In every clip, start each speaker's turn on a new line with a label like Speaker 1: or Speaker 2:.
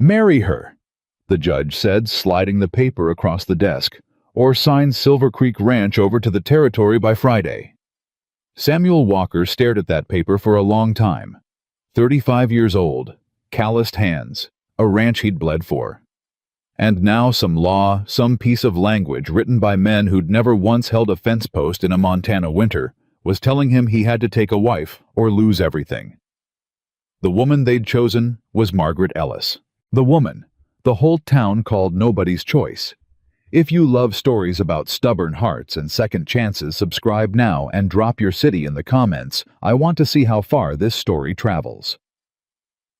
Speaker 1: "Marry her," the judge said, sliding the paper across the desk, "or sign Silver Creek Ranch over to the territory by Friday." Samuel Walker stared at that paper for a long time. 35 years old, calloused hands, a ranch he'd bled for. And now some law, some piece of language written by men who'd never once held a fence post in a Montana winter, was telling him he had to take a wife or lose everything. The woman they'd chosen was Margaret Ellis. The woman the whole town called Nobody's Choice. If you love stories about stubborn hearts and second chances, subscribe now and drop your city in the comments. I want to see how far this story travels.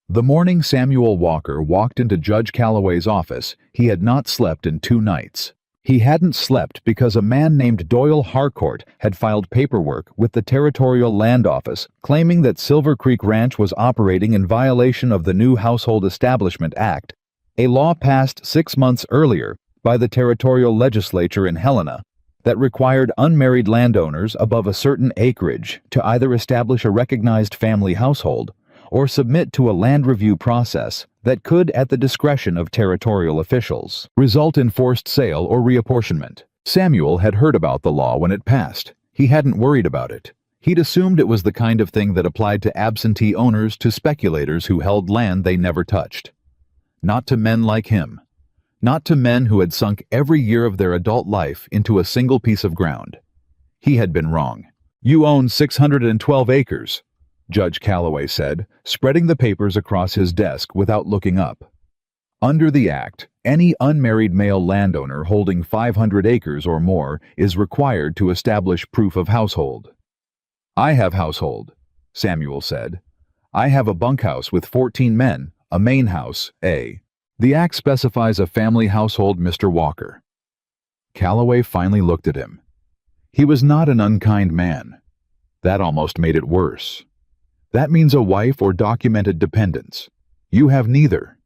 Speaker 1: The morning Samuel Walker walked into Judge Calloway's office, he had not slept in 2 nights. He hadn't slept because a man named Doyle Harcourt had filed paperwork with the Territorial Land Office claiming that Silver Creek Ranch was operating in violation of the new Household Establishment Act, a law passed 6 months earlier by the territorial legislature in Helena that required unmarried landowners above a certain acreage to either establish a recognized family household or submit to a land review process that could, at the discretion of territorial officials, result in forced sale or reapportionment. Samuel had heard about the law when it passed. He hadn't worried about it. He'd assumed it was the kind of thing that applied to absentee owners, to speculators who held land they never touched. Not to men like him. Not to men who had sunk every year of their adult life into a single piece of ground. He had been wrong. "You own 612 acres, Judge Calloway said, spreading the papers across his desk without looking up. Under the Act, any unmarried male landowner holding 500 acres or more is required to establish proof of household. "I have household," Samuel said. "I have a bunkhouse with 14 men, a main house, A. The Act specifies a family household, Mr. Walker." Calloway finally looked at him. He was not an unkind man. That almost made it worse. "That means a wife or documented dependents. You have neither.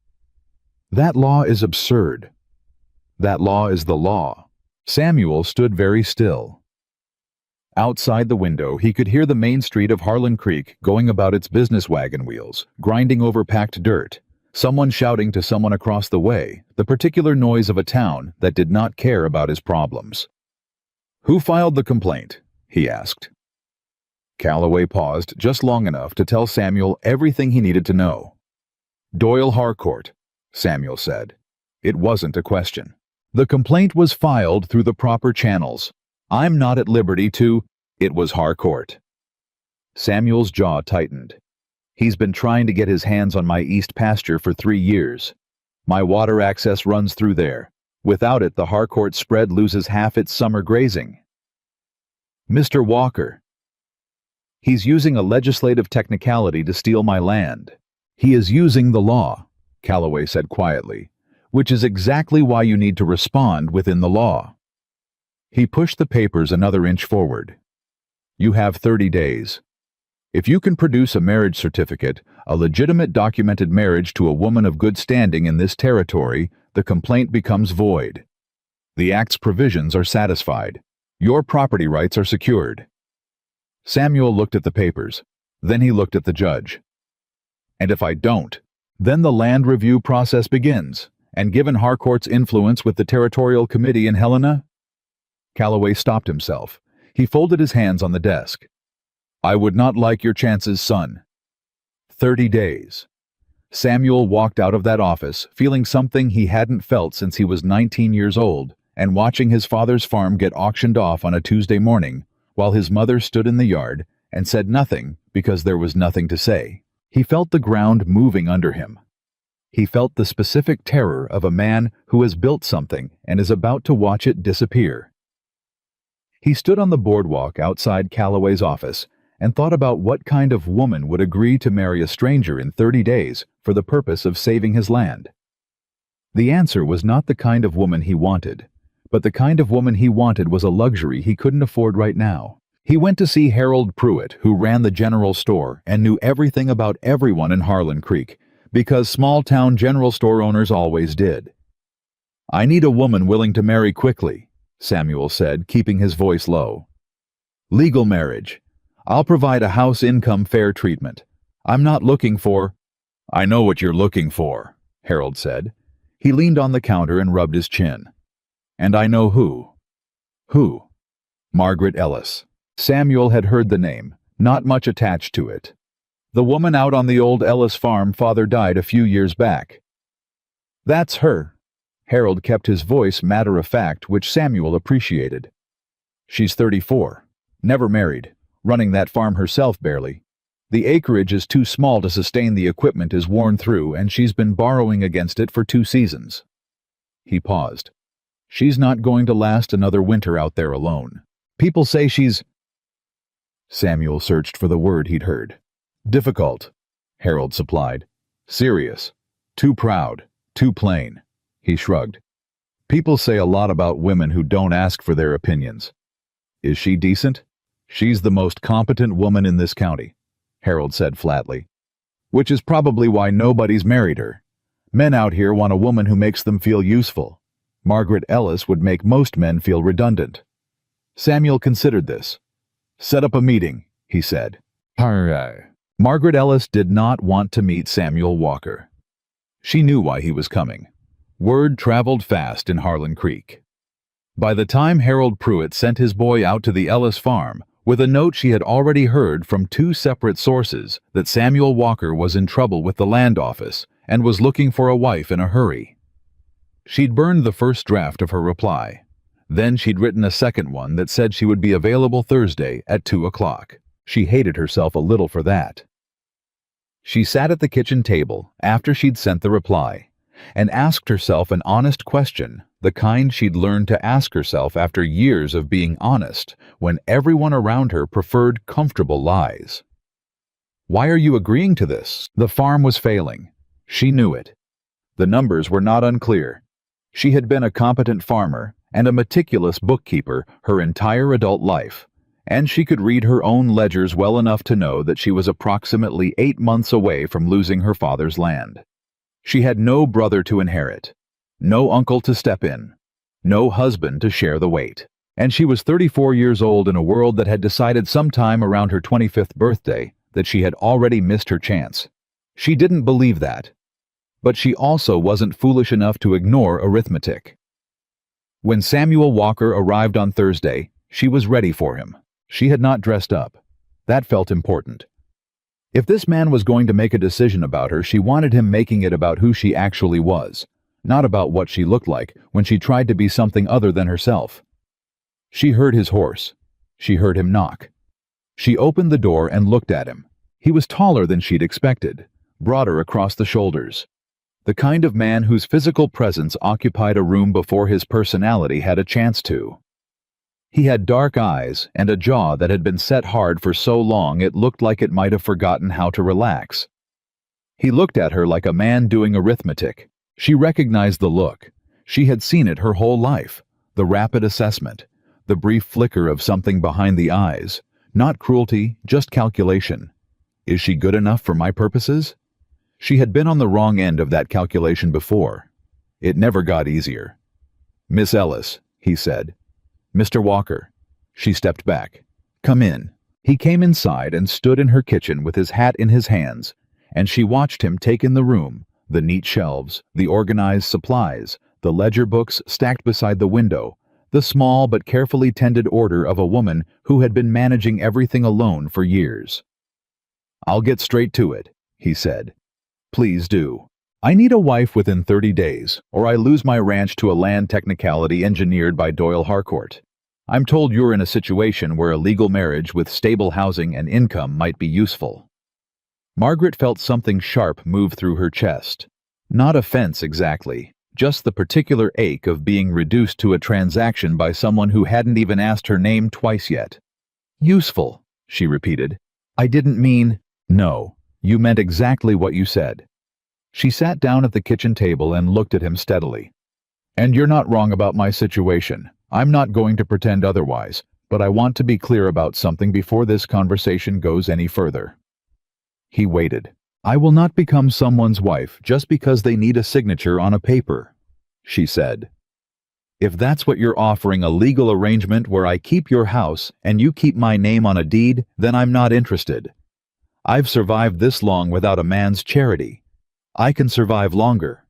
Speaker 1: That law is absurd. That law is the law." Samuel stood very still. Outside the window, he could hear the main street of Harlan Creek going about its business wagon wheels, grinding over packed dirt, someone shouting to someone across the way, the particular noise of a town that did not care about his problems. "Who filed the complaint?" he asked. Calloway paused just long enough to tell Samuel everything he needed to know. "Doyle Harcourt," Samuel said. It wasn't a question. "The complaint was filed through the proper channels. I'm not at liberty to—" "It was Harcourt." Samuel's jaw tightened. "He's been trying to get his hands on my east pasture for 3 years. My water access runs through there. Without it, the Harcourt spread loses half its summer grazing." "Mr. Walker, he's using a legislative technicality to steal my land. He is using the law," Calloway said quietly, "which is exactly why you need to respond within the law." He pushed the papers another inch forward. "You have 30 days. If you can produce a marriage certificate, a legitimate documented marriage to a woman of good standing in this territory, the complaint becomes void. The Act's provisions are satisfied. Your property rights are secured." Samuel looked at the papers. Then he looked at the judge. "And if I don't, then the land review process begins, and given Harcourt's influence with the Territorial Committee in Helena—" Calloway stopped himself. He folded his hands on the desk. "I would not like your chances, son." 30 days. Samuel walked out of that office feeling something he hadn't felt since he was 19 years old, and watching his father's farm get auctioned off on a Tuesday morning, while his mother stood in the yard and said nothing because there was nothing to say. He felt the ground moving under him. He felt the specific terror of a man who has built something and is about to watch it disappear. He stood on the boardwalk outside Calloway's office and thought about what kind of woman would agree to marry a stranger in 30 days for the purpose of saving his land. The answer was not the kind of woman he wanted, but the kind of woman he wanted was a luxury he couldn't afford right now. He went to see Harold Pruitt, who ran the general store and knew everything about everyone in Harlan Creek, because small-town general store owners always did. "I need a woman willing to marry quickly," Samuel said, keeping his voice low. "Legal marriage. I'll provide a house income fair treatment. I'm not looking for—" "I know what you're looking for," Harold said. He leaned on the counter and rubbed his chin. And I know who. Who? Margaret Ellis. Samuel had heard the name, not much attached to it. The woman out on the old Ellis farm father died a few years back. That's her. Harold kept his voice matter-of-fact, which Samuel appreciated. She's 34, never married, running that farm herself barely. The acreage is too small to sustain, the equipment is worn through, and she's been borrowing against it for 2 seasons. He paused. She's not going to last another winter out there alone. People say she's... Samuel searched for the word he'd heard. Difficult, Harold supplied. Serious. Too proud. Too plain. He shrugged. People say a lot about women who don't ask for their opinions. Is she decent? She's the most competent woman in this county, Harold said flatly. Which is probably why nobody's married her. Men out here want a woman who makes them feel useful. Margaret Ellis would make most men feel redundant. Samuel considered this. Set up a meeting, he said. Margaret Ellis did not want to meet Samuel Walker. She knew why he was coming. Word traveled fast in Harlan Creek. By the time Harold Pruitt sent his boy out to the Ellis farm, with a note she had already heard from 2 separate sources that Samuel Walker was in trouble with the land office and was looking for a wife in a hurry. She'd burned the first draft of her reply. Then she'd written a second one that said she would be available Thursday at 2 o'clock. She hated herself a little for that. She sat at the kitchen table after she'd sent the reply and asked herself an honest question, the kind she'd learned to ask herself after years of being honest when everyone around her preferred comfortable lies. Why are you agreeing to this? The farm was failing. She knew it. The numbers were not unclear. She had been a competent farmer and a meticulous bookkeeper her entire adult life, and she could read her own ledgers well enough to know that she was approximately 8 months away from losing her father's land. She had no brother to inherit, no uncle to step in, no husband to share the weight, and she was 34 years old in a world that had decided sometime around her 25th birthday that she had already missed her chance. She didn't believe that, but she also wasn't foolish enough to ignore arithmetic. When Samuel Walker arrived on Thursday, she was ready for him. She had not dressed up. That felt important. If this man was going to make a decision about her, she wanted him making it about who she actually was, not about what she looked like when she tried to be something other than herself. She heard his horse. She heard him knock. She opened the door and looked at him. He was taller than she'd expected, broader across the shoulders. The kind of man whose physical presence occupied a room before his personality had a chance to. He had dark eyes and a jaw that had been set hard for so long it looked like it might have forgotten how to relax. He looked at her like a man doing arithmetic. She recognized the look. She had seen it her whole life. The rapid assessment, the brief flicker of something behind the eyes. Not cruelty, just calculation. Is she good enough for my purposes? She had been on the wrong end of that calculation before. It never got easier. Miss Ellis, he said. Mr. Walker. She stepped back. Come in. He came inside and stood in her kitchen with his hat in his hands, and she watched him take in the room, the neat shelves, the organized supplies, the ledger books stacked beside the window, the small but carefully tended order of a woman who had been managing everything alone for years. I'll get straight to it, he said. Please do. I need a wife within 30 days, or I lose my ranch to a land technicality engineered by Doyle Harcourt. I'm told you're in a situation where a legal marriage with stable housing and income might be useful. Margaret felt something sharp move through her chest. Not offense exactly, just the particular ache of being reduced to a transaction by someone who hadn't even asked her name twice yet. Useful, she repeated. I didn't mean... No, you meant exactly what you said. She sat down at the kitchen table and looked at him steadily. And you're not wrong about my situation. I'm not going to pretend otherwise, but I want to be clear about something before this conversation goes any further. He waited. I will not become someone's wife just because they need a signature on a paper, she said. If that's what you're offering, a legal arrangement where I keep your house and you keep my name on a deed, then I'm not interested. I've survived this long without a man's charity. I can survive longer,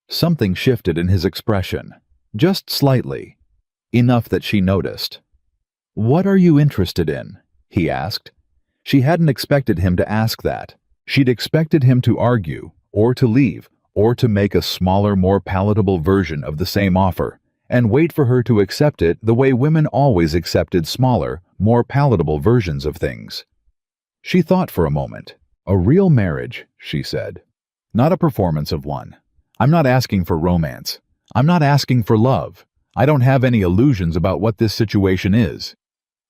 Speaker 1: Something shifted in his expression, just slightly, enough that she noticed. "What are you interested in?" he asked. She hadn't expected him to ask that. She'd expected him to argue, or to leave, or to make a smaller, more palatable version of the same offer, and wait for her to accept it the way women always accepted smaller, more palatable versions of things. She thought for a moment. "A real marriage," she said. "Not a performance of one. I'm not asking for romance. I'm not asking for love. I don't have any illusions about what this situation is.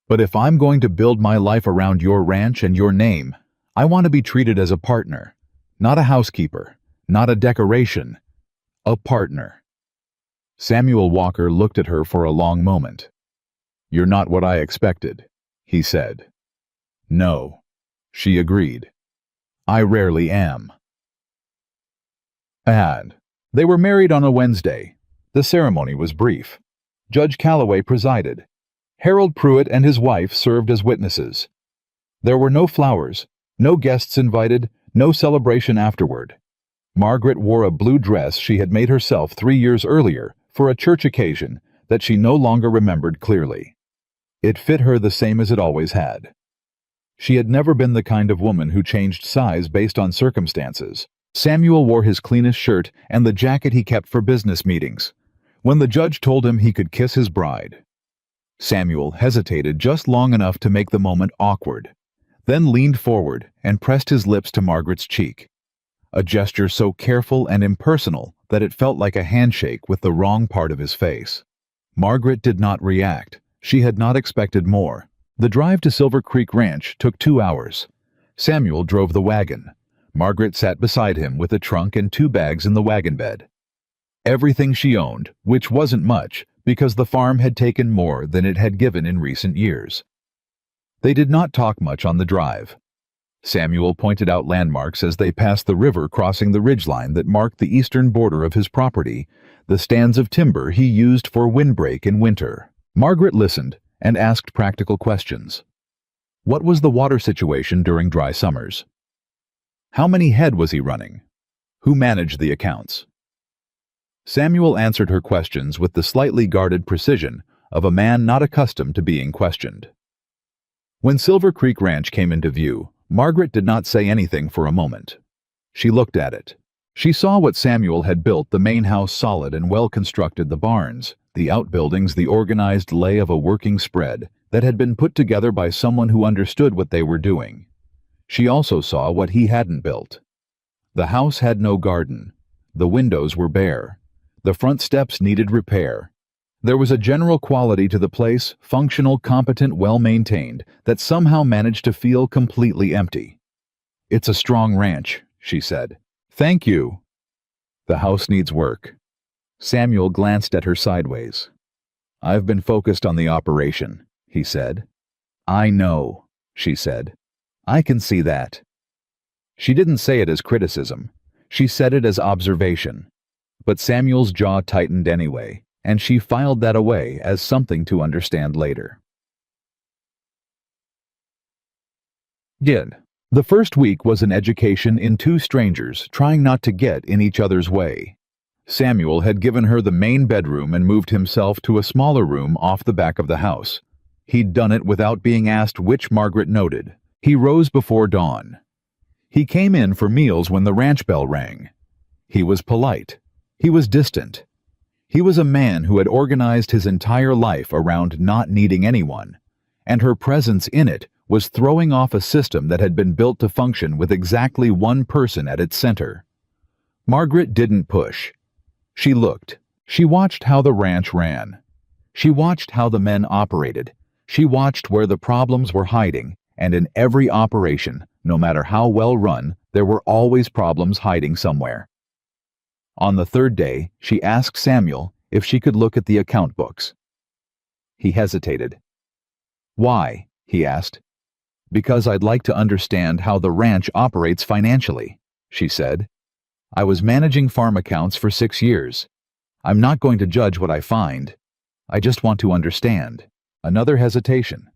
Speaker 1: But if I'm going to build my life around your ranch and your name, I want to be treated as a partner, not a housekeeper, not a decoration, a partner." Samuel Walker looked at her for a long moment. "You're not what I expected," he said. "No," she agreed. "I rarely am." They were married on a Wednesday. The ceremony was brief. Judge Calloway presided. Harold Pruitt and his wife served as witnesses. There were no flowers, no guests invited, no celebration afterward. Margaret wore a blue dress she had made herself 3 years earlier for a church occasion that she no longer remembered clearly. It fit her the same as it always had. She had never been the kind of woman who changed size based on circumstances. Samuel wore his cleanest shirt and the jacket he kept for business meetings. When the judge told him he could kiss his bride, Samuel hesitated just long enough to make the moment awkward, then leaned forward and pressed his lips to Margaret's cheek. A gesture so careful and impersonal that it felt like a handshake with the wrong part of his face. Margaret did not react. She had not expected more. The drive to Silver Creek Ranch took 2 hours. Samuel drove the wagon. Margaret sat beside him with a trunk and 2 bags in the wagon bed. Everything she owned, which wasn't much, because the farm had taken more than it had given in recent years. They did not talk much on the drive. Samuel pointed out landmarks as they passed the river crossing the ridgeline that marked the eastern border of his property, the stands of timber he used for windbreak in winter. Margaret listened and asked practical questions. What was the water situation during dry summers? How many head was he running? Who managed the accounts? Samuel answered her questions with the slightly guarded precision of a man not accustomed to being questioned. When Silver Creek Ranch came into view, Margaret did not say anything for a moment. She looked at it. She saw what Samuel had built, the main house solid and well constructed, the barns, the outbuildings, the organized lay of a working spread that had been put together by someone who understood what they were doing. She also saw what he hadn't built. The house had no garden. The windows were bare. The front steps needed repair. There was a general quality to the place, functional, competent, well-maintained, that somehow managed to feel completely empty. "It's a strong ranch," she said. "Thank you." "The house needs work." Samuel glanced at her sideways. "I've been focused on the operation," he said. "I know," she said. "I can see that." She didn't say it as criticism. She said it as observation. But Samuel's jaw tightened anyway, and she filed that away as something to understand later. The first week was an education in 2 strangers trying not to get in each other's way. Samuel had given her the main bedroom and moved himself to a smaller room off the back of the house. He'd done it without being asked, which Margaret noted. He rose before dawn. He came in for meals when the ranch bell rang. He was polite. He was distant. He was a man who had organized his entire life around not needing anyone, and her presence in it was throwing off a system that had been built to function with exactly one person at its center. Margaret didn't push. She looked. She watched how the ranch ran. She watched how the men operated. She watched where the problems were hiding, and in every operation, no matter how well run, there were always problems hiding somewhere. On the 3rd day, she asked Samuel if she could look at the account books. He hesitated. "Why?" he asked. "Because I'd like to understand how the ranch operates financially," she said. "I was managing farm accounts for 6 years. I'm not going to judge what I find. I just want to understand." Another hesitation.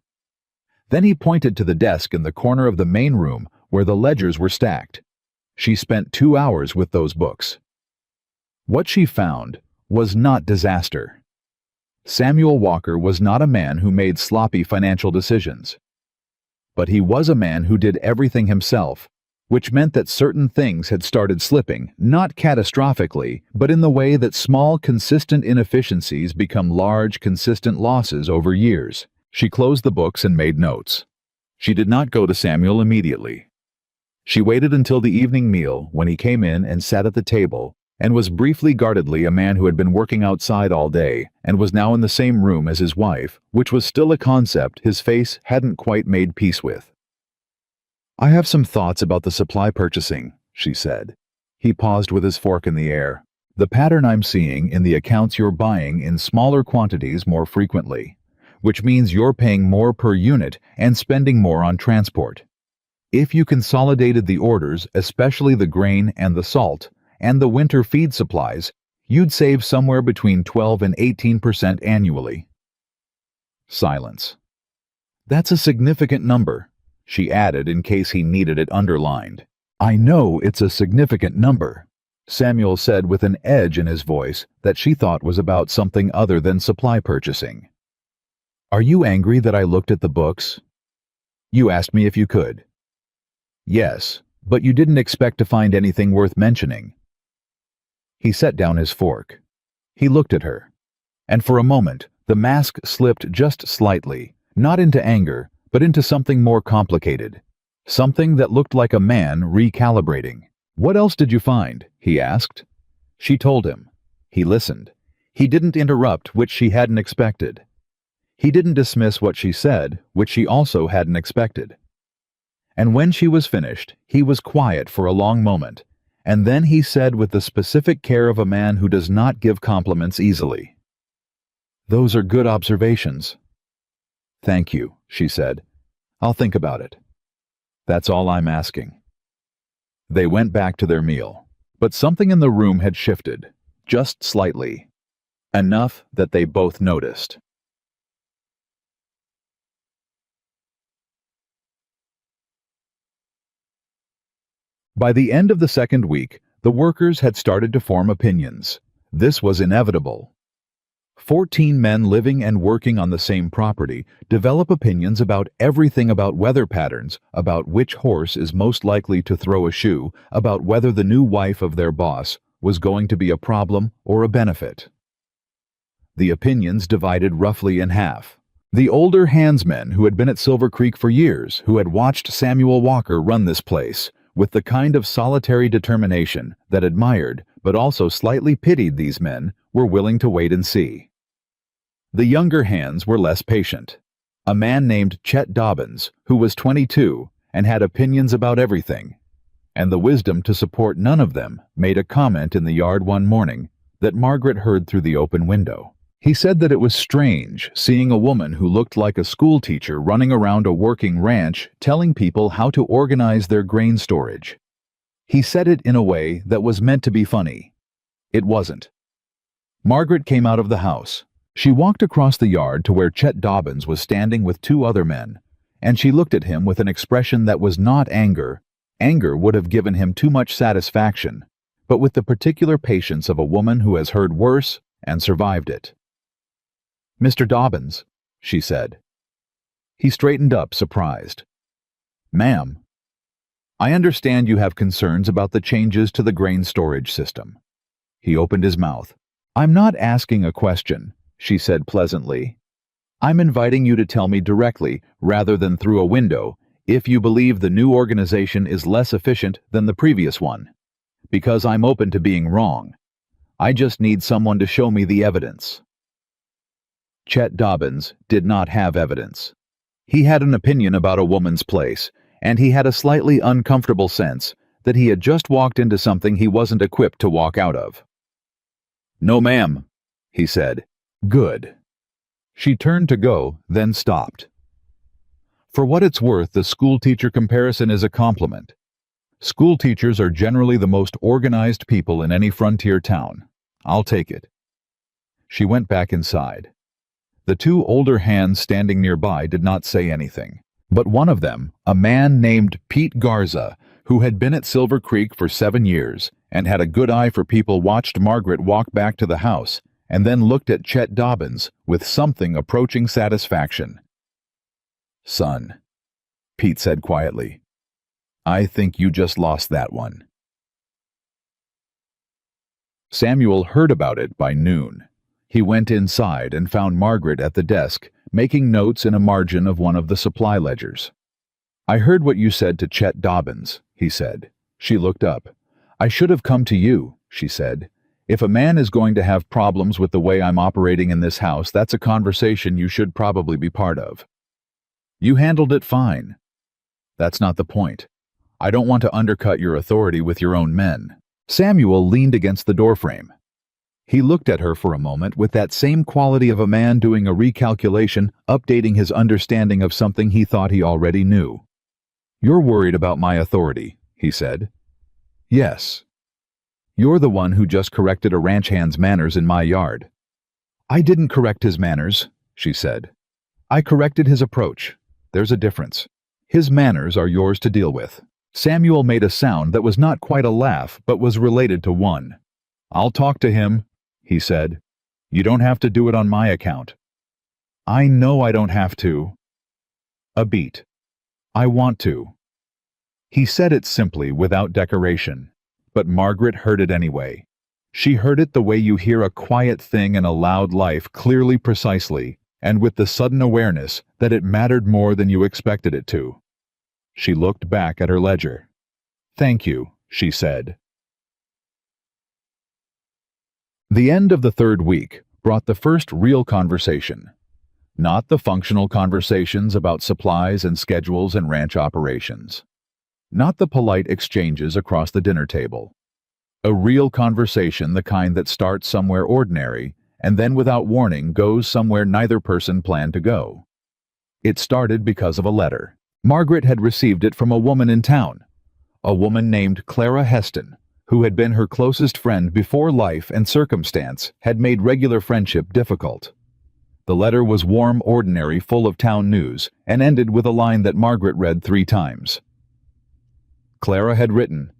Speaker 1: Then he pointed to the desk in the corner of the main room where the ledgers were stacked. She spent 2 hours with those books. What she found was not disaster. Samuel Walker was not a man who made sloppy financial decisions. But he was a man who did everything himself, which meant that certain things had started slipping, not catastrophically, but in the way that small, consistent inefficiencies become large, consistent losses over years. She closed the books and made notes. She did not go to Samuel immediately. She waited until the evening meal, when he came in and sat at the table, and was briefly guardedly a man who had been working outside all day and was now in the same room as his wife, which was still a concept his face hadn't quite made peace with. "I have some thoughts about the supply purchasing," she said. He paused with his fork in the air. "The pattern I'm seeing in the accounts you're buying in smaller quantities more frequently, which means you're paying more per unit and spending more on transport. If you consolidated the orders, especially the grain and the salt, and the winter feed supplies, you'd save somewhere between 12 and 18% annually." Silence. "That's a significant number," she added in case he needed it underlined. "I know it's a significant number," Samuel said with an edge in his voice that she thought was about something other than supply purchasing. "Are you angry that I looked at the books? You asked me if you could." "Yes, but you didn't expect to find anything worth mentioning." He set down his fork. He looked at her, and for a moment the mask slipped just slightly, not into anger, but into something more complicated, something that looked like a man recalibrating. "What else did you find?" he asked. She told him. He listened. He didn't interrupt, which she hadn't expected. He didn't dismiss what she said, which she also hadn't expected. And when she was finished, he was quiet for a long moment, and then he said with the specific care of a man who does not give compliments easily, "Those are good observations." "Thank you," she said. "I'll think about it. That's all I'm asking." They went back to their meal, but something in the room had shifted, just slightly, enough that they both noticed. By the end of the second week, the workers had started to form opinions. This was inevitable. 14 men living and working on the same property develop opinions about everything, about weather patterns, about which horse is most likely to throw a shoe, about whether the new wife of their boss was going to be a problem or a benefit. The opinions divided roughly in half. The older handsmen who had been at Silver Creek for years, who had watched Samuel Walker run this place, with the kind of solitary determination that admired but also slightly pitied these men, were willing to wait and see. The younger hands were less patient. A man named Chet Dobbins, who was 22 and had opinions about everything, and the wisdom to support none of them, made a comment in the yard one morning that Margaret heard through the open window. He said that it was strange seeing a woman who looked like a school teacher running around a working ranch telling people how to organize their grain storage. He said it in a way that was meant to be funny. It wasn't. Margaret came out of the house. She walked across the yard to where Chet Dobbins was standing with 2 other men, and she looked at him with an expression that was not anger. Anger would have given him too much satisfaction, but with the particular patience of a woman who has heard worse and survived it. "Mr. Dobbins," she said. He straightened up, surprised. "Ma'am, I understand you have concerns about the changes to the grain storage system." He opened his mouth. "I'm not asking a question," she said pleasantly. "I'm inviting you to tell me directly, rather than through a window, if you believe the new organization is less efficient than the previous one. Because I'm open to being wrong. I just need someone to show me the evidence." Chet Dobbins did not have evidence. He had an opinion about a woman's place, and he had a slightly uncomfortable sense that he had just walked into something he wasn't equipped to walk out of. "No, ma'am," he said. "Good." She turned to go, then stopped. For what it's worth, the schoolteacher comparison is a compliment. Schoolteachers are generally the most organized people in any frontier town. I'll take it. She went back inside. The 2 older hands standing nearby did not say anything, but one of them, a man named Pete Garza, who had been at Silver Creek for 7 years and had a good eye for people, watched Margaret walk back to the house and then looked at Chet Dobbins with something approaching satisfaction. "Son," Pete said quietly, "I think you just lost that one." Samuel heard about it by noon. He went inside and found Margaret at the desk, making notes in a margin of one of the supply ledgers. "I heard what you said to Chet Dobbins," he said. She looked up. "I should have come to you," she said. "If a man is going to have problems with the way I'm operating in this house, that's a conversation you should probably be part of." "You handled it fine." "That's not the point. I don't want to undercut your authority with your own men." Samuel leaned against the doorframe. He looked at her for a moment with that same quality of a man doing a recalculation, updating his understanding of something he thought he already knew. "You're worried about my authority," he said. "Yes. You're the one who just corrected a ranch hand's manners in my yard." "I didn't correct his manners," she said. "I corrected his approach. There's a difference. His manners are yours to deal with." Samuel made a sound that was not quite a laugh, but was related to one. "I'll talk to him," he said. "You don't have to do it on my account." "I know I don't have to." A beat. "I want to." He said it simply, without decoration, but Margaret heard it anyway. She heard it the way you hear a quiet thing in a loud life, clearly, precisely, and with the sudden awareness that it mattered more than you expected it to. She looked back at her ledger. "Thank you," she said. The end of the third week brought the first real conversation. Not the functional conversations about supplies and schedules and ranch operations. Not the polite exchanges across the dinner table. A real conversation, the kind that starts somewhere ordinary and then without warning goes somewhere neither person planned to go. It started because of a letter. Margaret had received it from a woman in town, a woman named Clara Heston, who had been her closest friend before life and circumstance had made regular friendship difficult. The letter was warm, ordinary, full of town news, and ended with a line that Margaret read 3 times. Clara had written,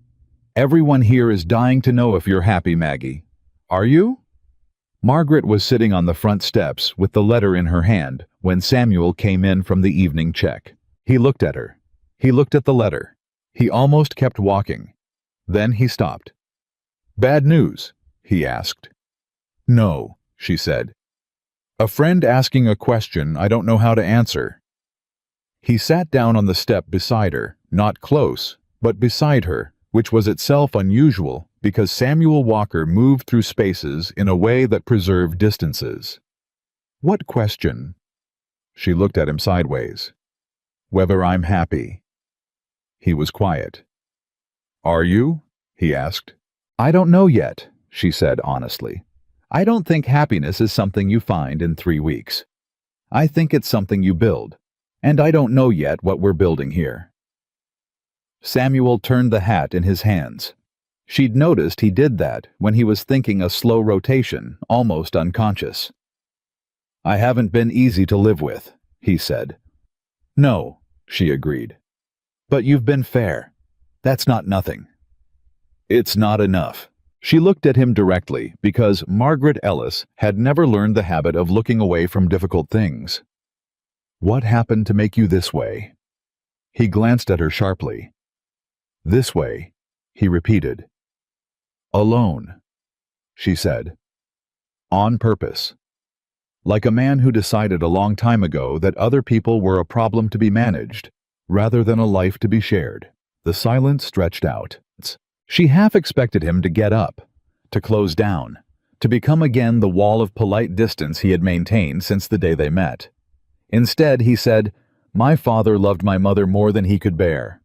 Speaker 1: "Everyone here is dying to know if you're happy, Maggie. Are you?" Margaret was sitting on the front steps with the letter in her hand when Samuel came in from the evening check. He looked at her. He looked at the letter. He almost kept walking. Then he stopped. "Bad news?" he asked. "No," she said. "A friend asking a question I don't know how to answer." He sat down on the step beside her, not close, but beside her, which was itself unusual because Samuel Walker moved through spaces in a way that preserved distances. "What question?" She looked at him sideways. "Whether I'm happy." He was quiet. "Are you?" he asked. "I don't know yet," she said honestly. "I don't think happiness is something you find in 3 weeks. I think it's something you build, and I don't know yet what we're building here." Samuel turned the hat in his hands. She'd noticed he did that when he was thinking a slow rotation, almost unconscious. "I haven't been easy to live with," he said. "No," she agreed. "But you've been fair. That's not nothing." "It's not enough." She looked at him directly because Margaret Ellis had never learned the habit of looking away from difficult things. "What happened to make you this way?" He glanced at her sharply. "This way," he repeated. "Alone," she said. "On purpose. Like a man who decided a long time ago that other people were a problem to be managed, rather than a life to be shared." The silence stretched out. She half expected him to get up, to close down, to become again the wall of polite distance he had maintained since the day they met. Instead, he said, "My father loved my mother more than he could bear."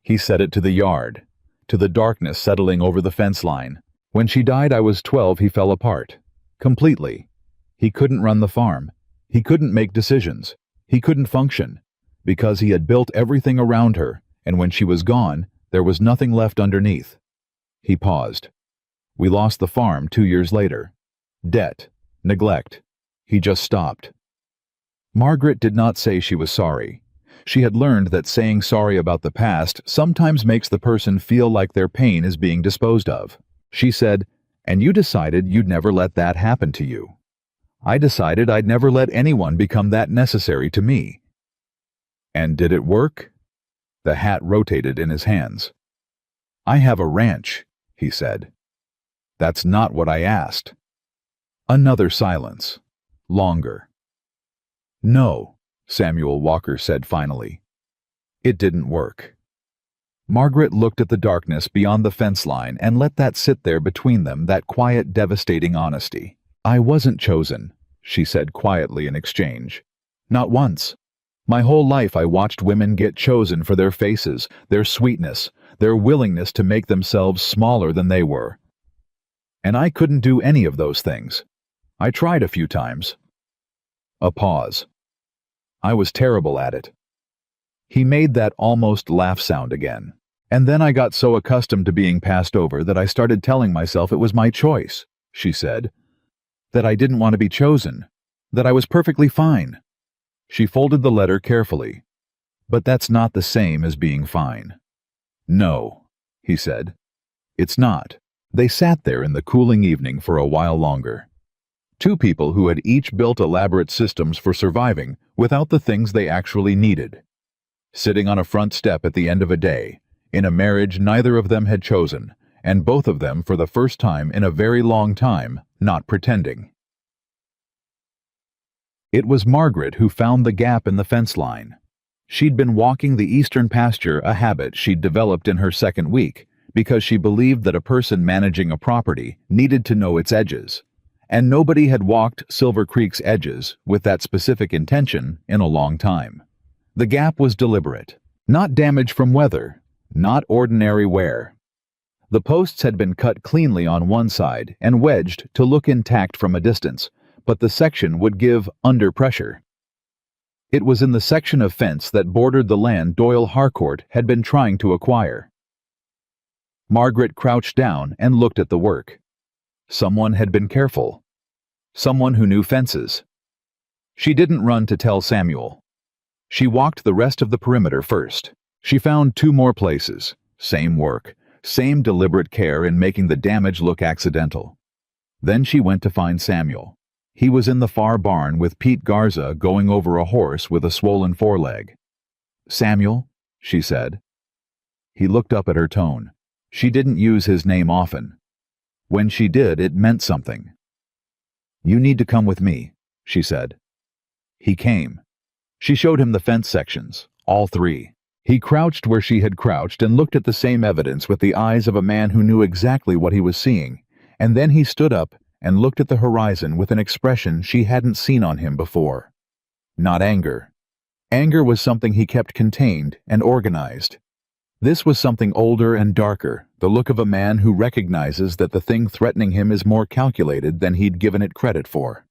Speaker 1: He said it to the yard, to the darkness settling over the fence line. "When she died, I was 12, he fell apart. Completely. He couldn't run the farm. He couldn't make decisions. He couldn't function. Because he had built everything around her, and when she was gone, there was nothing left underneath." He paused. "We lost the farm 2 years later. Debt. Neglect." He just stopped. Margaret did not say she was sorry. She had learned that saying sorry about the past sometimes makes the person feel like their pain is being disposed of. She said, "And you decided you'd never let that happen to you. I decided I'd never let anyone become that necessary to me." "And did it work?" The hat rotated in his hands. "I have a ranch," he said. "That's not what I asked." Another silence. Longer. "No," Samuel Walker said finally. "It didn't work." Margaret looked at the darkness beyond the fence line and let that sit there between them, that quiet, devastating honesty. "I wasn't chosen," she said quietly in exchange. "Not once. My whole life I watched women get chosen for their faces, their sweetness, their willingness to make themselves smaller than they were. And I couldn't do any of those things. I tried a few times." A pause. "I was terrible at it." He made that almost laugh sound again. "And then I got so accustomed to being passed over that I started telling myself it was my choice," she said. "That I didn't want to be chosen. That I was perfectly fine." She folded the letter carefully. "But that's not the same as being fine." "No," he said. "It's not." They sat there in the cooling evening for a while longer. Two people who had each built elaborate systems for surviving without the things they actually needed. Sitting on a front step at the end of a day, in a marriage neither of them had chosen, and both of them for the first time in a very long time, not pretending. It was Margaret who found the gap in the fence line. She'd been walking the eastern pasture, a habit she'd developed in her second week, because she believed that a person managing a property needed to know its edges. And nobody had walked Silver Creek's edges with that specific intention in a long time. The gap was deliberate, not damage from weather, not ordinary wear. The posts had been cut cleanly on one side and wedged to look intact from a distance, but the section would give under pressure. It was in the section of fence that bordered the land Doyle Harcourt had been trying to acquire. Margaret crouched down and looked at the work. Someone had been careful. Someone who knew fences. She didn't run to tell Samuel. She walked the rest of the perimeter first. She found two more places. Same work, same deliberate care in making the damage look accidental. Then she went to find Samuel. He was in the far barn with Pete Garza going over a horse with a swollen foreleg. "Samuel?" she said. He looked up at her tone. She didn't use his name often. When she did, it meant something. "You need to come with me," she said. He came. She showed him the fence sections, all three. He crouched where she had crouched and looked at the same evidence with the eyes of a man who knew exactly what he was seeing, and then he stood up and looked at the horizon with an expression she hadn't seen on him before. Not anger. Anger was something he kept contained and organized. This was something older and darker, the look of a man who recognizes that the thing threatening him is more calculated than he'd given it credit for.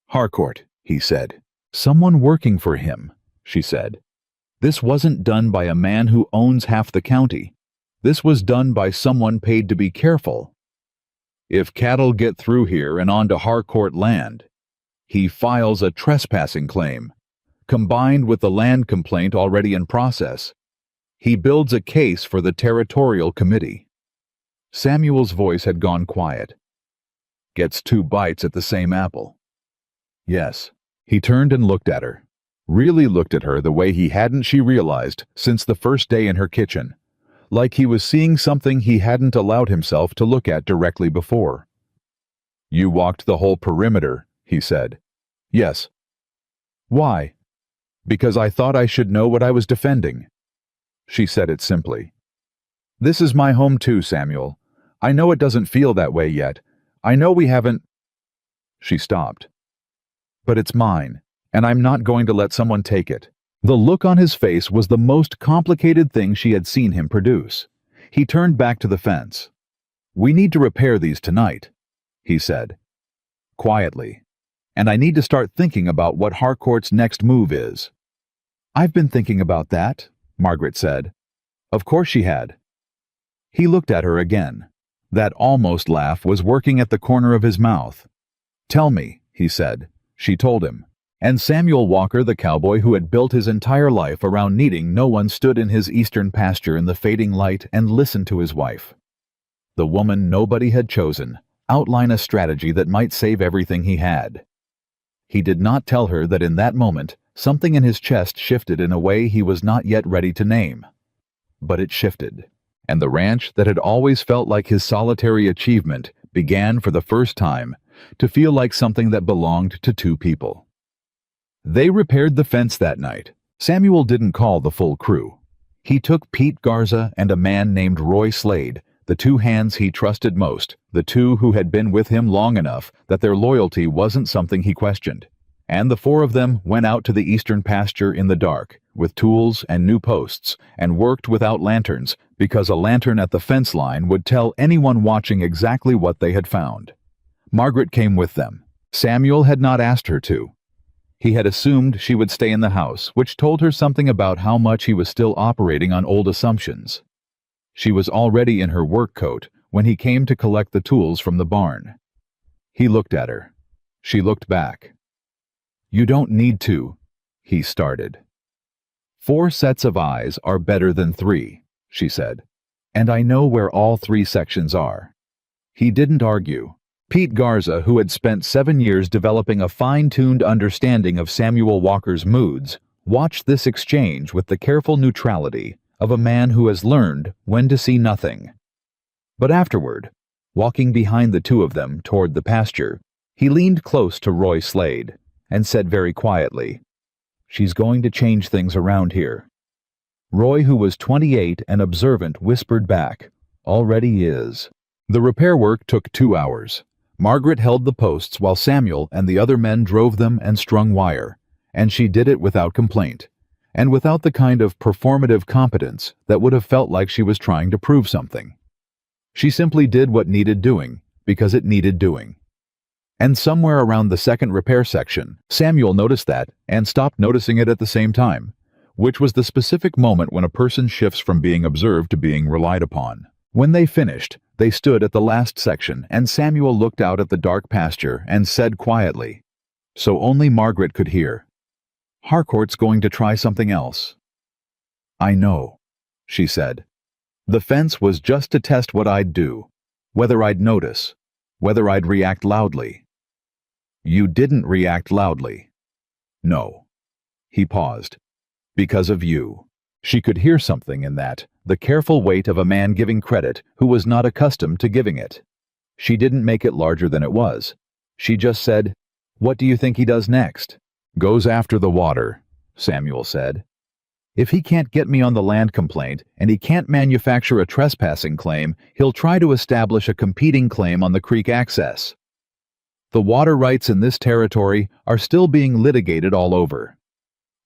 Speaker 1: "Harcourt," he said. "Someone working for him," she said. "This wasn't done by a man who owns half the county. This was done by someone paid to be careful. If cattle get through here and onto Harcourt land, he files a trespassing claim, combined with the land complaint already in process. He builds a case for the territorial committee." Samuel's voice had gone quiet. "Gets two bites at the same apple." "Yes." He turned and looked at her. Really looked at her the way he hadn't, she realized, since the first day in her kitchen. Like he was seeing something he hadn't allowed himself to look at directly before. "You walked the whole perimeter," he said. "Yes." "Why?" "Because I thought I should know what I was defending." She said it simply. "This is my home too, Samuel. I know it doesn't feel that way yet. I know we haven't—" She stopped. "But it's mine, and I'm not going to let someone take it." The look on his face was the most complicated thing she had seen him produce. He turned back to the fence. "We need to repair these tonight," he said. Quietly. "And I need to start thinking about what Harcourt's next move is." "I've been thinking about that," Margaret said. Of course she had. He looked at her again. That almost laugh was working at the corner of his mouth. "Tell me," he said. She told him. And Samuel Walker, the cowboy who had built his entire life around needing no one, stood in his eastern pasture in the fading light and listened to his wife, the woman nobody had chosen, outline a strategy that might save everything he had. He did not tell her that in that moment, something in his chest shifted in a way he was not yet ready to name. But it shifted, and the ranch that had always felt like his solitary achievement began for the first time to feel like something that belonged to two people. They repaired the fence that night. Samuel didn't call the full crew. He took Pete Garza and a man named Roy Slade, the two hands he trusted most, the two who had been with him long enough that their loyalty wasn't something he questioned. And the four of them went out to the eastern pasture in the dark, with tools and new posts, and worked without lanterns, because a lantern at the fence line would tell anyone watching exactly what they had found. Margaret came with them. Samuel had not asked her to. He had assumed she would stay in the house, which told her something about how much he was still operating on old assumptions. She was already in her work coat when he came to collect the tools from the barn. He looked at her. She looked back. "You don't need to," he started. "4 sets of eyes are better than 3, she said. "And I know where all 3 sections are." He didn't argue. Pete Garza, who had spent 7 years developing a fine-tuned understanding of Samuel Walker's moods, watched this exchange with the careful neutrality of a man who has learned when to see nothing. But afterward, walking behind the two of them toward the pasture, he leaned close to Roy Slade and said very quietly, "She's going to change things around here." Roy, who was 28 and observant, whispered back, "Already is." The repair work took 2 hours. Margaret held the posts while Samuel and the other men drove them and strung wire, and she did it without complaint, and without the kind of performative competence that would have felt like she was trying to prove something. She simply did what needed doing, because it needed doing. And somewhere around the second repair section, Samuel noticed that, and stopped noticing it at the same time, which was the specific moment when a person shifts from being observed to being relied upon. When they finished, they stood at the last section, and Samuel looked out at the dark pasture and said quietly, so only Margaret could hear, "Harcourt's going to try something else." "I know," she said. "The fence was just to test what I'd do, whether I'd notice, whether I'd react loudly." "You didn't react loudly." "No." He paused. "Because of you." She could hear something in that, the careful weight of a man giving credit who was not accustomed to giving it. She didn't make it larger than it was. She just said, "What do you think he does next?" "Goes after the water," Samuel said. "If he can't get me on the land complaint, and he can't manufacture a trespassing claim, he'll try to establish a competing claim on the creek access. The water rights in this territory are still being litigated all over.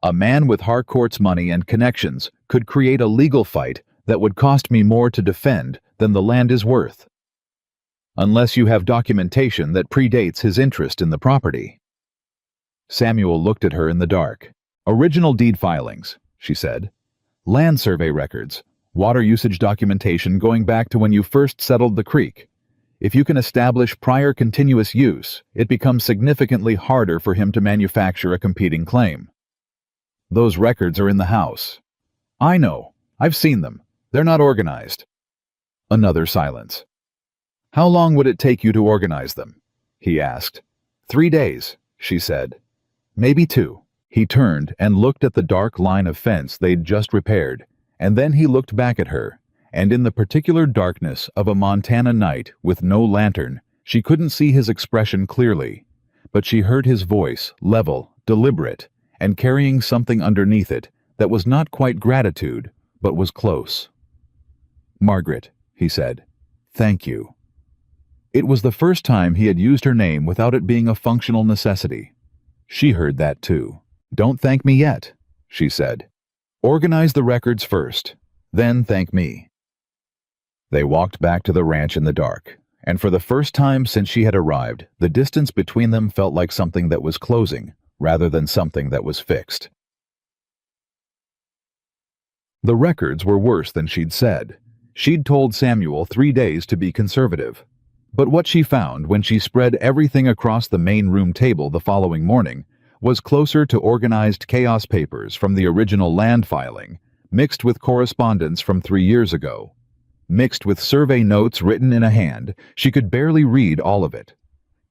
Speaker 1: A man with Harcourt's money and connections could create a legal fight that would cost me more to defend than the land is worth. Unless you have documentation that predates his interest in the property." Samuel looked at her in the dark. "Original deed filings," she said. "Land survey records, water usage documentation going back to when you first settled the creek. If you can establish prior continuous use, it becomes significantly harder for him to manufacture a competing claim. Those records are in the house." "I know. I've seen them. They're not organized." Another silence. "How long would it take you to organize them?" he asked. 3 days, she said. "Maybe 2. He turned and looked at the dark line of fence they'd just repaired, and then he looked back at her, and in the particular darkness of a Montana night with no lantern, she couldn't see his expression clearly, but she heard his voice, level, deliberate, and carrying something underneath it that was not quite gratitude, but was close. "Margaret," he said, "thank you." It was the first time he had used her name without it being a functional necessity. She heard that too. "Don't thank me yet," she said. "Organize the records first, then thank me." They walked back to the ranch in the dark, and for the first time since she had arrived, the distance between them felt like something that was closing, rather than something that was fixed. The records were worse than she'd said. She'd told Samuel 3 days to be conservative. But what she found when she spread everything across the main room table the following morning was closer to organized chaos papers from the original land filing, mixed with correspondence from 3 years ago. Mixed with survey notes written in a hand, she could barely read all of it.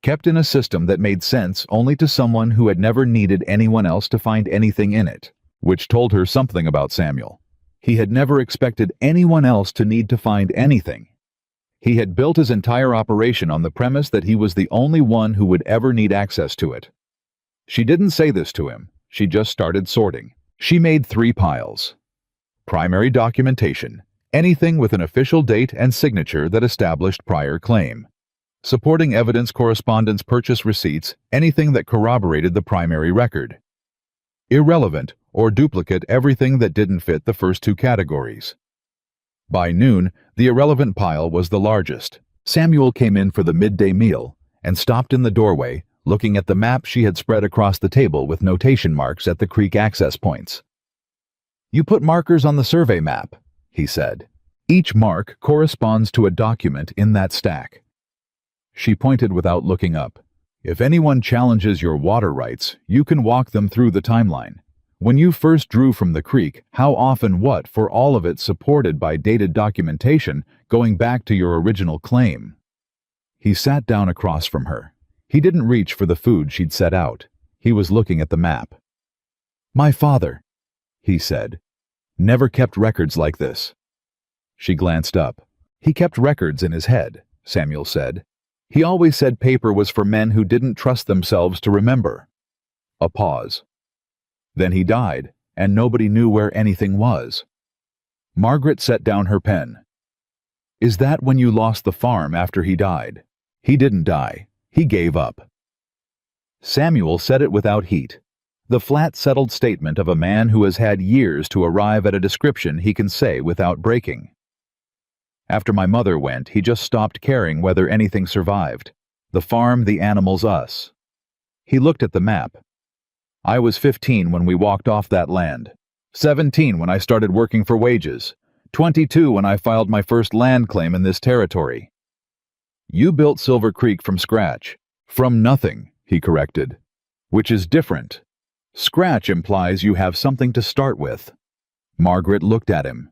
Speaker 1: Kept in a system that made sense only to someone who had never needed anyone else to find anything in it, which told her something about Samuel. He had never expected anyone else to need to find anything. He had built his entire operation on the premise that he was the only one who would ever need access to it. She didn't say this to him, she just started sorting. She made 3 piles. Primary documentation, anything with an official date and signature that established prior claim. Supporting evidence correspondence purchase receipts, anything that corroborated the primary record. Irrelevant or duplicate everything that didn't fit the first 2 categories. By noon, the irrelevant pile was the largest. Samuel came in for the midday meal and stopped in the doorway, looking at the map she had spread across the table with notation marks at the creek access points. "You put markers on the survey map," he said. "Each mark corresponds to a document in that stack." She pointed without looking up. "If anyone challenges your water rights, you can walk them through the timeline. When you first drew from the creek, how often what for all of it supported by dated documentation going back to your original claim." He sat down across from her. He didn't reach for the food she'd set out. He was looking at the map. "My father," he said, "never kept records like this." She glanced up. "He kept records in his head," Samuel said. "He always said paper was for men who didn't trust themselves to remember." A pause. "Then he died, and nobody knew where anything was." Margaret set down her pen. "Is that when you lost the farm after he died?" "He didn't die. He gave up." Samuel said it without heat. The flat, settled statement of a man who has had years to arrive at a description he can say without breaking. "After my mother went, he just stopped caring whether anything survived. The farm, the animals, us." He looked at the map. "I was 15 when we walked off that land. 17 when I started working for wages. 22 when I filed my first land claim in this territory." "You built Silver Creek from scratch." "From nothing," he corrected. "Which is different. Scratch implies you have something to start with." Margaret looked at him.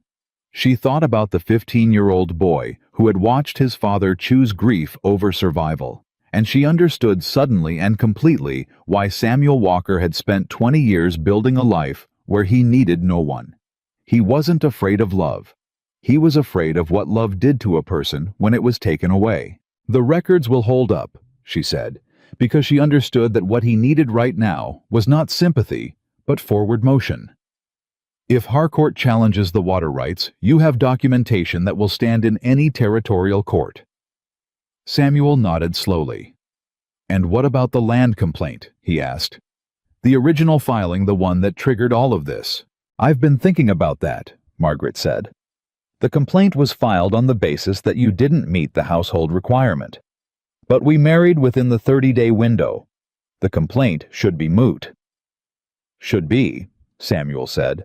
Speaker 1: She thought about the 15-year-old boy who had watched his father choose grief over survival. And she understood suddenly and completely why Samuel Walker had spent 20 years building a life where he needed no one. He wasn't afraid of love. He was afraid of what love did to a person when it was taken away. "The records will hold up," she said, because she understood that what he needed right now was not sympathy, but forward motion. "If Harcourt challenges the water rights, you have documentation that will stand in any territorial court." Samuel nodded slowly. "And what about the land complaint?" he asked. "The original filing, the one that triggered all of this." "I've been thinking about that," Margaret said. "The complaint was filed on the basis that you didn't meet the household requirement. But we married within the 30-day window. The complaint should be moot." "Should be," Samuel said.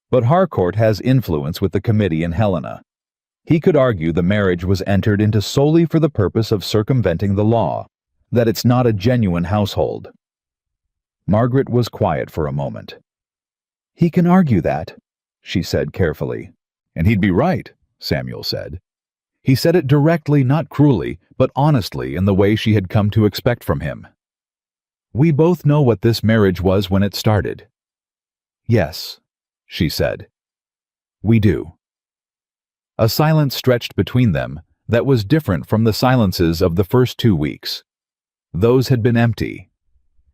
Speaker 1: "But Harcourt has influence with the committee in Helena. He could argue the marriage was entered into solely for the purpose of circumventing the law, that it's not a genuine household." Margaret was quiet for a moment. "He can argue that," she said carefully. "And he'd be right," Samuel said. He said it directly, not cruelly, but honestly in the way she had come to expect from him. "We both know what this marriage was when it started." "Yes," she said. "We do." A silence stretched between them that was different from the silences of the first 2 weeks. Those had been empty.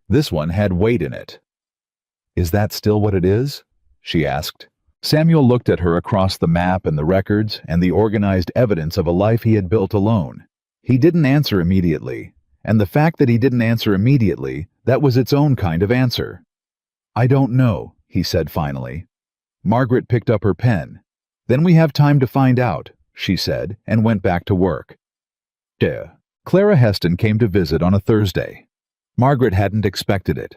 Speaker 1: This one had weight in it. "Is that still what it is?" she asked. Samuel looked at her across the map and the records and the organized evidence of a life he had built alone. He didn't answer immediately, and the fact that he didn't answer immediately, that was its own kind of answer. "I don't know," he said finally. Margaret picked up her pen. "Then we have time to find out," she said, and went back to work. Clara Heston came to visit on a Thursday. Margaret hadn't expected it.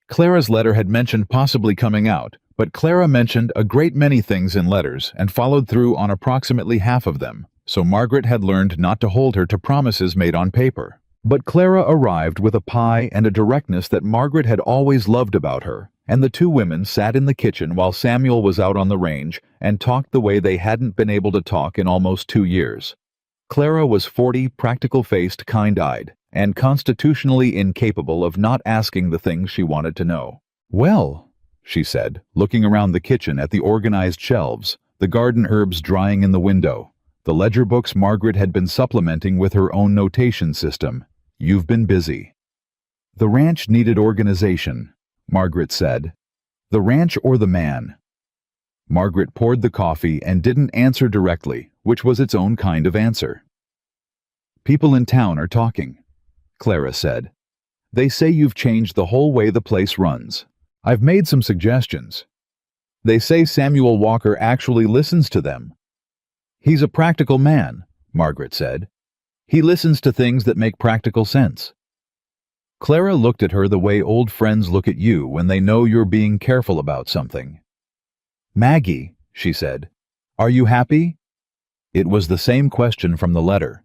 Speaker 1: Clara's letter had mentioned possibly coming out, but Clara mentioned a great many things in letters and followed through on approximately half of them, so Margaret had learned not to hold her to promises made on paper. But Clara arrived with a pie and a directness that Margaret had always loved about her, and the two women sat in the kitchen while Samuel was out on the range and talked the way they hadn't been able to talk in almost 2 years. Clara was 40, practical-faced, kind-eyed, and constitutionally incapable of not asking the things she wanted to know. "Well," she said, looking around the kitchen at the organized shelves, the garden herbs drying in the window, the ledger books Margaret had been supplementing with her own notation system. "You've been busy." "The ranch needed organization," Margaret said. "The ranch or the man?" Margaret poured the coffee and didn't answer directly, which was its own kind of answer. "People in town are talking," Clara said. "They say you've changed the whole way the place runs. I've made some suggestions. They say Samuel Walker actually listens to them." "He's a practical man," Margaret said. "He listens to things that make practical sense." Clara looked at her the way old friends look at you when they know you're being careful about something. "Maggie," she said, "are you happy?" It was the same question from the letter.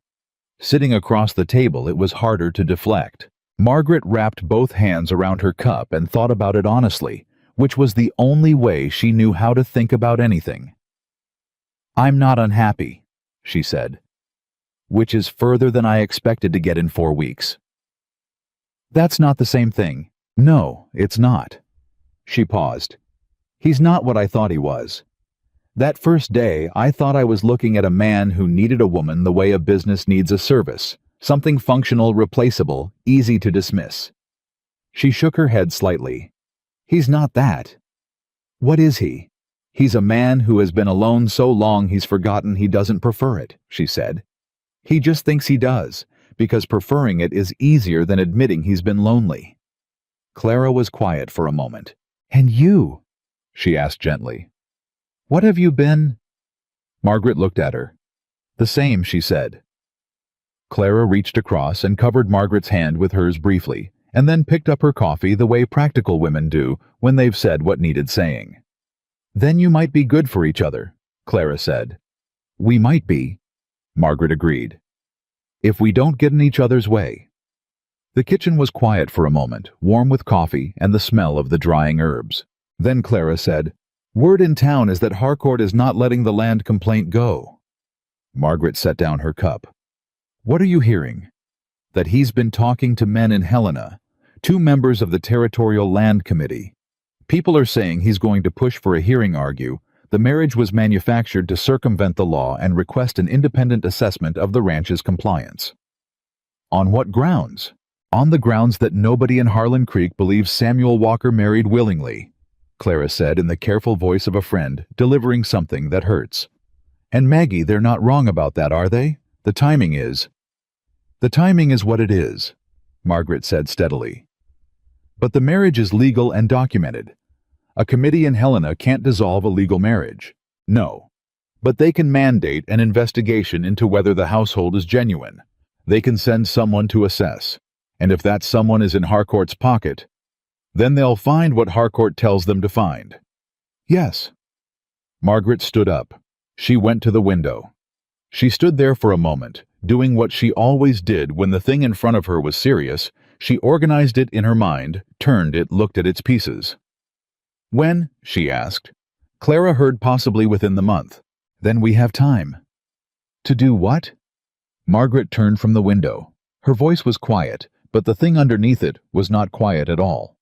Speaker 1: Sitting across the table, it was harder to deflect. Margaret wrapped both hands around her cup and thought about it honestly, which was the only way she knew how to think about anything. "I'm not unhappy," she said, "which is further than I expected to get in 4 weeks." "That's not the same thing." "No, it's not." She paused. "He's not what I thought he was. That first day, I thought I was looking at a man who needed a woman the way a business needs a service, something functional, replaceable, easy to dismiss." She shook her head slightly. "He's not that." "What is he?" "He's a man who has been alone so long he's forgotten he doesn't prefer it," she said. "He just thinks he does, because preferring it is easier than admitting he's been lonely." Clara was quiet for a moment. "And you?" she asked gently. "What have you been?" Margaret looked at her. "The same," she said. Clara reached across and covered Margaret's hand with hers briefly, and then picked up her coffee the way practical women do when they've said what needed saying. "Then you might be good for each other," Clara said. "We might be," Margaret agreed. "If we don't get in each other's way." The kitchen was quiet for a moment, warm with coffee and the smell of the drying herbs. Then Clara said, "Word in town is that Harcourt is not letting the land complaint go." Margaret set down her cup. "What are you hearing?" "That he's been talking to men in Helena, 2 members of the Territorial Land Committee. People are saying he's going to push for a hearing, argue the marriage was manufactured to circumvent the law, and request an independent assessment of the ranch's compliance." "On what grounds?" "On the grounds that nobody in Harlan Creek believes Samuel Walker married willingly," Clara said in the careful voice of a friend delivering something that hurts. "And Maggie, they're not wrong about that, are they? The timing is." "The timing is what it is," Margaret said steadily. "But the marriage is legal and documented. A committee in Helena can't dissolve a legal marriage." "No. But they can mandate an investigation into whether the household is genuine. They can send someone to assess. And if that someone is in Harcourt's pocket, then they'll find what Harcourt tells them to find." "Yes." Margaret stood up. She went to the window. She stood there for a moment, doing what she always did when the thing in front of her was serious. She organized it in her mind, turned it, looked at its pieces. "When?" she asked. Clara heard possibly within the month. "Then we have time." "To do what?" Margaret turned from the window. Her voice was quiet, but the thing underneath it was not quiet at all.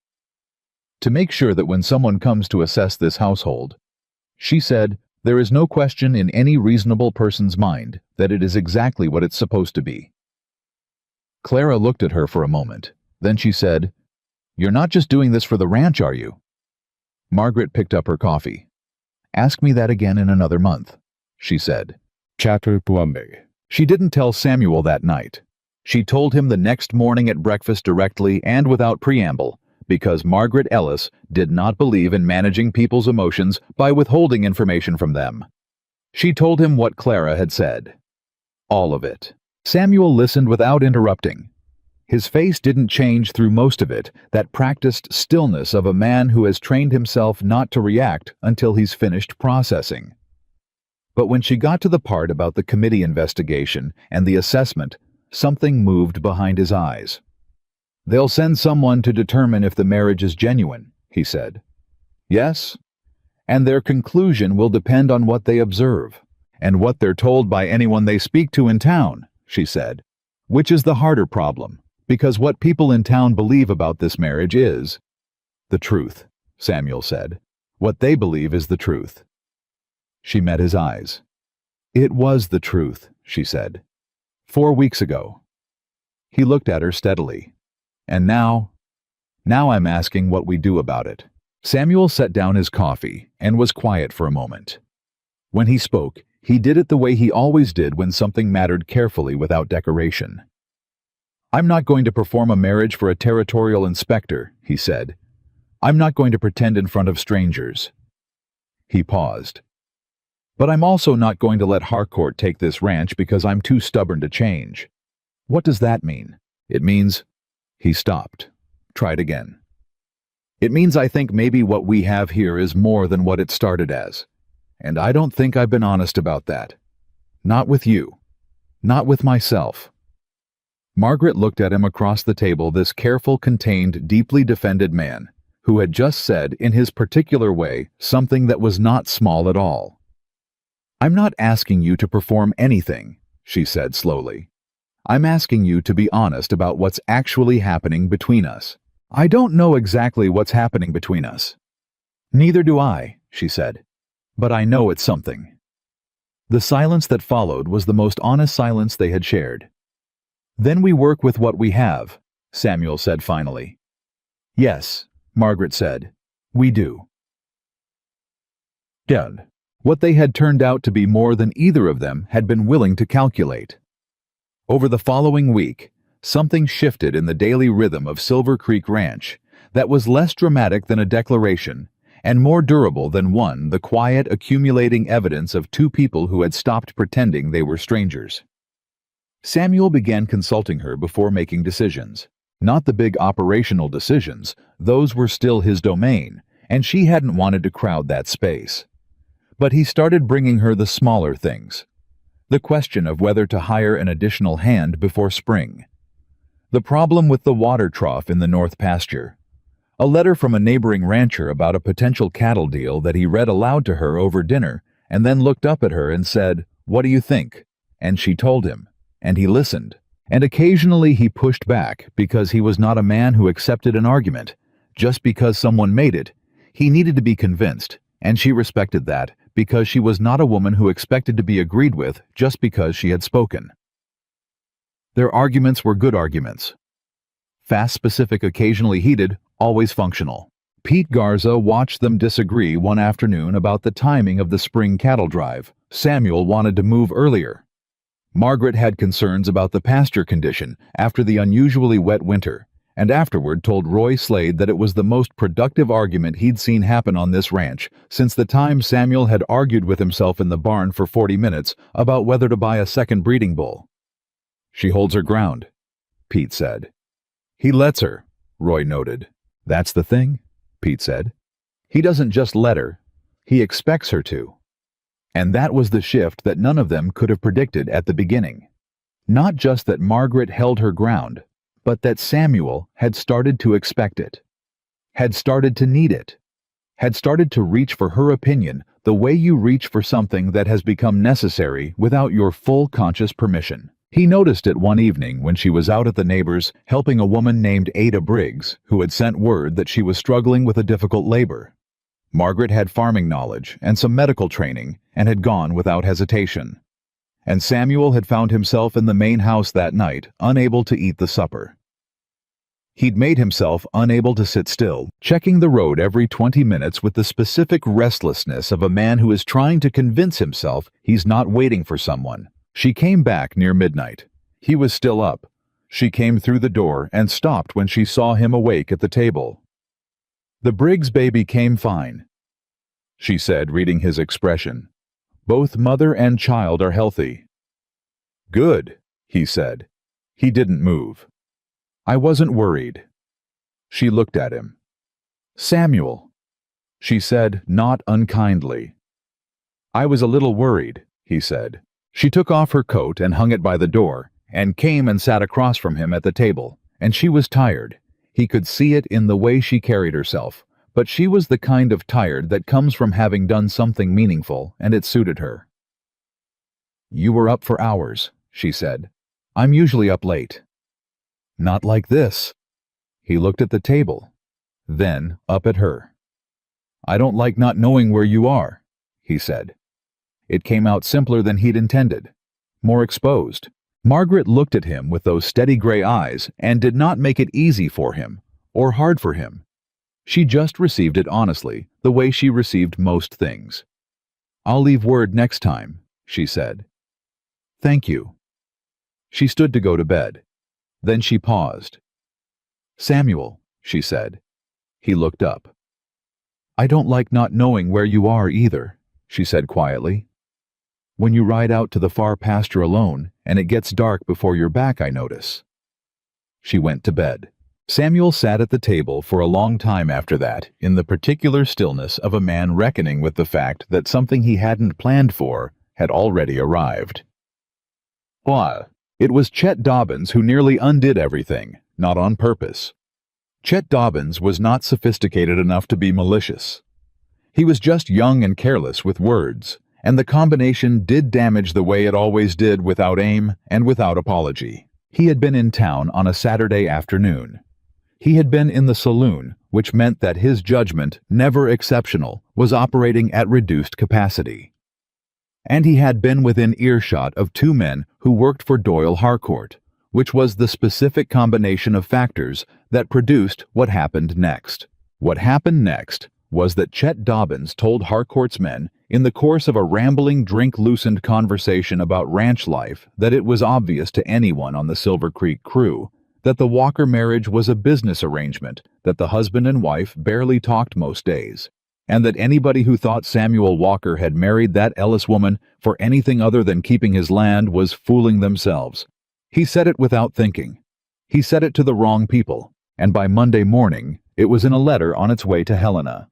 Speaker 1: "To make sure that when someone comes to assess this household," she said, "there is no question in any reasonable person's mind that it is exactly what it's supposed to be." Clara looked at her for a moment. Then she said, "You're not just doing this for the ranch, are you?" Margaret picked up her coffee. "Ask me that again in another month," she said. Chapter 12. She didn't tell Samuel that night. She told him the next morning at breakfast directly and without preamble, because Margaret Ellis did not believe in managing people's emotions by withholding information from them. She told him what Clara had said. All of it. Samuel listened without interrupting. His face didn't change through most of it, that practiced stillness of a man who has trained himself not to react until he's finished processing. But when she got to the part about the committee investigation and the assessment, something moved behind his eyes. "They'll send someone to determine if the marriage is genuine," he said. "Yes, and their conclusion will depend on what they observe, and what they're told by anyone they speak to in town," she said, "which is the harder problem, because what people in town believe about this marriage is the truth," Samuel said. "What they believe is the truth." She met his eyes. "It was the truth," she said. "4 weeks ago." He looked at her steadily. "And now I'm asking what we do about it." Samuel set down his coffee and was quiet for a moment. When he spoke, he did it the way he always did when something mattered, carefully, without decoration. "I'm not going to perform a marriage for a territorial inspector," he said. "I'm not going to pretend in front of strangers." He paused. "But I'm also not going to let Harcourt take this ranch because I'm too stubborn to change." "What does that mean?" "It means—" He stopped. Tried again. "It means I think maybe what we have here is more than what it started as. And I don't think I've been honest about that. Not with you. Not with myself." Margaret looked at him across the table, this careful, contained, deeply defended man, who had just said, in his particular way, something that was not small at all. "I'm not asking you to perform anything," she said slowly. "I'm asking you to be honest about what's actually happening between us. I don't know exactly what's happening between us." "Neither do I," she said. "But I know it's something." The silence that followed was the most honest silence they had shared. "Then we work with what we have," Samuel said finally. "Yes," Margaret said. "We do." Done. What they had turned out to be more than either of them had been willing to calculate. Over the following week, something shifted in the daily rhythm of Silver Creek Ranch that was less dramatic than a declaration and more durable than the quiet, accumulating evidence of two people who had stopped pretending they were strangers. Samuel began consulting her before making decisions. Not the big operational decisions, those were still his domain, and she hadn't wanted to crowd that space. But he started bringing her the smaller things. The question of whether to hire an additional hand before spring. The problem with the water trough in the north pasture. A letter from a neighboring rancher about a potential cattle deal that he read aloud to her over dinner and then looked up at her and said, "What do you think?" And she told him, and he listened. And occasionally he pushed back because he was not a man who accepted an argument. Just because someone made it, he needed to be convinced, and she respected that because she was not a woman who expected to be agreed with just because she had spoken. Their arguments were good arguments. Fast, specific, occasionally heated, always functional. Pete Garza watched them disagree one afternoon about the timing of the spring cattle drive. Samuel wanted to move earlier. Margaret had concerns about the pasture condition after the unusually wet winter, and afterward told Roy Slade that it was the most productive argument he'd seen happen on this ranch since the time Samuel had argued with himself in the barn for 40 minutes about whether to buy a second breeding bull. "She holds her ground," Pete said. "He lets her," Roy noted. "That's the thing," Pete said. "He doesn't just let her, he expects her to." And that was the shift that none of them could have predicted at the beginning. Not just that Margaret held her ground, but that Samuel had started to expect it, had started to need it, had started to reach for her opinion the way you reach for something that has become necessary without your full conscious permission. He noticed it one evening when she was out at the neighbor's helping a woman named Ada Briggs, who had sent word that she was struggling with a difficult labor. Margaret had farming knowledge and some medical training and had gone without hesitation. And Samuel had found himself in the main house that night, unable to eat the supper. He'd made himself unable to sit still, checking the road every 20 minutes with the specific restlessness of a man who is trying to convince himself he's not waiting for someone. She came back near midnight. He was still up. She came through the door and stopped when she saw him awake at the table. "The Briggs baby came fine," she said, reading his expression. "Both mother and child are healthy." "Good," he said. He didn't move. "I wasn't worried." She looked at him. "Samuel," she said, not unkindly. "I was a little worried," he said. She took off her coat and hung it by the door, and came and sat across from him at the table, and she was tired. He could see it in the way she carried herself, but she was the kind of tired that comes from having done something meaningful, and it suited her. "You were up for hours," she said. "I'm usually up late." "Not like this." He looked at the table, then up at her. "I don't like not knowing where you are," he said. It came out simpler than he'd intended, more exposed. Margaret looked at him with those steady gray eyes and did not make it easy for him, or hard for him. She just received it honestly, the way she received most things. "I'll leave word next time," she said. "Thank you." She stood to go to bed. Then she paused. "Samuel," she said. He looked up. "I don't like not knowing where you are either," she said quietly. "When you ride out to the far pasture alone, and it gets dark before you're back, I notice." She went to bed. Samuel sat at the table for a long time after that, in the particular stillness of a man reckoning with the fact that something he hadn't planned for had already arrived. While it was Chet Dobbins who nearly undid everything, not on purpose. Chet Dobbins was not sophisticated enough to be malicious. He was just young and careless with words, and the combination did damage the way it always did, without aim and without apology. He had been in town on a Saturday afternoon. He had been in the saloon, which meant that his judgment, never exceptional, was operating at reduced capacity. And he had been within earshot of two men who worked for Doyle Harcourt, which was the specific combination of factors that produced what happened next. What happened next was that Chet Dobbins told Harcourt's men, in the course of a rambling, drink-loosened conversation about ranch life, that it was obvious to anyone on the Silver Creek crew that the Walker marriage was a business arrangement, that the husband and wife barely talked most days, and that anybody who thought Samuel Walker had married that Ellis woman for anything other than keeping his land was fooling themselves. He said it without thinking. He said it to the wrong people, and by Monday morning, it was in a letter on its way to Helena.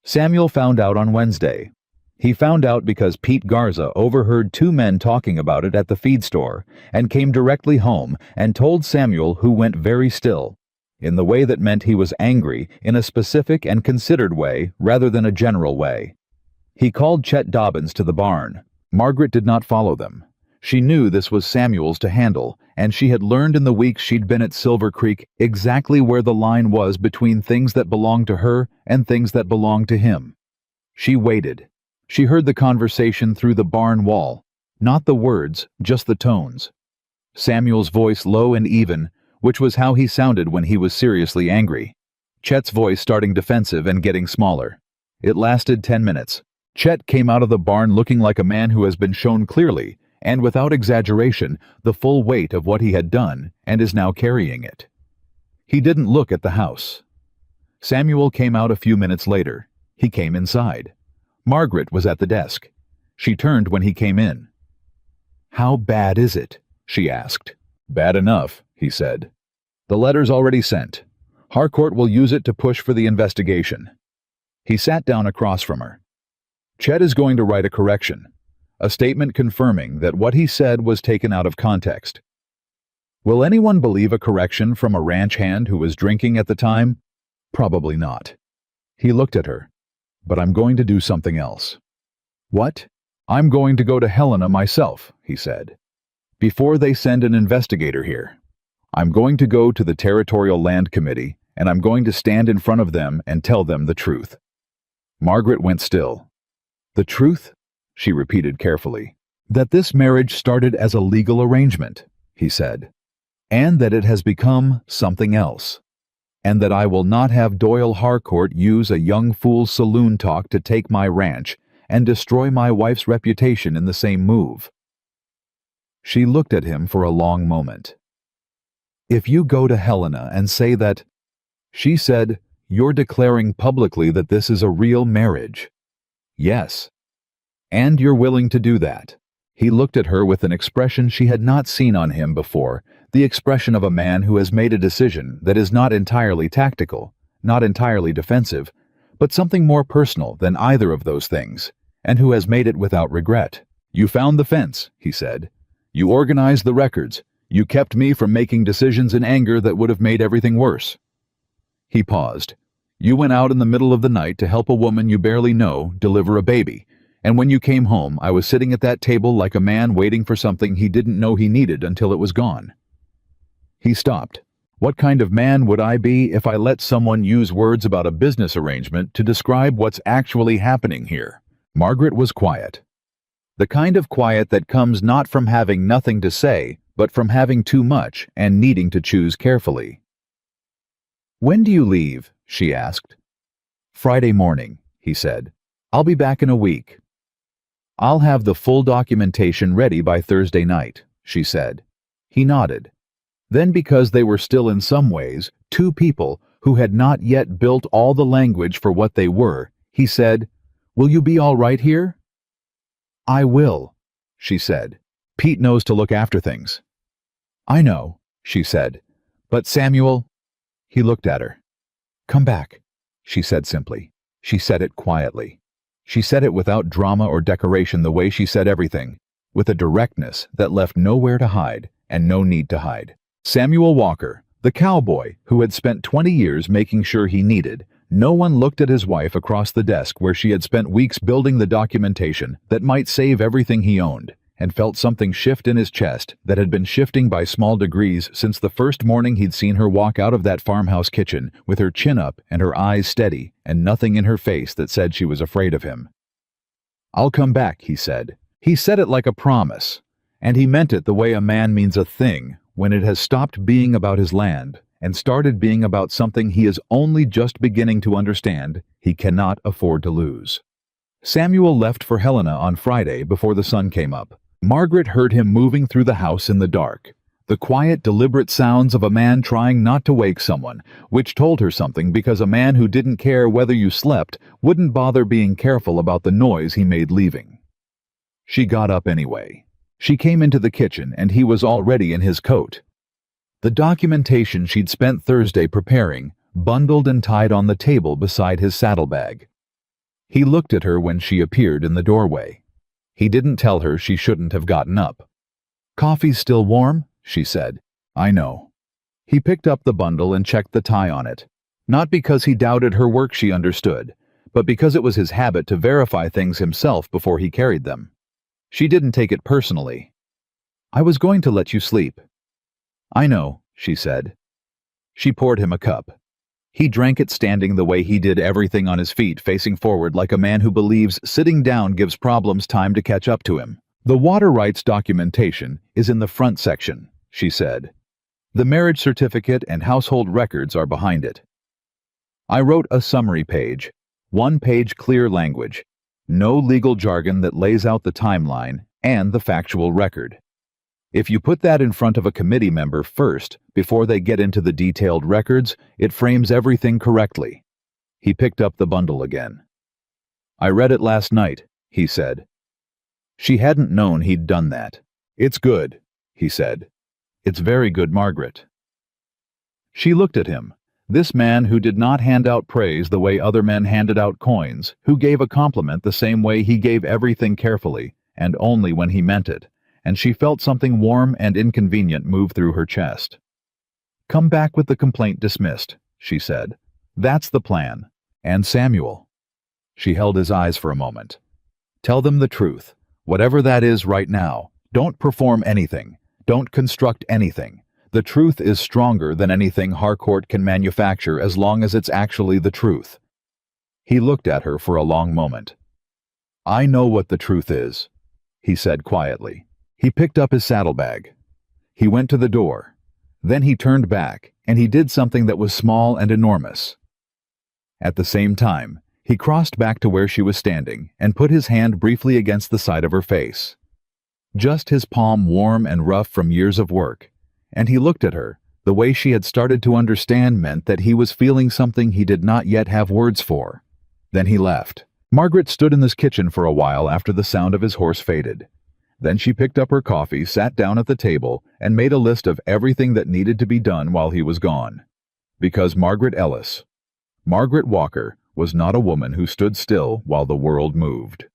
Speaker 1: Samuel found out on Wednesday. He found out because Pete Garza overheard two men talking about it at the feed store and came directly home and told Samuel, who went very still, in the way that meant he was angry in a specific and considered way rather than a general way. He called Chet Dobbins to the barn. Margaret did not follow them. She knew this was Samuel's to handle, and she had learned in the weeks she'd been at Silver Creek exactly where the line was between things that belonged to her and things that belonged to him. She waited. She heard the conversation through the barn wall, not the words, just the tones. Samuel's voice low and even, which was how he sounded when he was seriously angry. Chet's voice starting defensive and getting smaller. It lasted 10 minutes. Chet came out of the barn looking like a man who has been shown clearly, and without exaggeration, the full weight of what he had done and is now carrying it. He didn't look at the house. Samuel came out a few minutes later. He came inside. Margaret was at the desk. She turned when he came in. "How bad is it?" she asked. "Bad enough," he said. "The letter's already sent. Harcourt will use it to push for the investigation." He sat down across from her. "Chet is going to write a correction, a statement confirming that what he said was taken out of context. Will anyone believe a correction from a ranch hand who was drinking at the time? Probably not." He looked at her. "But I'm going to do something else." "What?" "I'm going to go to Helena myself," he said. "Before they send an investigator here. I'm going to go to the Territorial Land Committee, and I'm going to stand in front of them and tell them the truth." Margaret went still. "The truth?" she repeated carefully. "That this marriage started as a legal arrangement," he said, "and that it has become something else. And that I will not have Doyle Harcourt use a young fool's saloon talk to take my ranch and destroy my wife's reputation in the same move." She looked at him for a long moment. "If you go to Helena and say that," she said, "you're declaring publicly that this is a real marriage." "Yes." "And you're willing to do that?" He looked at her with an expression she had not seen on him before, the expression of a man who has made a decision that is not entirely tactical, not entirely defensive, but something more personal than either of those things, and who has made it without regret. "You found the fence," he said. You organized the records. You kept me from making decisions in anger that would have made everything worse." He paused. "You went out in the middle of the night to help a woman you barely know deliver a baby, and when you came home, I was sitting at that table like a man waiting for something he didn't know he needed until it was gone." He stopped. What kind of man would I be if I let someone use words about a business arrangement to describe what's actually happening here? Margaret was quiet. The kind of quiet that comes not from having nothing to say, but from having too much and needing to choose carefully. "When do you leave?" she asked. "Friday morning," he said. "I'll be back in a week." "I'll have the full documentation ready by Thursday night," she said. He nodded. Then, because they were still in some ways two people who had not yet built all the language for what they were, he said, "Will you be all right here?" "I will," she said. "Pete knows to look after things." "I know," she said. "But Samuel—" He looked at her. "Come back," she said simply. She said it quietly. She said it without drama or decoration, the way she said everything, with a directness that left nowhere to hide and no need to hide. Samuel Walker, the cowboy who had spent 20 years making sure he needed, no one looked at his wife across the desk where she had spent weeks building the documentation that might save everything he owned, and felt something shift in his chest that had been shifting by small degrees since the first morning he'd seen her walk out of that farmhouse kitchen with her chin up and her eyes steady and nothing in her face that said she was afraid of him. "I'll come back," he said. He said it like a promise, and he meant it the way a man means a thing when it has stopped being about his land and started being about something he is only just beginning to understand he cannot afford to lose. Samuel left for Helena on Friday before the sun came up. Margaret heard him moving through the house in the dark, the quiet, deliberate sounds of a man trying not to wake someone, which told her something because a man who didn't care whether you slept wouldn't bother being careful about the noise he made leaving. She got up anyway. She came into the kitchen and he was already in his coat. The documentation she'd spent Thursday preparing, bundled and tied on the table beside his saddlebag. He looked at her when she appeared in the doorway. He didn't tell her she shouldn't have gotten up. "Coffee's still warm?" she said. "I know." He picked up the bundle and checked the tie on it. Not because he doubted her work, she understood, but because it was his habit to verify things himself before he carried them. She didn't take it personally. "I was going to let you sleep." "I know," she said. She poured him a cup. He drank it standing the way he did everything, on his feet, facing forward like a man who believes sitting down gives problems time to catch up to him. "The water rights documentation is in the front section," she said. "The marriage certificate and household records are behind it. I wrote a summary page, 1-page clear language, no legal jargon that lays out the timeline and the factual record. If you put that in front of a committee member first, before they get into the detailed records, it frames everything correctly." He picked up the bundle again. "I read it last night," he said. She hadn't known he'd done that. "It's good," he said. "It's very good, Margaret." She looked at him, this man who did not hand out praise the way other men handed out coins, who gave a compliment the same way he gave everything carefully, and only when he meant it, and she felt something warm and inconvenient move through her chest. "Come back with the complaint dismissed," she said. "That's the plan. And Samuel." She held his eyes for a moment. "Tell them the truth, whatever that is right now. Don't perform anything. Don't construct anything. The truth is stronger than anything Harcourt can manufacture as long as it's actually the truth." He looked at her for a long moment. "I know what the truth is," he said quietly. He picked up his saddlebag. He went to the door. Then he turned back, and he did something that was small and enormous. At the same time, he crossed back to where she was standing and put his hand briefly against the side of her face. Just his palm, warm and rough from years of work. And he looked at her. The way she had started to understand meant that he was feeling something he did not yet have words for. Then he left. Margaret stood in this kitchen for a while after the sound of his horse faded. Then she picked up her coffee, sat down at the table, and made a list of everything that needed to be done while he was gone. Because Margaret Ellis, Margaret Walker, was not a woman who stood still while the world moved.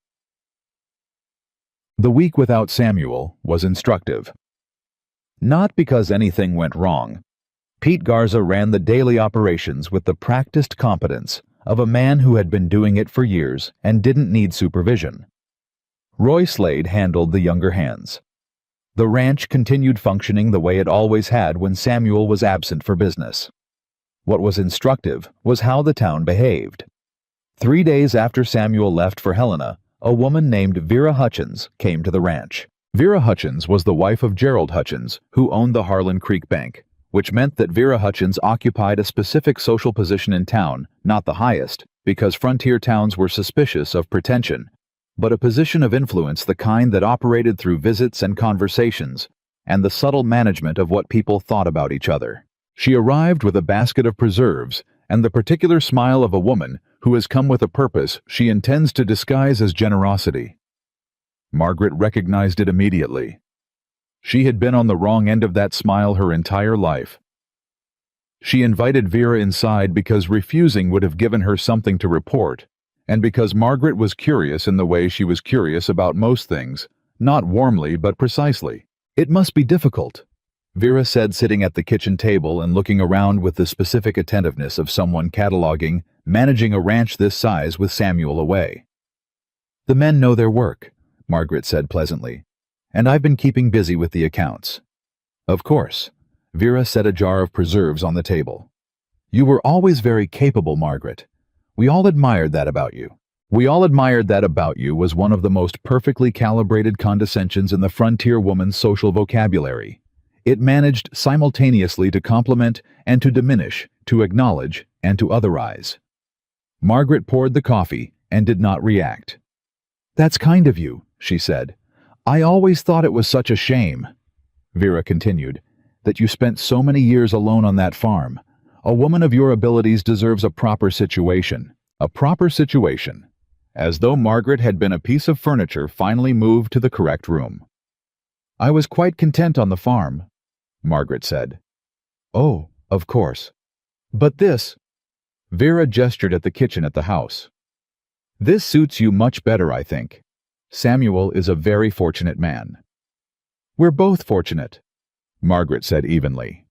Speaker 1: The week without Samuel was instructive. Not because anything went wrong. Pete Garza ran the daily operations with the practiced competence of a man who had been doing it for years and didn't need supervision. Roy Slade handled the younger hands. The ranch continued functioning the way it always had when Samuel was absent for business. What was instructive was how the town behaved. 3 days after Samuel left for Helena, a woman named Vera Hutchins came to the ranch. Vera Hutchins was the wife of Gerald Hutchins, who owned the Harlan Creek Bank, which meant that Vera Hutchins occupied a specific social position in town, not the highest, because frontier towns were suspicious of pretension, but a position of influence, the kind that operated through visits and conversations, and the subtle management of what people thought about each other. She arrived with a basket of preserves and the particular smile of a woman who has come with a purpose she intends to disguise as generosity. Margaret recognized it immediately. She had been on the wrong end of that smile her entire life. She invited Vera inside because refusing would have given her something to report, and because Margaret was curious in the way she was curious about most things, not warmly but precisely. "It must be difficult," Vera said, sitting at the kitchen table and looking around with the specific attentiveness of someone cataloging, managing a ranch this size with Samuel away. "The men know their work," Margaret said pleasantly, "and I've been keeping busy with the accounts." "Of course." Vera set a jar of preserves on the table. "You were always very capable, Margaret. We all admired that about you." "We all admired that about you" was one of the most perfectly calibrated condescensions in the frontier woman's social vocabulary. It managed simultaneously to compliment and to diminish, to acknowledge and to otherize. Margaret poured the coffee and did not react. "That's kind of you," she said. "I always thought it was such a shame," Vera continued, "that you spent so many years alone on that farm. A woman of your abilities deserves a proper situation." A proper situation. As though Margaret had been a piece of furniture finally moved to the correct room. "I was quite content on the farm," Margaret said. "Oh, of course. But this—" Vera gestured at the kitchen at the house. "This suits you much better, I think. Samuel is a very fortunate man." "We're both fortunate," Margaret said evenly.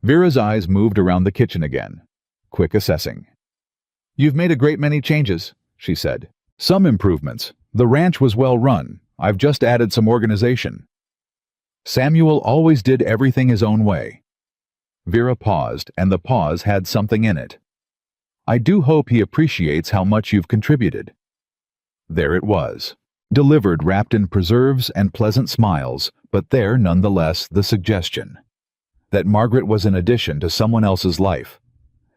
Speaker 1: Vera's eyes moved around the kitchen again, quick assessing. "You've made a great many changes," she said. "Some improvements. The ranch was well run. I've just added some organization." "Samuel always did everything his own way." Vera paused, and the pause had something in it. "I do hope he appreciates how much you've contributed." There it was, delivered wrapped in preserves and pleasant smiles, but there, nonetheless, the suggestion that Margaret was an addition to someone else's life,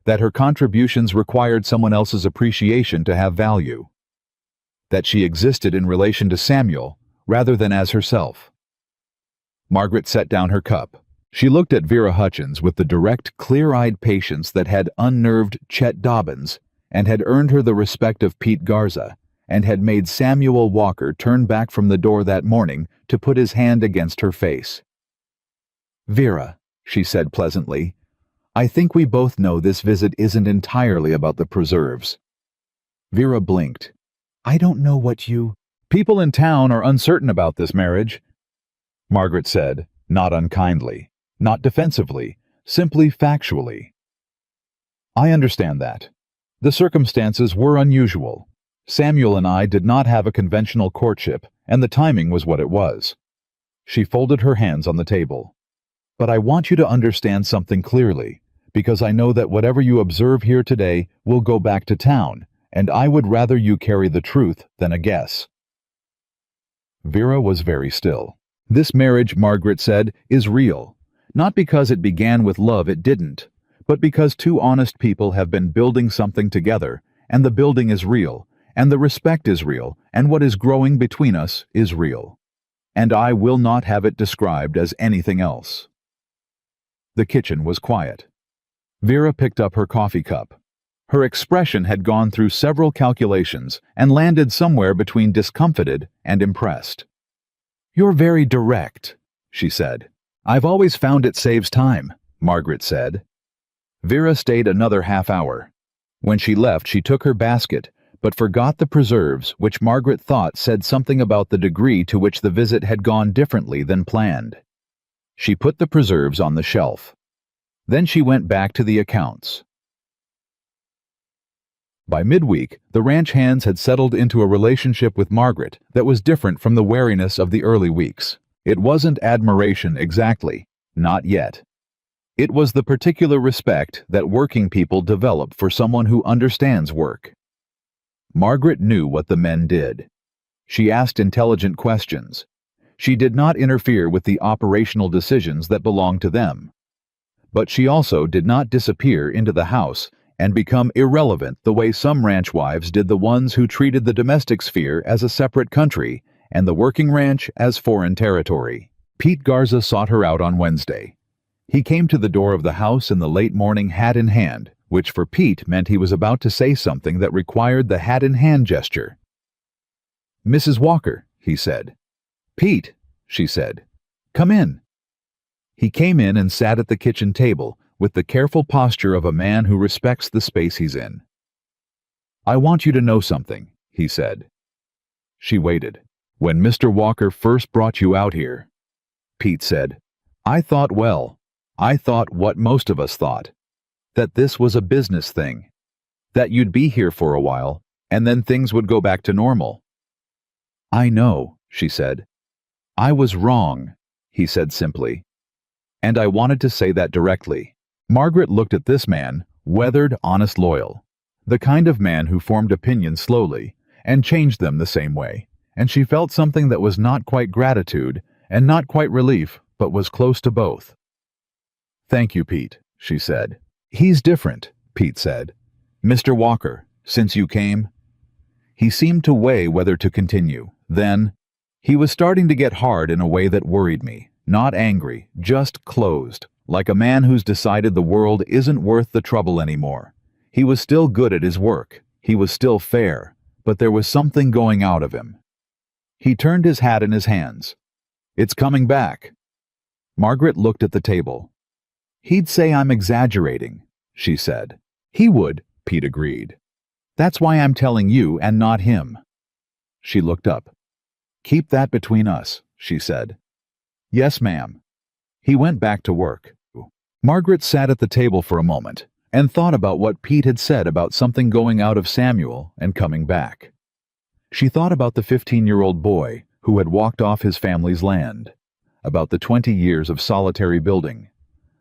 Speaker 1: that her contributions required someone else's appreciation to have value, that she existed in relation to Samuel rather than as herself. Margaret set down her cup. She looked at Vera Hutchins with the direct, clear-eyed patience that had unnerved Chet Dobbins and had earned her the respect of Pete Garza and had made Samuel Walker turn back from the door that morning to put his hand against her face. "Vera," she said pleasantly, "I think we both know this visit isn't entirely about the preserves." Vera blinked. "I don't know what you—" "People in town are uncertain about this marriage," Margaret said, not unkindly, not defensively, simply factually. "I understand that. The circumstances were unusual. Samuel and I did not have a conventional courtship, and the timing was what it was." She folded her hands on the table. "But I want you to understand something clearly, because I know that whatever you observe here today will go back to town, and I would rather you carry the truth than a guess." Vera was very still. "This marriage," Margaret said, "is real. Not because it began with love, it didn't, but because two honest people have been building something together, and the building is real, and the respect is real, and what is growing between us is real. And I will not have it described as anything else." The kitchen was quiet. Vera picked up her coffee cup. Her expression had gone through several calculations and landed somewhere between discomfited and impressed. "You're very direct," she said. "I've always found it saves time," Margaret said. Vera stayed another half hour. When she left, she took her basket, but forgot the preserves, which Margaret thought said something about the degree to which the visit had gone differently than planned. She put the preserves on the shelf. Then she went back to the accounts. By midweek, the ranch hands had settled into a relationship with Margaret that was different from the wariness of the early weeks. It wasn't admiration exactly, not yet. It was the particular respect that working people develop for someone who understands work. Margaret knew what the men did. She asked intelligent questions. She did not interfere with the operational decisions that belonged to them. But she also did not disappear into the house and become irrelevant the way some ranch wives did the ones who treated the domestic sphere as a separate country and the working ranch as foreign territory. Pete Garza sought her out on Wednesday. He came to the door of the house in the late morning hat in hand, which for Pete meant he was about to say something that required the hat-in-hand gesture. "Mrs. Walker," he said. "Pete," she said. "Come in." He came in and sat at the kitchen table with the careful posture of a man who respects the space he's in. "I want you to know something," he said. She waited. "When Mr. Walker first brought you out here," Pete said, I thought what most of us thought. That this was a business thing. That you'd be here for a while, and then things would go back to normal." "I know," she said. "I was wrong," he said simply. "And I wanted to say that directly." Margaret looked at this man, weathered, honest, loyal. The kind of man who formed opinions slowly, and changed them the same way, and she felt something that was not quite gratitude, and not quite relief, but was close to both. "Thank you, Pete," she said. "He's different," Pete said. "Mr. Walker, since you came?" He seemed to weigh whether to continue. Then, "He was starting to get hard in a way that worried me. Not angry, just closed, like a man who's decided the world isn't worth the trouble anymore. He was still good at his work. He was still fair, but there was something going out of him." He turned his hat in his hands. "It's coming back." Margaret looked at the table. "He'd say I'm exaggerating," she said. "He would," Pete agreed. "That's why I'm telling you and not him." She looked up. "Keep that between us," she said. "Yes, ma'am." He went back to work. Margaret sat at the table for a moment and thought about what Pete had said about something going out of Samuel and coming back. She thought about the 15-year-old boy who had walked off his family's land, about the 20 years of solitary building,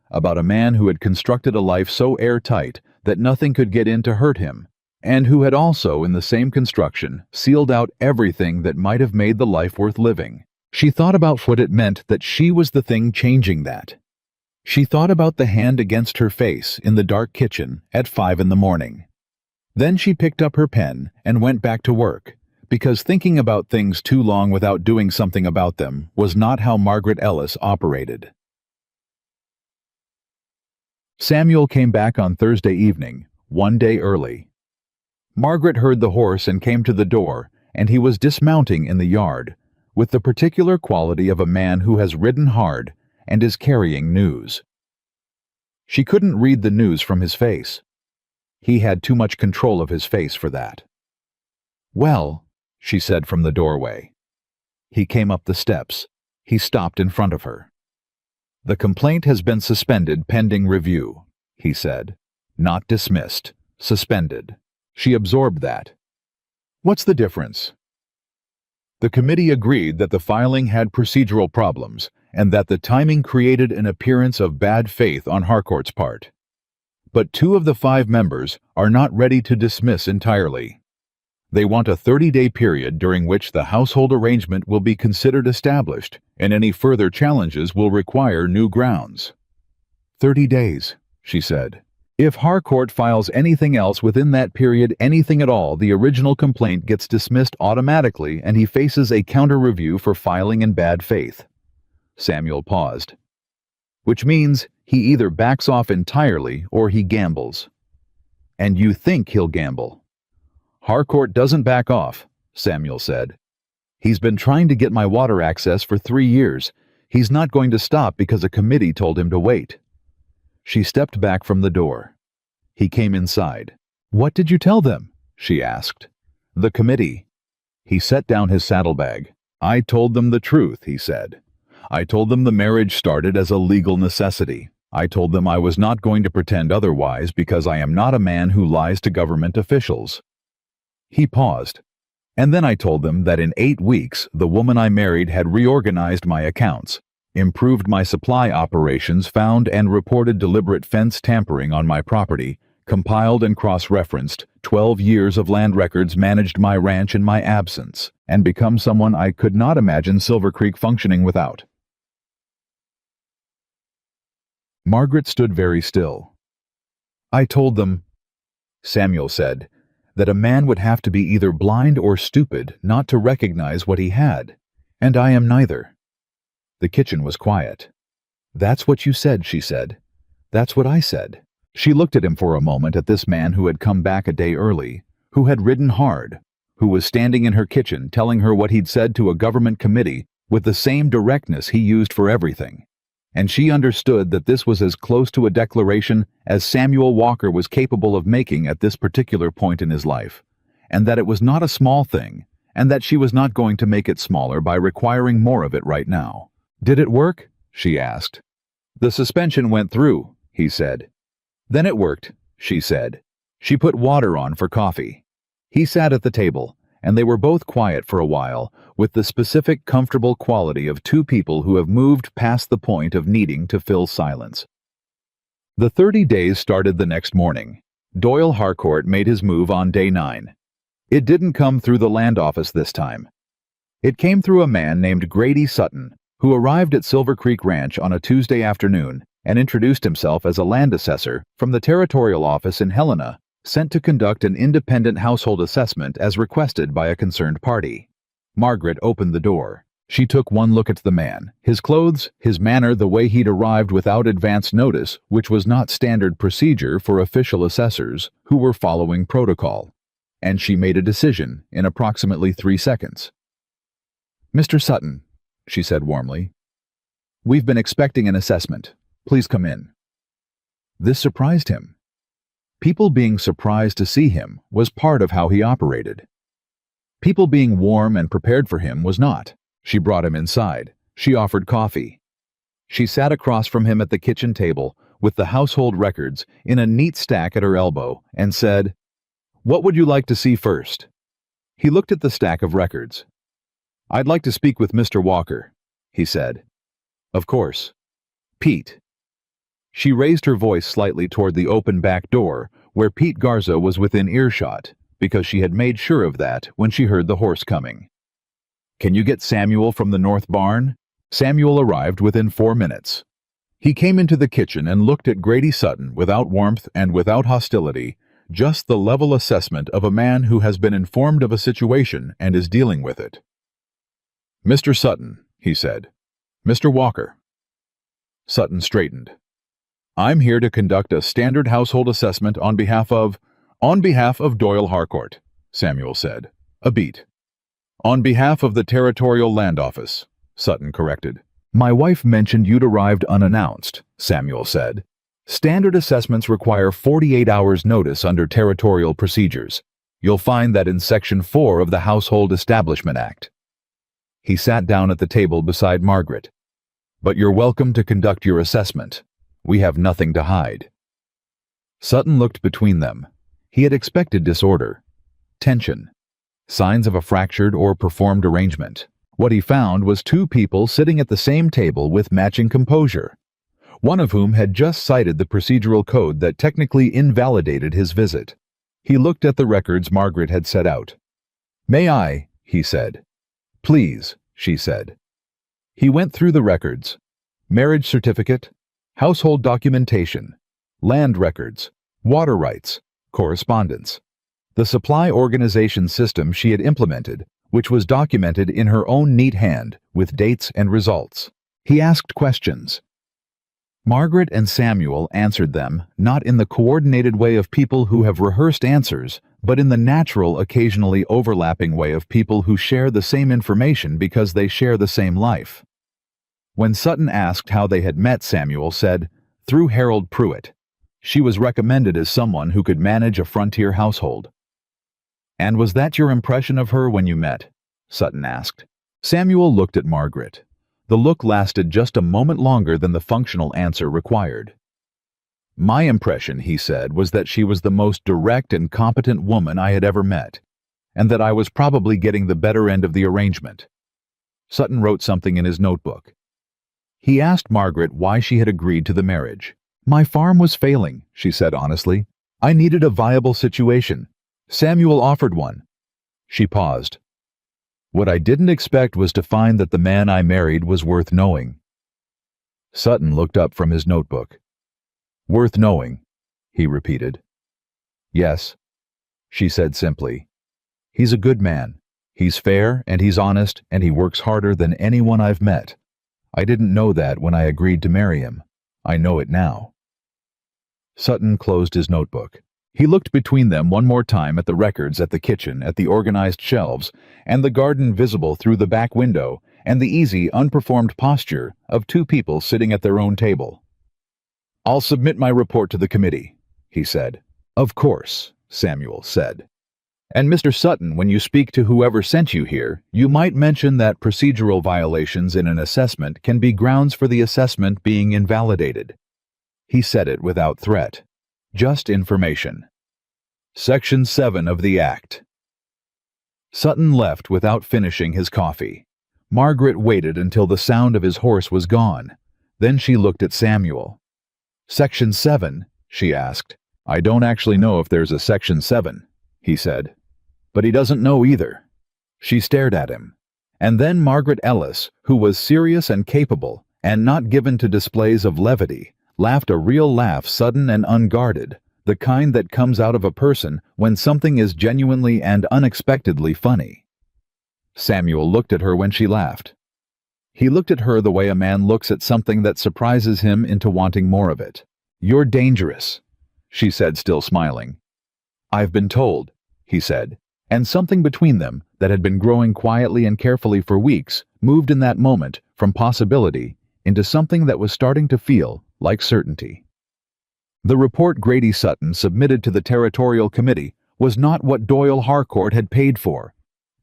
Speaker 1: about a man who had constructed a life so airtight that nothing could get in to hurt him, and who had also, in the same construction, sealed out everything that might have made the life worth living. She thought about what it meant that she was the thing changing that. She thought about the hand against her face in the dark kitchen at 5 a.m. Then she picked up her pen and went back to work, because thinking about things too long without doing something about them was not how Margaret Ellis operated. Samuel came back on Thursday evening, one day early. Margaret heard the horse and came to the door, and he was dismounting in the yard, with the particular quality of a man who has ridden hard and is carrying news. She couldn't read the news from his face. He had too much control of his face for that. "Well," she said from the doorway. He came up the steps. He stopped in front of her. "The complaint has been suspended pending review," he said. "Not dismissed. Suspended." She absorbed that. "What's the difference?" The committee agreed that the filing had procedural problems and that the timing created an appearance of bad faith on Harcourt's part. But 2 of the 5 members are not ready to dismiss entirely. They want a 30-day period during which the household arrangement will be considered established, and any further challenges will require new grounds. 30 days, she said. If Harcourt files anything else within that period, anything at all, the original complaint gets dismissed automatically and he faces a counter-review for filing in bad faith. Samuel paused. Which means he either backs off entirely or he gambles. And you think he'll gamble. Harcourt doesn't back off, Samuel said. He's been trying to get my water access for 3 years. He's not going to stop because a committee told him to wait. She stepped back from the door. He came inside. "What did you tell them?" she asked. The committee. He set down his saddlebag. I told them the truth, he said. I told them the marriage started as a legal necessity. I told them I was not going to pretend otherwise because I am not a man who lies to government officials. He paused. And then I told them that in 8 weeks, the woman I married had reorganized my accounts, improved my supply operations, found and reported deliberate fence tampering on my property, compiled and cross-referenced 12 years of land records, managed my ranch in my absence, and become someone I could not imagine Silver Creek functioning without. Margaret stood very still. I told them, Samuel said, that a man would have to be either blind or stupid not to recognize what he had, and I am neither. The kitchen was quiet. That's what you said, she said. That's what I said. She looked at him for a moment, at this man who had come back a day early, who had ridden hard, who was standing in her kitchen telling her what he'd said to a government committee with the same directness he used for everything. And she understood that this was as close to a declaration as Samuel Walker was capable of making at this particular point in his life, and that it was not a small thing, and that she was not going to make it smaller by requiring more of it right now. Did it work? She asked. The suspension went through, he said. Then it worked, she said. She put water on for coffee. He sat at the table, and they were both quiet for a while, with the specific, comfortable quality of two people who have moved past the point of needing to fill silence. The 30 days started the next morning. Doyle Harcourt made his move on day 9. It didn't come through the land office this time. It came through a man named Grady Sutton, who arrived at Silver Creek Ranch on a Tuesday afternoon and introduced himself as a land assessor from the territorial office in Helena, sent to conduct an independent household assessment as requested by a concerned party. Margaret opened the door. She took one look at the man, his clothes, his manner, the way he'd arrived without advance notice, which was not standard procedure for official assessors who were following protocol. And she made a decision in approximately 3 seconds. Mr. Sutton, she said warmly, we've been expecting an assessment. Please come in. This surprised him. People being surprised to see him was part of how he operated. People being warm and prepared for him was not. She brought him inside. She offered coffee. She sat across from him at the kitchen table with the household records in a neat stack at her elbow and said, "What would you like to see first?" He looked at the stack of records. "I'd like to speak with Mr. Walker," he said. "Of course. Pete." She raised her voice slightly toward the open back door, where Pete Garza was within earshot, because she had made sure of that when she heard the horse coming. "Can you get Samuel from the north barn?" Samuel arrived within 4 minutes. He came into the kitchen and looked at Grady Sutton without warmth and without hostility, just the level assessment of a man who has been informed of a situation and is dealing with it. "Mr. Sutton," he said. "Mr. Walker." Sutton straightened. "I'm here to conduct a standard household assessment on behalf of Doyle Harcourt," Samuel said. "A beat." "On behalf of the Territorial Land Office," Sutton corrected. "My wife mentioned you'd arrived unannounced," Samuel said. "Standard assessments require 48 hours notice under territorial procedures. You'll find that in Section 4 of the Household Establishment Act." He sat down at the table beside Margaret. "But you're welcome to conduct your assessment. We have nothing to hide." Sutton looked between them. He had expected disorder, tension, signs of a fractured or performed arrangement. What he found was two people sitting at the same table with matching composure, one of whom had just cited the procedural code that technically invalidated his visit. He looked at the records Margaret had set out. "May I?" he said. "Please," she said. He went through the records. Marriage certificate, household documentation, land records, water rights, correspondence. The supply organization system she had implemented, which was documented in her own neat hand with dates and results. He asked questions. Margaret and Samuel answered them, not in the coordinated way of people who have rehearsed answers, but in the natural, occasionally overlapping way of people who share the same information because they share the same life. When Sutton asked how they had met, Samuel said, "Through Harold Pruitt. She was recommended as someone who could manage a frontier household." "And was that your impression of her when you met?" Sutton asked. Samuel looked at Margaret. The look lasted just a moment longer than the functional answer required. "My impression," he said, "was that she was the most direct and competent woman I had ever met, and that I was probably getting the better end of the arrangement." Sutton wrote something in his notebook. He asked Margaret why she had agreed to the marriage. "My farm was failing," she said honestly. "I needed a viable situation. Samuel offered one." She paused. "What I didn't expect was to find that the man I married was worth knowing." Sutton looked up from his notebook. "Worth knowing," he repeated. "Yes," she said simply. "He's a good man. He's fair and he's honest and he works harder than anyone I've met. I didn't know that when I agreed to marry him. I know it now." Sutton closed his notebook. He looked between them one more time at the records, at the kitchen, at the organized shelves, and the garden visible through the back window, and the easy, unperformed posture of two people sitting at their own table. "I'll submit my report to the committee," he said. "Of course," Samuel said. "And Mr. Sutton, when you speak to whoever sent you here, you might mention that procedural violations in an assessment can be grounds for the assessment being invalidated." He said it without threat. Just information. Section 7 of the Act. Sutton left without finishing his coffee. Margaret waited until the sound of his horse was gone. Then she looked at Samuel. "Section 7?" she asked. "I don't actually know if there's a Section 7, he said. "But he doesn't know either." She stared at him. And then Margaret Ellis, who was serious and capable, and not given to displays of levity, laughed a real laugh, sudden and unguarded, the kind that comes out of a person when something is genuinely and unexpectedly funny. Samuel looked at her when she laughed. He looked at her the way a man looks at something that surprises him into wanting more of it. "You're dangerous," she said, still smiling. "I've been told," he said, and something between them that had been growing quietly and carefully for weeks moved in that moment from possibility into something that was starting to feel like certainty. The report Grady Sutton submitted to the Territorial Committee was not what Doyle Harcourt had paid for.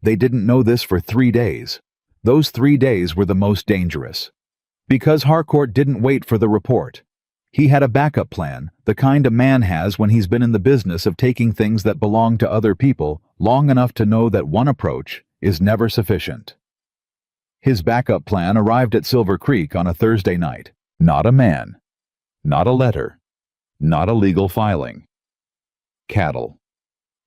Speaker 1: They didn't know this for 3 days. Those 3 days were the most dangerous. Because Harcourt didn't wait for the report. He had a backup plan, the kind a man has when he's been in the business of taking things that belong to other people long enough to know that one approach is never sufficient. His backup plan arrived at Silver Creek on a Thursday night. Not a man. Not a letter. Not a legal filing. Cattle.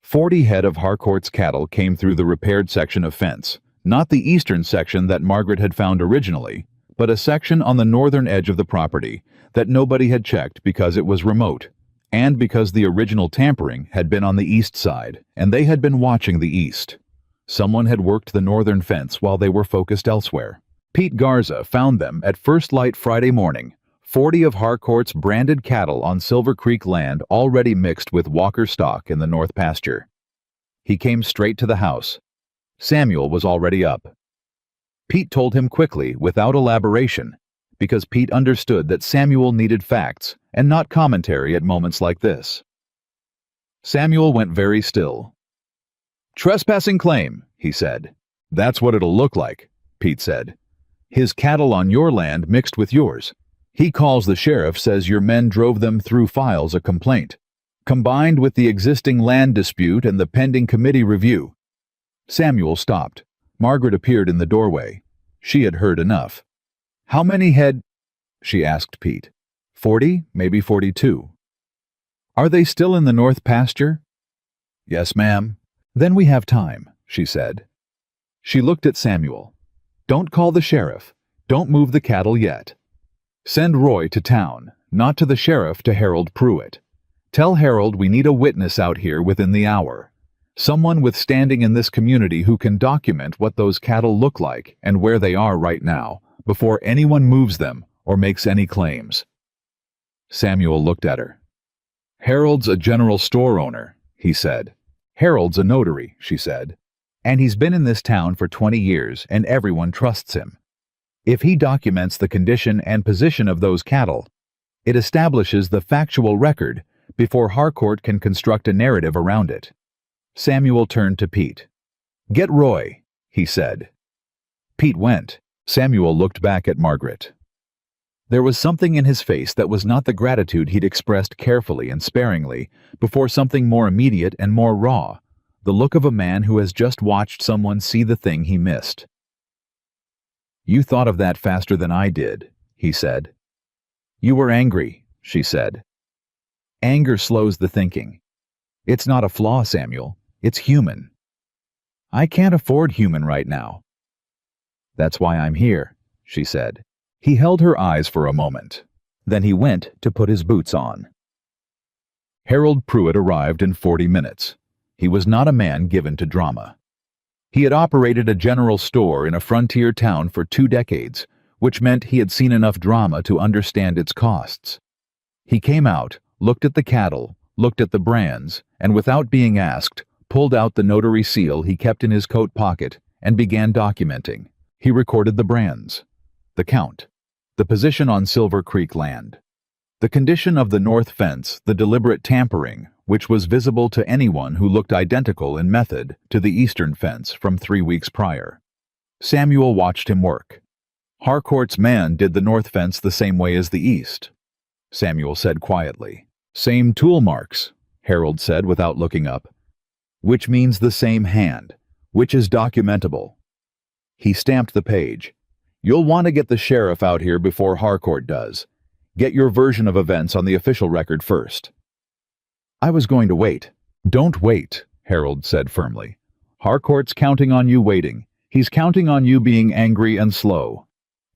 Speaker 1: 40 head of Harcourt's cattle came through the repaired section of fence, not the eastern section that Margaret had found originally, but a section on the northern edge of the property that nobody had checked because it was remote, and because the original tampering had been on the east side, and they had been watching the east. Someone had worked the northern fence while they were focused elsewhere. Pete Garza found them at first light Friday morning, 40 of Harcourt's branded cattle on Silver Creek land already mixed with Walker stock in the north pasture. He came straight to the house. Samuel was already up. Pete told him quickly, without elaboration, because Pete understood that Samuel needed facts and not commentary at moments like this. Samuel went very still. "Trespassing claim," he said. "That's what it'll look like," Pete said. "His cattle on your land mixed with yours. He calls the sheriff, says your men drove them through files a complaint. Combined with the existing land dispute and the pending committee review." Samuel stopped. Margaret appeared in the doorway. She had heard enough. "How many head?" she asked Pete. 40, maybe 42. "Are they still in the north pasture?" "Yes, ma'am." "Then we have time," she said. She looked at Samuel. "Don't call the sheriff. Don't move the cattle yet. Send Roy to town, not to the sheriff, to Harold Pruitt. Tell Harold we need a witness out here within the hour. Someone with standing in this community who can document what those cattle look like and where they are right now, before anyone moves them or makes any claims." Samuel looked at her. "Harold's a general store owner," he said. "Harold's a notary," she said. "And he's been in this town for 20 years, and everyone trusts him. If he documents the condition and position of those cattle, it establishes the factual record before Harcourt can construct a narrative around it. Samuel turned to Pete. "Get Roy," he said. Pete went. Samuel looked back at Margaret. There was something in his face that was not the gratitude he'd expressed carefully and sparingly before something more immediate and more raw, the look of a man who has just watched someone see the thing he missed. "You thought of that faster than I did," he said. "You were angry," she said. "Anger slows the thinking. It's not a flaw, Samuel. It's human. I can't afford human right now." "That's why I'm here," she said. He held her eyes for a moment. Then he went to put his boots on. Harold Pruitt arrived in 40 minutes. He was not a man given to drama. He had operated a general store in a frontier town for 2 decades, which meant he had seen enough drama to understand its costs. He came out, looked at the cattle, looked at the brands, and without being asked, pulled out the notary seal he kept in his coat pocket and began documenting. He recorded the brands, the count, the position on Silver Creek land, the condition of the north fence, the deliberate tampering, which was visible to anyone who looked identical in method to the eastern fence from 3 weeks prior. Samuel watched him work. "Harcourt's man did the north fence the same way as the east," Samuel said quietly. "Same tool marks," Harold said without looking up. "Which means the same hand, which is documentable." He stamped the page. "You'll want to get the sheriff out here before Harcourt does. Get your version of events on the official record first." "I was going to wait." "Don't wait," Harold said firmly. "Harcourt's counting on you waiting. He's counting on you being angry and slow.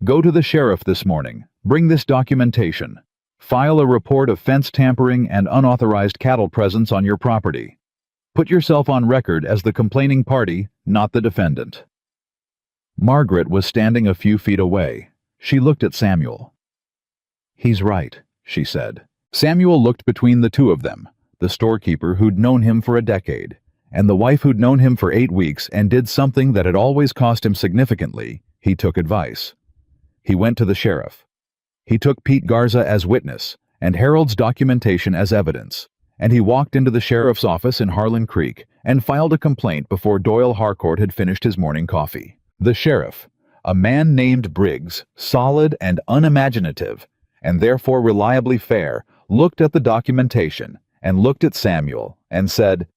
Speaker 1: Go to the sheriff this morning. Bring this documentation. File a report of fence tampering and unauthorized cattle presence on your property. Put yourself on record as the complaining party, not the defendant." Margaret was standing a few feet away. She looked at Samuel. "He's right," she said. Samuel looked between the two of them, the storekeeper who'd known him for a decade, and the wife who'd known him for 8 weeks and did something that had always cost him significantly. He took advice. He went to the sheriff. He took Pete Garza as witness and Harold's documentation as evidence, and he walked into the sheriff's office in Harlan Creek and filed a complaint before Doyle Harcourt had finished his morning coffee. The sheriff, a man named Briggs, solid and unimaginative, and therefore reliably fair, looked at the documentation and looked at Samuel and said,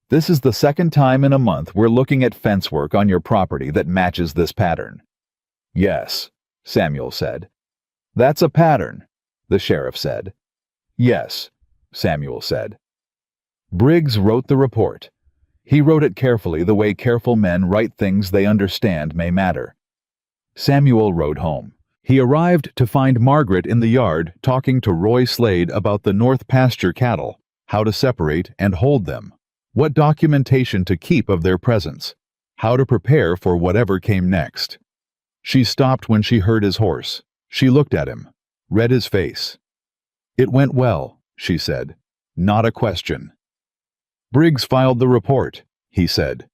Speaker 1: "This is the second time in a month we're looking at fence work on your property that matches this pattern." "Yes," Samuel said. "That's a pattern," the sheriff said. "Yes," Samuel said. Briggs wrote the report. He wrote it carefully the way careful men write things they understand may matter. Samuel rode home. He arrived to find Margaret in the yard talking to Roy Slade about the north pasture cattle, how to separate and hold them, what documentation to keep of their presence, how to prepare for whatever came next. She stopped when she heard his horse. She looked at him, read his face. "It went well," she said. "Not a question." "Briggs filed the report," he said.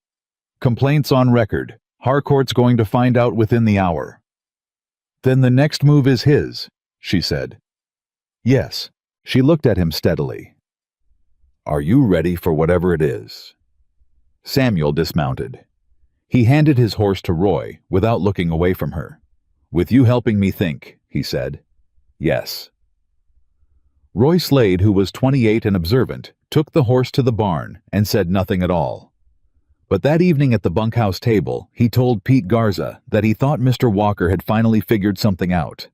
Speaker 1: "Complaints on record. Harcourt's going to find out within the hour." "Then the next move is his," she said. "Yes." She looked at him steadily. "Are you ready for whatever it is?" Samuel dismounted. He handed his horse to Roy without looking away from her. "With you helping me think," he said. "Yes." Roy Slade, who was 28 and observant, took the horse to the barn and said nothing at all. But that evening at the bunkhouse table, he told Pete Garza that he thought Mr. Walker had finally figured something out.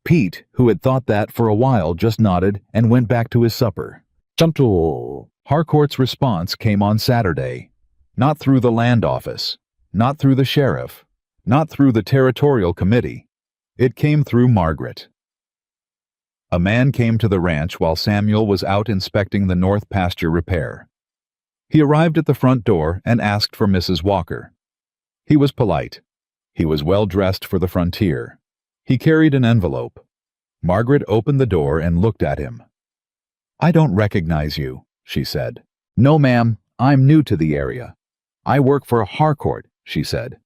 Speaker 1: Pete, who had thought that for a while, just nodded and went back to his supper. Harcourt's response came on Saturday. Not through the land office, not through the sheriff, not through the territorial committee. It came through Margaret. A man came to the ranch while Samuel was out inspecting the north pasture repair. He arrived at the front door and asked for Mrs. Walker. He was polite. He was well dressed for the frontier. He carried an envelope. Margaret opened the door and looked at him. "I don't recognize you," she said. "No, ma'am, I'm new to the area. I work for Harcourt," she said.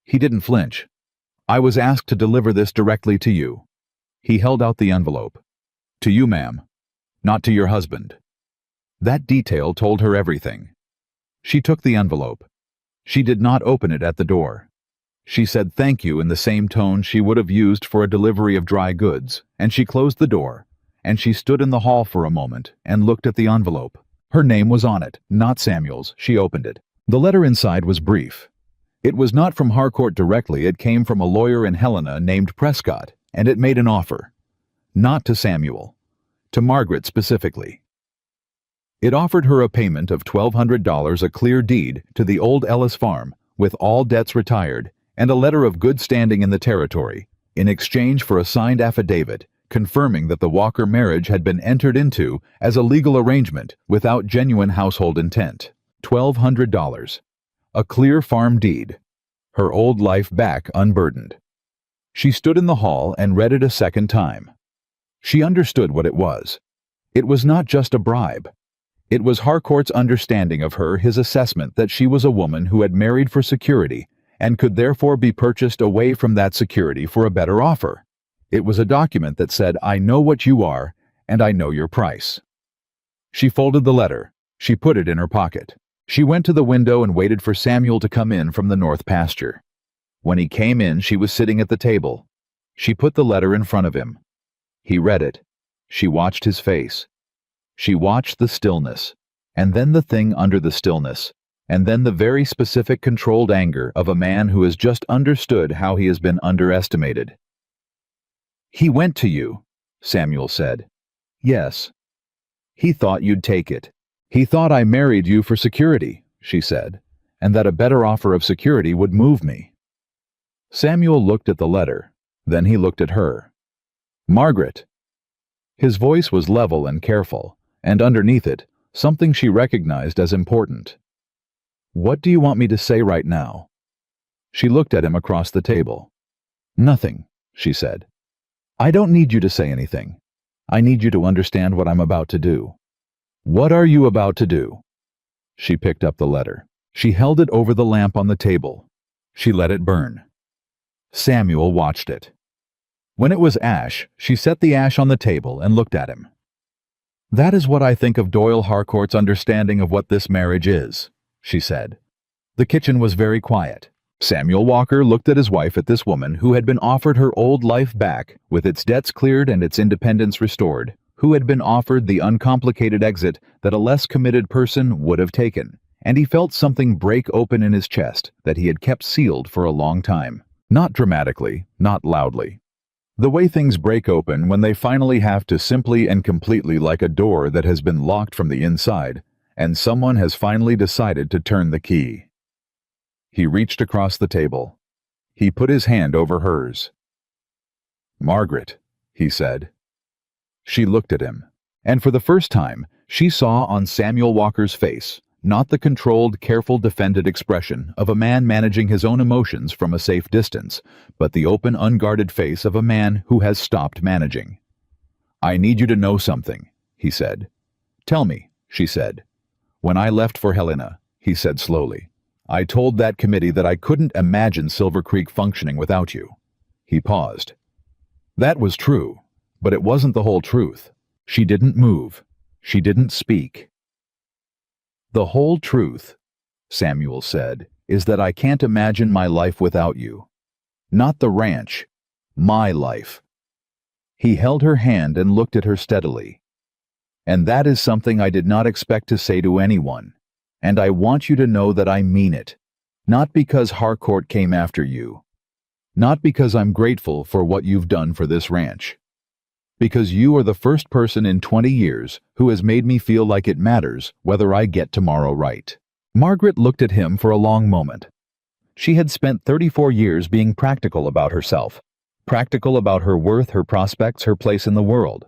Speaker 1: He didn't flinch. "I was asked to deliver this directly to you." He held out the envelope. "To you, ma'am, not to your husband." That detail told her everything. She took the envelope. She did not open it at the door. She said thank you in the same tone she would have used for a delivery of dry goods, and she closed the door, and she stood in the hall for a moment and looked at the envelope. Her name was on it, not Samuel's. She opened it. The letter inside was brief. It was not from Harcourt directly, it came from a lawyer in Helena named Prescott, and it made an offer. Not to Samuel. To Margaret specifically. It offered her a payment of $1,200, a clear deed to the old Ellis farm, with all debts retired, and a letter of good standing in the territory, in exchange for a signed affidavit confirming that the Walker marriage had been entered into as a legal arrangement without genuine household intent. $1,200. A clear farm deed. Her old life back unburdened. She stood in the hall and read it a second time. She understood what it was. It was not just a bribe. It was Harcourt's understanding of her, his assessment that she was a woman who had married for security and could therefore be purchased away from that security for a better offer. It was a document that said, I know what you are, and I know your price. She folded the letter. She put it in her pocket. She went to the window and waited for Samuel to come in from the north pasture. When he came in, she was sitting at the table. She put the letter in front of him. He read it. She watched his face. She watched the stillness, and then the thing under the stillness, and then the very specific controlled anger of a man who has just understood how he has been underestimated. He went to you, Samuel said. Yes. He thought you'd take it. He thought I married you for security, she said, and that a better offer of security would move me. Samuel looked at the letter. Then he looked at her. Margaret. His voice was level and careful, and underneath it, something she recognized as important. What do you want me to say right now? She looked at him across the table. Nothing, she said. I don't need you to say anything. I need you to understand what I'm about to do. What are you about to do? She picked up the letter. She held it over the lamp on the table. She let it burn. Samuel watched it. When it was ash, she set the ash on the table and looked at him. That is what I think of Doyle Harcourt's understanding of what this marriage is, she said. The kitchen was very quiet. Samuel Walker looked at his wife, at this woman who had been offered her old life back, with its debts cleared and its independence restored, who had been offered the uncomplicated exit that a less committed person would have taken, and he felt something break open in his chest that he had kept sealed for a long time. Not dramatically, not loudly. The way things break open when they finally have to, simply and completely, like a door that has been locked from the inside, and someone has finally decided to turn the key. He reached across the table. He put his hand over hers. Margaret, he said. She looked at him, and for the first time, she saw on Samuel Walker's face not the controlled, careful, defended expression of a man managing his own emotions from a safe distance, but the open, unguarded face of a man who has stopped managing. I need you to know something, he said. Tell me, she said. When I left for Helena, he said slowly, I told that committee that I couldn't imagine Silver Creek functioning without you. He paused. That was true, but it wasn't the whole truth. She didn't move. She didn't speak. The whole truth, Samuel said, is that I can't imagine my life without you. Not the ranch, my life. He held her hand and looked at her steadily. And that is something I did not expect to say to anyone. And I want you to know that I mean it. Not because Harcourt came after you. Not because I'm grateful for what you've done for this ranch. Because you are the first person in 20 years who has made me feel like it matters whether I get tomorrow right. Margaret looked at him for a long moment. She had spent 34 years being practical about herself. Practical about her worth, her prospects, her place in the world.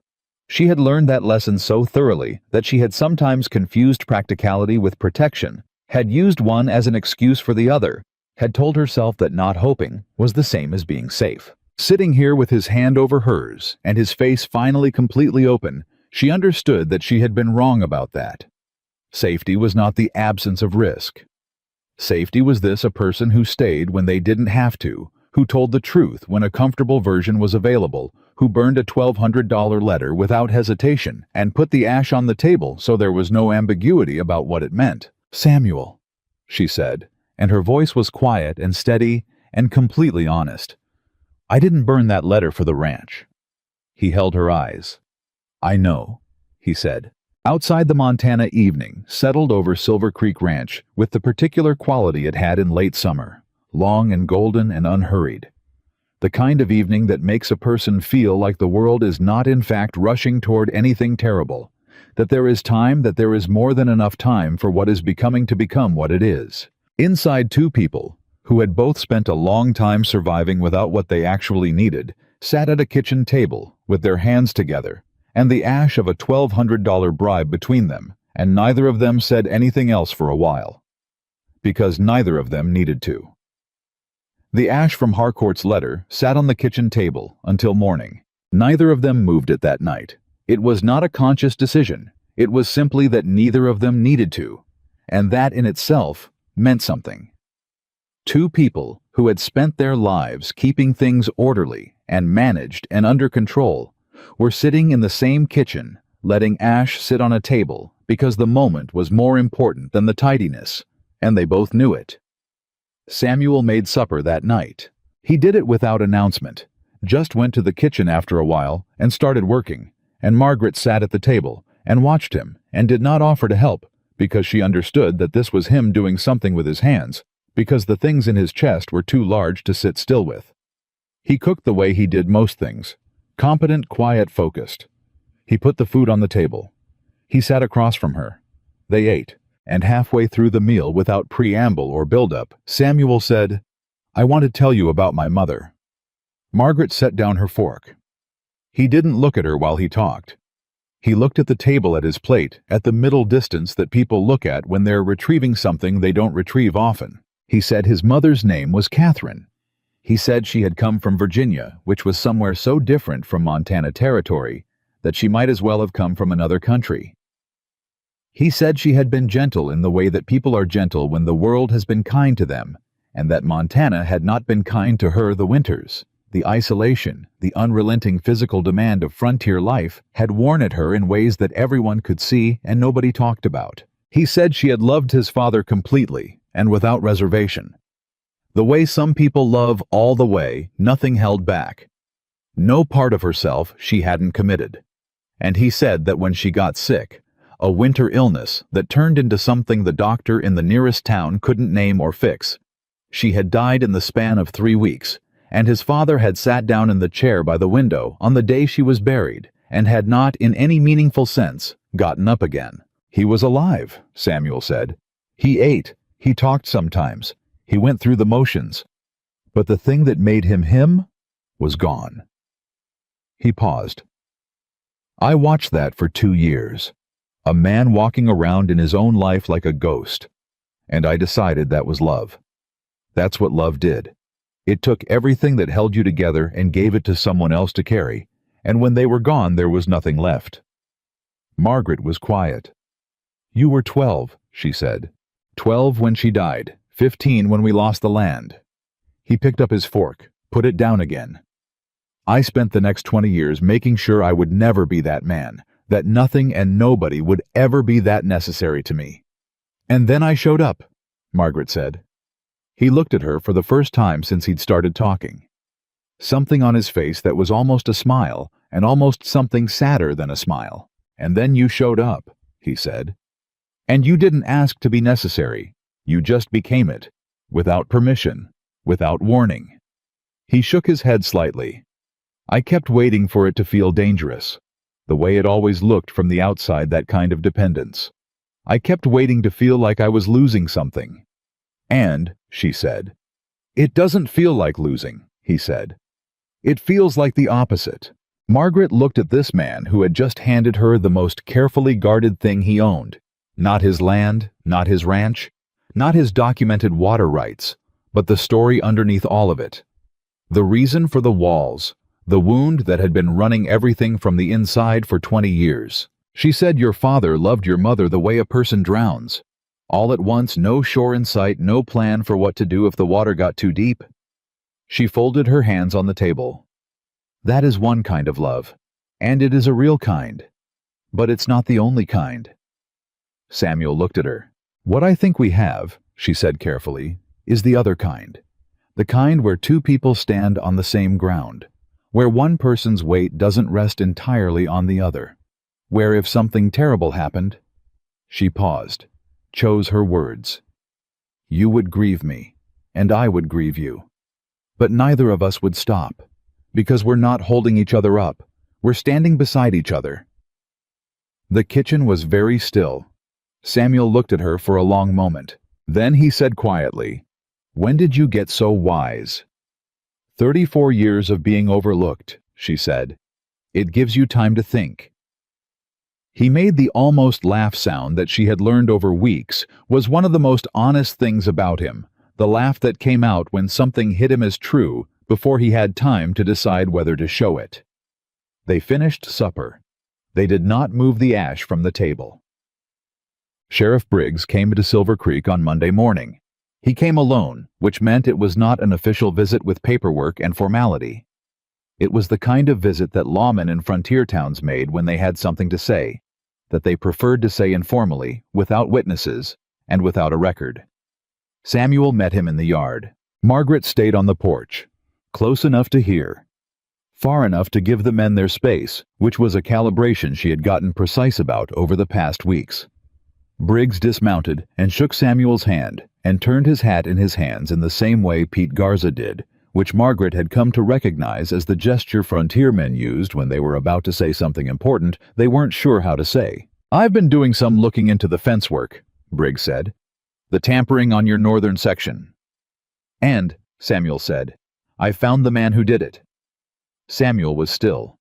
Speaker 1: She had learned that lesson so thoroughly that she had sometimes confused practicality with protection, had used one as an excuse for the other, had told herself that not hoping was the same as being safe. Sitting here with his hand over hers and his face finally completely open, she understood that she had been wrong about that. Safety was not the absence of risk. Safety was this: a person who stayed when they didn't have to, who told the truth when a comfortable version was available, who burned a $1,200 letter without hesitation and put the ash on the table so there was no ambiguity about what it meant. Samuel, she said, and her voice was quiet and steady and completely honest. "I didn't burn that letter for the ranch." He held her eyes. "I know," he said. Outside, the Montana evening settled over Silver Creek Ranch with the particular quality it had in late summer, long and golden and unhurried. The kind of evening that makes a person feel like the world is not in fact rushing toward anything terrible, that there is time, that there is more than enough time for what is becoming to become what it is. Inside, two people, who had both spent a long time surviving without what they actually needed, sat at a kitchen table with their hands together and the ash of a $1,200 bribe between them, and neither of them said anything else for a while. Because neither of them needed to. The ash from Harcourt's letter sat on the kitchen table until morning. Neither of them moved it that night. It was not a conscious decision. It was simply that neither of them needed to, and that in itself meant something. Two people who had spent their lives keeping things orderly and managed and under control were sitting in the same kitchen, letting ash sit on a table because the moment was more important than the tidiness, and they both knew it. Samuel made supper that night. He did it without announcement, just went to the kitchen after a while and started working, and Margaret sat at the table and watched him and did not offer to help because she understood that this was him doing something with his hands, because the things in his chest were too large to sit still with. He cooked the way he did most things, competent, quiet, focused. He put the food on the table. He sat across from her. They ate, and halfway through the meal, without preamble or build-up, Samuel said, "I want to tell you about my mother." Margaret set down her fork. He didn't look at her while he talked. He looked at the table at his plate, at the middle distance that people look at when they're retrieving something they don't retrieve often. He said his mother's name was Catherine. He said she had come from Virginia, which was somewhere so different from Montana Territory that she might as well have come from another country. He said she had been gentle in the way that people are gentle when the world has been kind to them, and that Montana had not been kind to her. The winters, the isolation, the unrelenting physical demand of frontier life had worn at her in ways that everyone could see and nobody talked about. He said she had loved his father completely and without reservation. The way some people love all the way, nothing held back. No part of herself she hadn't committed. And he said that when she got sick, a winter illness that turned into something the doctor in the nearest town couldn't name or fix, she had died in the span of 3 weeks, and his father had sat down in the chair by the window on the day she was buried and had not, in any meaningful sense, gotten up again. He was alive, Samuel said. He ate, he talked sometimes, he went through the motions. But the thing that made him him was gone. He paused. I watched that for 2 years. A man walking around in his own life like a ghost. And I decided that was love. That's what love did. It took everything that held you together and gave it to someone else to carry, and when they were gone there was nothing left. Margaret was quiet. You were 12, she said. 12 when she died, 15 when we lost the land. He picked up his fork, put it down again. I spent the next 20 years making sure I would never be that man, that nothing and nobody would ever be that necessary to me. And then I showed up, Margaret said. He looked at her for the first time since he'd started talking. Something on his face that was almost a smile, and almost something sadder than a smile. And then you showed up, he said. And you didn't ask to be necessary. You just became it, without permission, without warning. He shook his head slightly. I kept waiting for it to feel dangerous, the way it always looked from the outside, that kind of dependence. I kept waiting to feel like I was losing something. And, she said, it doesn't feel like losing, he said. It feels like the opposite. Margaret looked at this man who had just handed her the most carefully guarded thing he owned. Not his land, not his ranch, not his documented water rights, but the story underneath all of it. The reason for the walls, the wound that had been running everything from the inside for 20 years. She said your father loved your mother the way a person drowns. All at once, no shore in sight, no plan for what to do if the water got too deep. She folded her hands on the table. That is one kind of love, and it is a real kind. But it's not the only kind. Samuel looked at her. What I think we have, she said carefully, is the other kind. The kind where two people stand on the same ground, where one person's weight doesn't rest entirely on the other, where if something terrible happened, she paused, chose her words. You would grieve me, and I would grieve you. But neither of us would stop, because we're not holding each other up, we're standing beside each other. The kitchen was very still. Samuel looked at her for a long moment. Then he said quietly, "When did you get so wise?" 34 years of being overlooked, she said. It gives you time to think. He made the almost laugh sound that she had learned over weeks was one of the most honest things about him, the laugh that came out when something hit him as true before he had time to decide whether to show it. They finished supper. They did not move the ash from the table. Sheriff Briggs came to Silver Creek on Monday morning. He came alone, which meant it was not an official visit with paperwork and formality. It was the kind of visit that lawmen in frontier towns made when they had something to say, that they preferred to say informally, without witnesses, and without a record. Samuel met him in the yard. Margaret stayed on the porch, close enough to hear, far enough to give the men their space, which was a calibration she had gotten precise about over the past weeks. Briggs dismounted and shook Samuel's hand and turned his hat in his hands in the same way Pete Garza did, which Margaret had come to recognize as the gesture frontiermen used when they were about to say something important they weren't sure how to say. "I've been doing some looking into the fence work," Briggs said. "The tampering on your northern section." "And," Samuel said, "I found the man who did it." Samuel was still.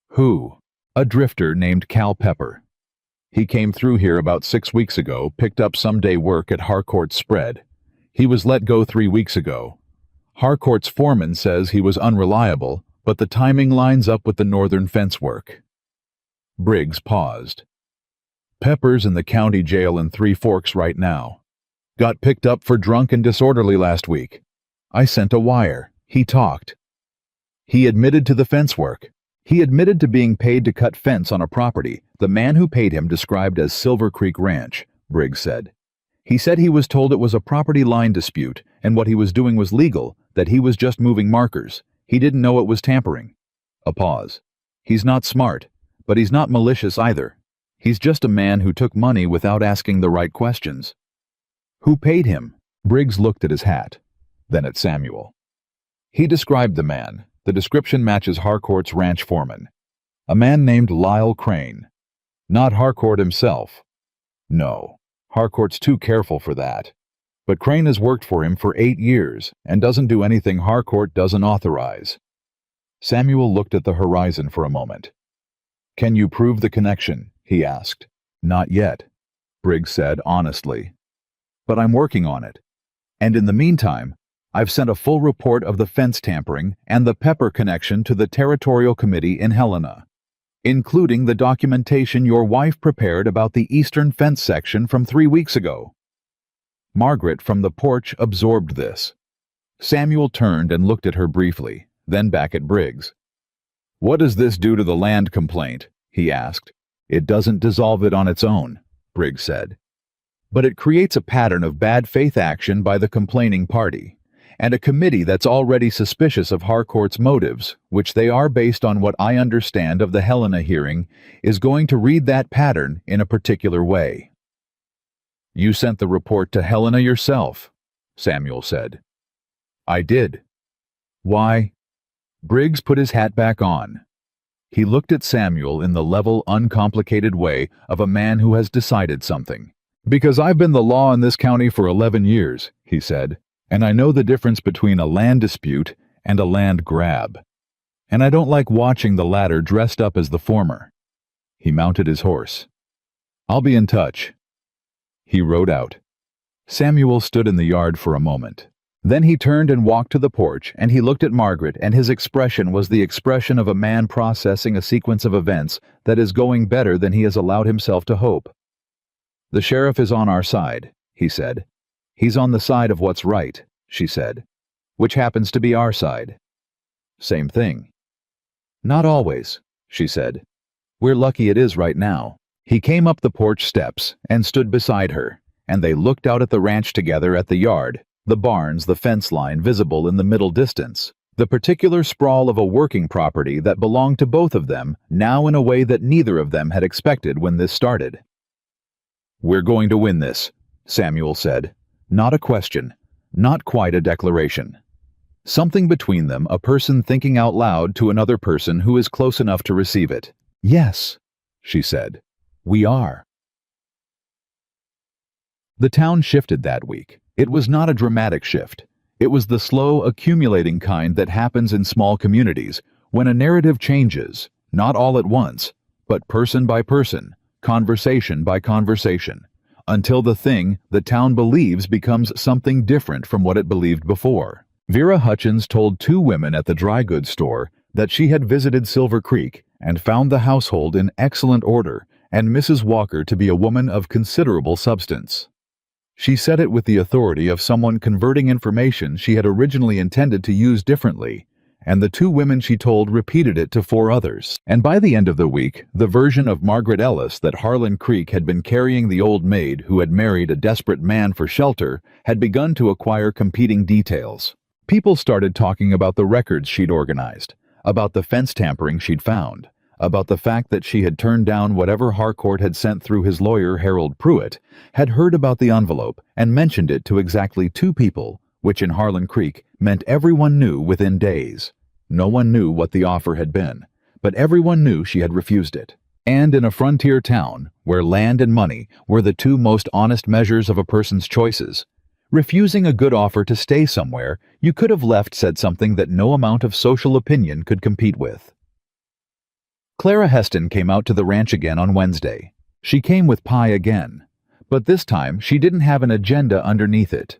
Speaker 1: "Who?" "A drifter named Cal Pepper. He came through here about 6 weeks ago, picked up some day work at Harcourt's spread. He was let go 3 weeks ago. Harcourt's foreman says he was unreliable, but the timing lines up with the northern fence work." Briggs paused. "Pepper's in the county jail in Three Forks right now. Got picked up for drunk and disorderly last week. I sent a wire. He talked. He admitted to the fence work. He admitted to being paid to cut fence on a property the man who paid him described as Silver Creek Ranch," Briggs said. "He said he was told it was a property line dispute and what he was doing was legal, that he was just moving markers. He didn't know it was tampering." A pause. "He's not smart, but he's not malicious either. He's just a man who took money without asking the right questions." "Who paid him?" Briggs looked at his hat, then at Samuel. He described the man. The description matches Harcourt's ranch foreman. A man named Lyle Crane. Not Harcourt himself. No, Harcourt's too careful for that. But Crane has worked for him for 8 years and doesn't do anything Harcourt doesn't authorize. Samuel looked at the horizon for a moment. "Can you prove the connection?" he asked. "Not yet," Briggs said honestly. "But I'm working on it. And in the meantime, I've sent a full report of the fence tampering and the Pepper connection to the Territorial Committee in Helena, including the documentation your wife prepared about the eastern fence section from 3 weeks ago." Margaret from the porch absorbed this. Samuel turned and looked at her briefly, then back at Briggs. "What does this do to the land complaint?" he asked. "It doesn't dissolve it on its own," Briggs said. "But it creates a pattern of bad faith action by the complaining party, and a committee that's already suspicious of Harcourt's motives, which they are based on what I understand of the Helena hearing, is going to read that pattern in a particular way." "You sent the report to Helena yourself," Samuel said. "I did." "Why?" Briggs put his hat back on. He looked at Samuel in the level, uncomplicated way of a man who has decided something. "Because I've been the law in this county for 11 years, he said. "And I know the difference between a land dispute and a land grab. And I don't like watching the latter dressed up as the former." He mounted his horse. "I'll be in touch." He rode out. Samuel stood in the yard for a moment. Then he turned and walked to the porch, and he looked at Margaret, and his expression was the expression of a man processing a sequence of events that is going better than he has allowed himself to hope. "The sheriff is on our side," he said. "He's on the side of what's right," she said, "which happens to be our side." "Same thing." "Not always," she said. "We're lucky it is right now." He came up the porch steps and stood beside her, and they looked out at the ranch together at the yard, the barns, the fence line visible in the middle distance, the particular sprawl of a working property that belonged to both of them, now in a way that neither of them had expected when this started. "We're going to win this," Samuel said. Not a question, not quite a declaration. Something between them, a person thinking out loud to another person who is close enough to receive it. "Yes," she said. "We are." The town shifted that week. It was not a dramatic shift. It was the slow, accumulating kind that happens in small communities when a narrative changes, not all at once, but person by person, conversation by conversation, until the thing the town believes becomes something different from what it believed before. Vera Hutchins told two women at the dry goods store that she had visited Silver Creek and found the household in excellent order and Mrs. Walker to be a woman of considerable substance. She said it with the authority of someone converting information she had originally intended to use differently, and the two women she told repeated it to four others. And by the end of the week, the version of Margaret Ellis that Harlan Creek had been carrying the old maid who had married a desperate man for shelter had begun to acquire competing details. People started talking about the records she'd organized, about the fence tampering she'd found, about the fact that she had turned down whatever Harcourt had sent through his lawyer Harold Pruitt, had heard about the envelope and mentioned it to exactly two people, which in Harlan Creek meant everyone knew within days. No one knew what the offer had been, but everyone knew she had refused it. And in a frontier town, where land and money were the two most honest measures of a person's choices, refusing a good offer to stay somewhere you could have left said something that no amount of social opinion could compete with. Clara Heston came out to the ranch again on Wednesday. She came with pie again, but this time she didn't have an agenda underneath it.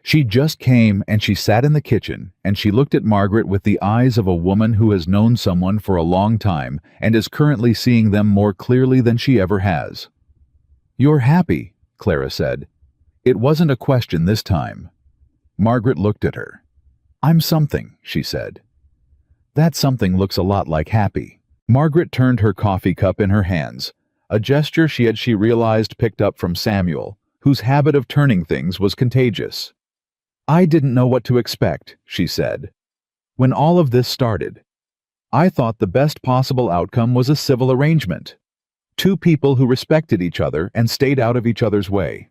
Speaker 1: She just came and she sat in the kitchen and she looked at Margaret with the eyes of a woman who has known someone for a long time and is currently seeing them more clearly than she ever has. "You're happy," Clara said. It wasn't a question this time. Margaret looked at her. "I'm something," she said. "That something looks a lot like happy." Margaret turned her coffee cup in her hands, a gesture she realized picked up from Samuel, whose habit of turning things was contagious. "I didn't know what to expect," she said. "When all of this started, I thought the best possible outcome was a civil arrangement. Two people who respected each other and stayed out of each other's way."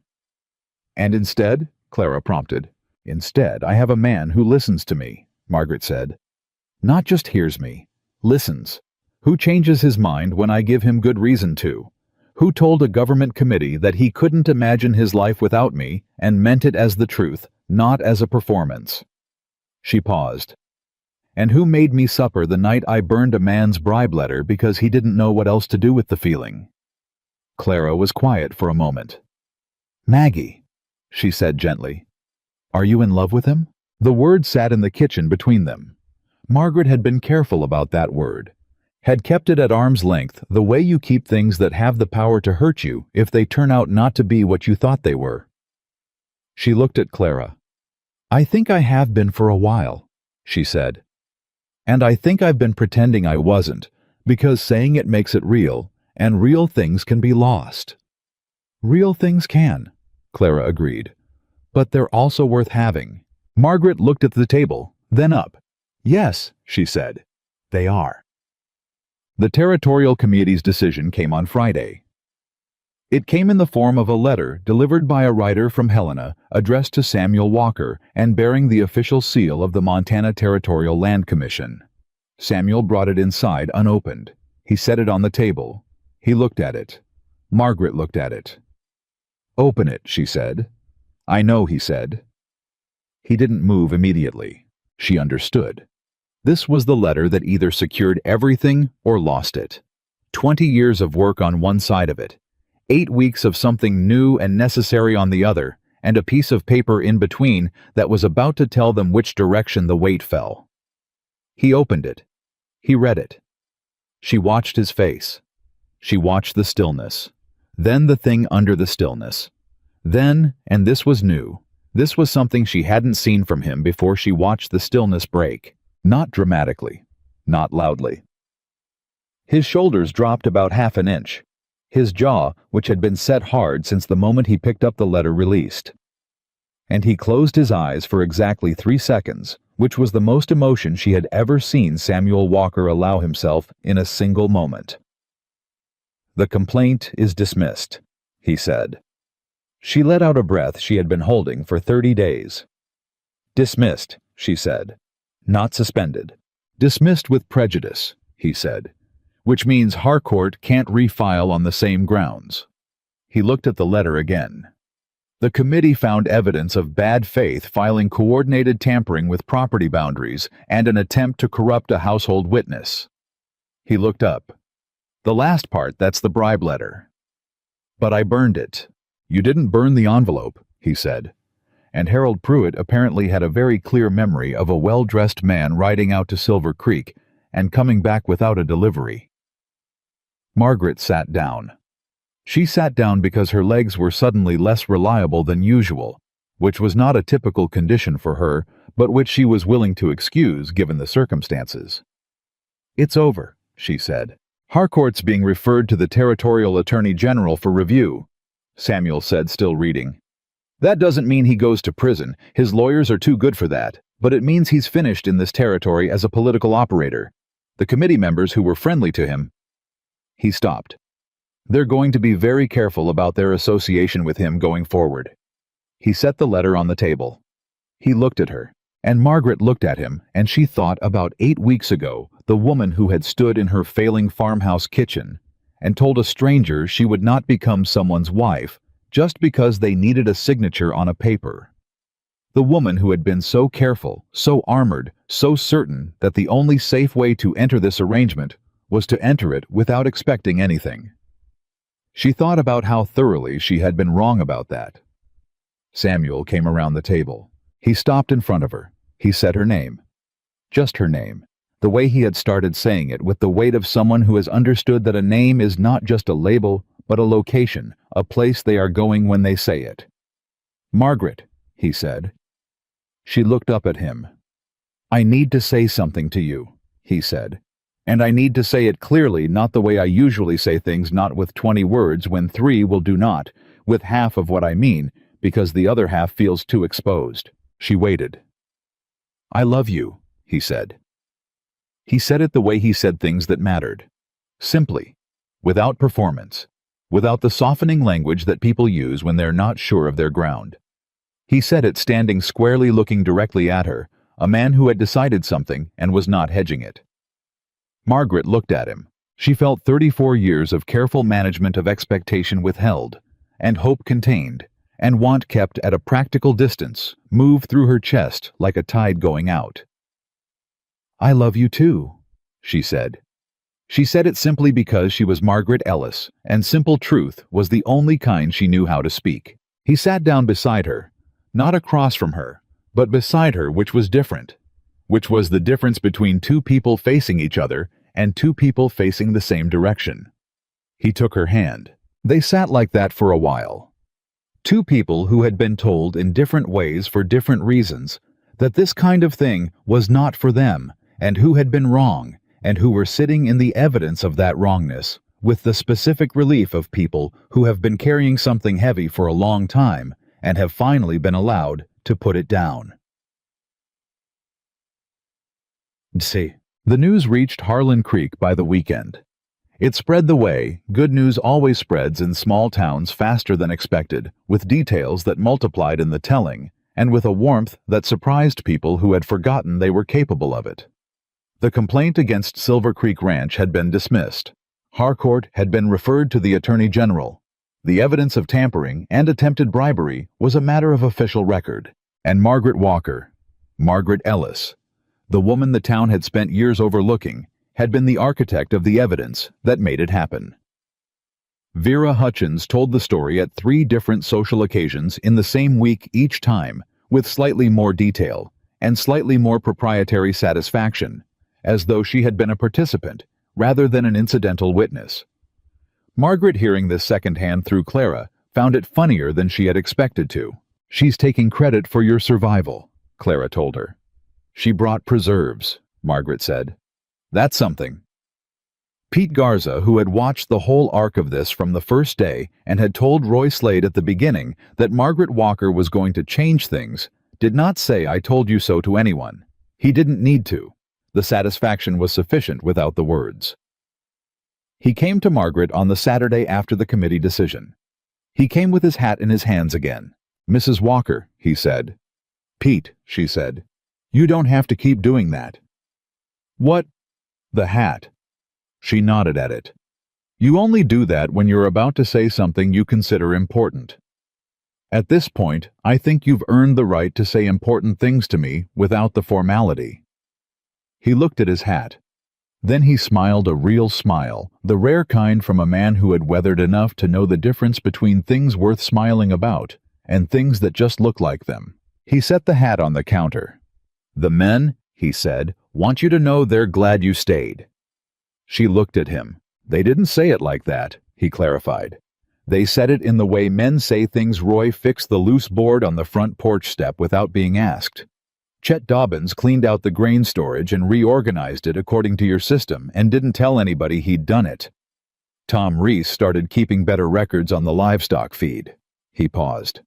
Speaker 1: "And instead?" Clara prompted. "Instead, I have a man who listens to me," Margaret said. "Not just hears me, listens. Who changes his mind when I give him good reason to. Who told a government committee that he couldn't imagine his life without me and meant it as the truth, not as a performance." She paused. "And who made me supper the night I burned a man's bribe letter because he didn't know what else to do with the feeling?" Clara was quiet for a moment. "Maggie," she said gently. "Are you in love with him?" The word sat in the kitchen between them. Margaret had been careful about that word, had kept it at arm's length, the way you keep things that have the power to hurt you if they turn out not to be what you thought they were. She looked at Clara. "I think I have been for a while," she said. "And I think I've been pretending I wasn't, because saying it makes it real, and real things can be lost." "Real things can," Clara agreed. "But they're also worth having." Margaret looked at the table, then up. "Yes," she said, "they are." The Territorial Committee's decision came on Friday. It came in the form of a letter delivered by a writer from Helena addressed to Samuel Walker and bearing the official seal of the Montana Territorial Land Commission. Samuel brought it inside unopened. He set it on the table. He looked at it. Margaret looked at it. "Open it," she said. "I know," he said. He didn't move immediately. She understood. This was the letter that either secured everything or lost it. 20 years of work on one side of it, 8 weeks of something new and necessary on the other, and a piece of paper in between that was about to tell them which direction the weight fell. He opened it. He read it. She watched his face. She watched the stillness. Then the thing under the stillness. Then, and this was new, this was something she hadn't seen from him before she watched the stillness break. Not dramatically, not loudly. His shoulders dropped about half an inch. His jaw, which had been set hard since the moment he picked up the letter, released. And he closed his eyes for exactly 3 seconds, which was the most emotion she had ever seen Samuel Walker allow himself in a single moment. "The complaint is dismissed," he said. She let out a breath she had been holding for 30 days. "Dismissed," she said. "Not suspended. Dismissed with prejudice," he said, "which means Harcourt can't refile on the same grounds." He looked at the letter again. The committee found evidence of bad faith, filing coordinated tampering with property boundaries and an attempt to corrupt a household witness. He looked up. "The last part, that's the bribe letter." "But I burned it." "You didn't burn the envelope," he said. And Harold Pruitt apparently had a very clear memory of a well-dressed man riding out to Silver Creek and coming back without a delivery. Margaret sat down. She sat down because her legs were suddenly less reliable than usual, which was not a typical condition for her, but which she was willing to excuse given the circumstances. "It's over," she said. "Harcourt's being referred to the Territorial Attorney General for review," Samuel said, still reading. "That doesn't mean he goes to prison. His lawyers are too good for that. But it means he's finished in this territory as a political operator. The committee members who were friendly to him..." He stopped. "They're going to be very careful about their association with him going forward." He set the letter on the table. He looked at her, and Margaret looked at him, and she thought about 8 weeks ago, the woman who had stood in her failing farmhouse kitchen and told a stranger she would not become someone's wife just because they needed a signature on a paper. The woman who had been so careful, so armored, so certain that the only safe way to enter this arrangement was to enter it without expecting anything. She thought about how thoroughly she had been wrong about that. Samuel came around the table. He stopped in front of her. He said her name. Just her name. The way he had started saying it, with the weight of someone who has understood that a name is not just a label, but a location, a place they are going when they say it. "Margaret," he said. She looked up at him. "I need to say something to you," he said. "And I need to say it clearly, not the way I usually say things, not with 20 words when 3 will do not, with half of what I mean, because the other half feels too exposed." She waited. "I love you," he said. He said it the way he said things that mattered. Simply, without performance, without the softening language that people use when they're not sure of their ground. He said it standing squarely, looking directly at her, a man who had decided something and was not hedging it. Margaret looked at him. She felt 34 years of careful management of expectation withheld, and hope contained, and want kept at a practical distance, move through her chest like a tide going out. "I love you too," she said. She said it simply because she was Margaret Ellis, and simple truth was the only kind she knew how to speak. He sat down beside her, not across from her, but beside her, which was different, which was the difference between 2 people facing each other and 2 people facing the same direction. He took her hand. They sat like that for a while. 2 people who had been told in different ways for different reasons that this kind of thing was not for them, and who had been wrong, and who were sitting in the evidence of that wrongness, with the specific relief of people who have been carrying something heavy for a long time and have finally been allowed to put it down. See, the news reached Harlan Creek by the weekend. It spread the way good news always spreads in small towns faster than expected, with details that multiplied in the telling, and with a warmth that surprised people who had forgotten they were capable of it. The complaint against Silver Creek Ranch had been dismissed. Harcourt had been referred to the Attorney General. The evidence of tampering and attempted bribery was a matter of official record. And Margaret Walker, Margaret Ellis, the woman the town had spent years overlooking, had been the architect of the evidence that made it happen. Vera Hutchins told the story at 3 different social occasions in the same week each time, with slightly more detail and slightly more proprietary satisfaction, as though she had been a participant rather than an incidental witness. Margaret, hearing this secondhand through Clara, found it funnier than she had expected to. "She's taking credit for your survival," Clara told her. "She brought preserves," Margaret said. "That's something." Pete Garza, who had watched the whole arc of this from the first day and had told Roy Slade at the beginning that Margaret Walker was going to change things, did not say "I told you so" to anyone. He didn't need to. The satisfaction was sufficient without the words. He came to Margaret on the Saturday after the committee decision. He came with his hat in his hands again. "Mrs. Walker," he said. "Pete," she said, "you don't have to keep doing that." "What?" "The hat." She nodded at it. "You only do that when you're about to say something you consider important. At this point, I think you've earned the right to say important things to me without the formality." He looked at his hat. Then he smiled a real smile, the rare kind from a man who had weathered enough to know the difference between things worth smiling about and things that just look like them. He set the hat on the counter. "The men," he said, "want you to know they're glad you stayed." She looked at him. "They didn't say it like that," he clarified. "They said it in the way men say things." Roy fixed the loose board on the front porch step without being asked. "Chet Dobbins cleaned out the grain storage and reorganized it according to your system and didn't tell anybody he'd done it. Tom Reese started keeping better records on the livestock feed." He paused.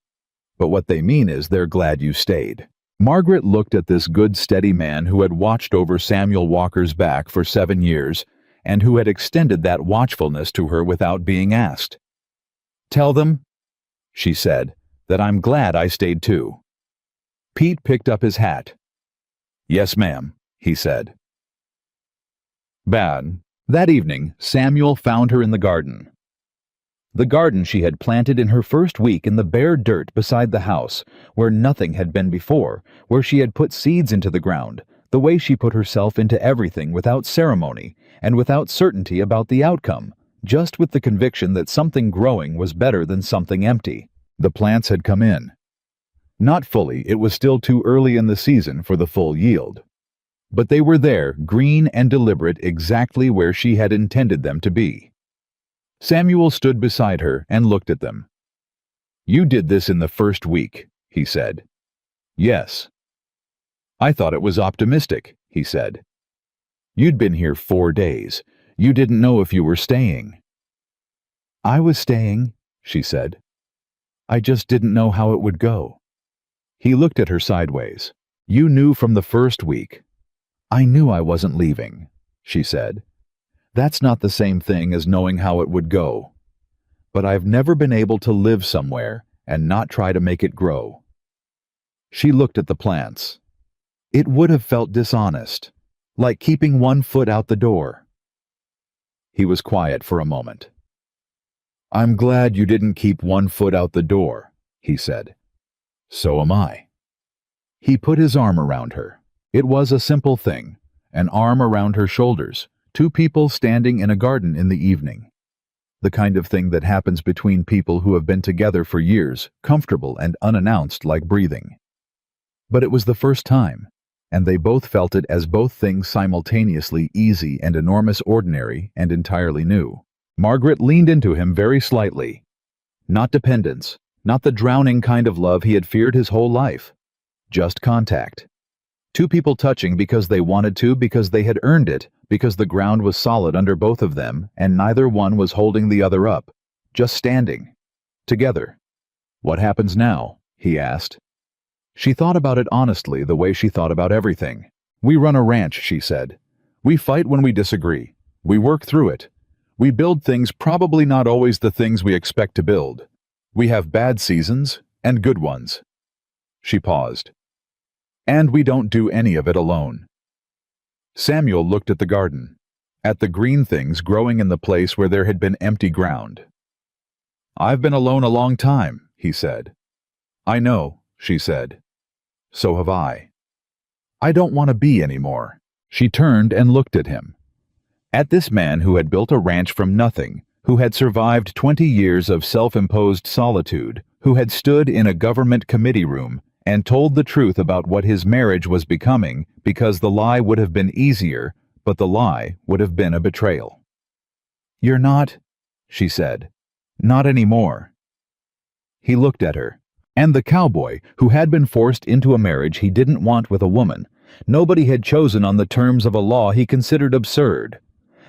Speaker 1: "But what they mean is they're glad you stayed." Margaret looked at this good, steady man who had watched over Samuel Walker's back for 7 years and who had extended that watchfulness to her without being asked. "Tell them," she said, "that I'm glad I stayed too." Pete picked up his hat. "Yes, ma'am," he said. Bad. That evening, Samuel found her in the garden. The garden she had planted in her first week in the bare dirt beside the house, where nothing had been before, where she had put seeds into the ground, the way she put herself into everything without ceremony and without certainty about the outcome, just with the conviction that something growing was better than something empty. The plants had come in. Not fully, it was still too early in the season for the full yield. But they were there, green and deliberate, exactly where she had intended them to be. Samuel stood beside her and looked at them. "You did this in the first week," he said. "Yes." "I thought it was optimistic," he said. "You'd been here 4 days. You didn't know if you were staying." "I was staying," she said. "I just didn't know how it would go." He looked at her sideways. "You knew from the first week." "I knew I wasn't leaving," she said. "That's not the same thing as knowing how it would go. But I've never been able to live somewhere and not try to make it grow." She looked at the plants. It would have felt dishonest, like keeping one foot out the door. He was quiet for a moment. "I'm glad you didn't keep one foot out the door," he said. "So am I." He put his arm around her. It was a simple thing, an arm around her shoulders, 2 people standing in a garden in the evening. The kind of thing that happens between people who have been together for years, comfortable and unannounced like breathing. But it was the first time, and they both felt it as both things simultaneously easy and enormous, ordinary and entirely new. Margaret leaned into him very slightly. Not dependence, not the drowning kind of love he had feared his whole life. Just contact. 2 people touching because they wanted to, because they had earned it, because the ground was solid under both of them and neither one was holding the other up. Just standing. Together. "What happens now?" he asked. She thought about it honestly, the way she thought about everything. "We run a ranch," she said. "We fight when we disagree. We work through it. We build things, probably not always the things we expect to build. We have bad seasons and good ones." She paused. "And we don't do any of it alone." Samuel looked at the garden, at the green things growing in the place where there had been empty ground. "I've been alone a long time," he said. "I know," she said. "So have I. I don't want to be anymore." She turned and looked at him. At this man who had built a ranch from nothing, who had survived 20 years of self-imposed solitude, who had stood in a government committee room and told the truth about what his marriage was becoming because the lie would have been easier, but the lie would have been a betrayal. "You're not," she said. "Not anymore." He looked at her. And the cowboy, who had been forced into a marriage he didn't want with a woman, nobody had chosen on the terms of a law he considered absurd.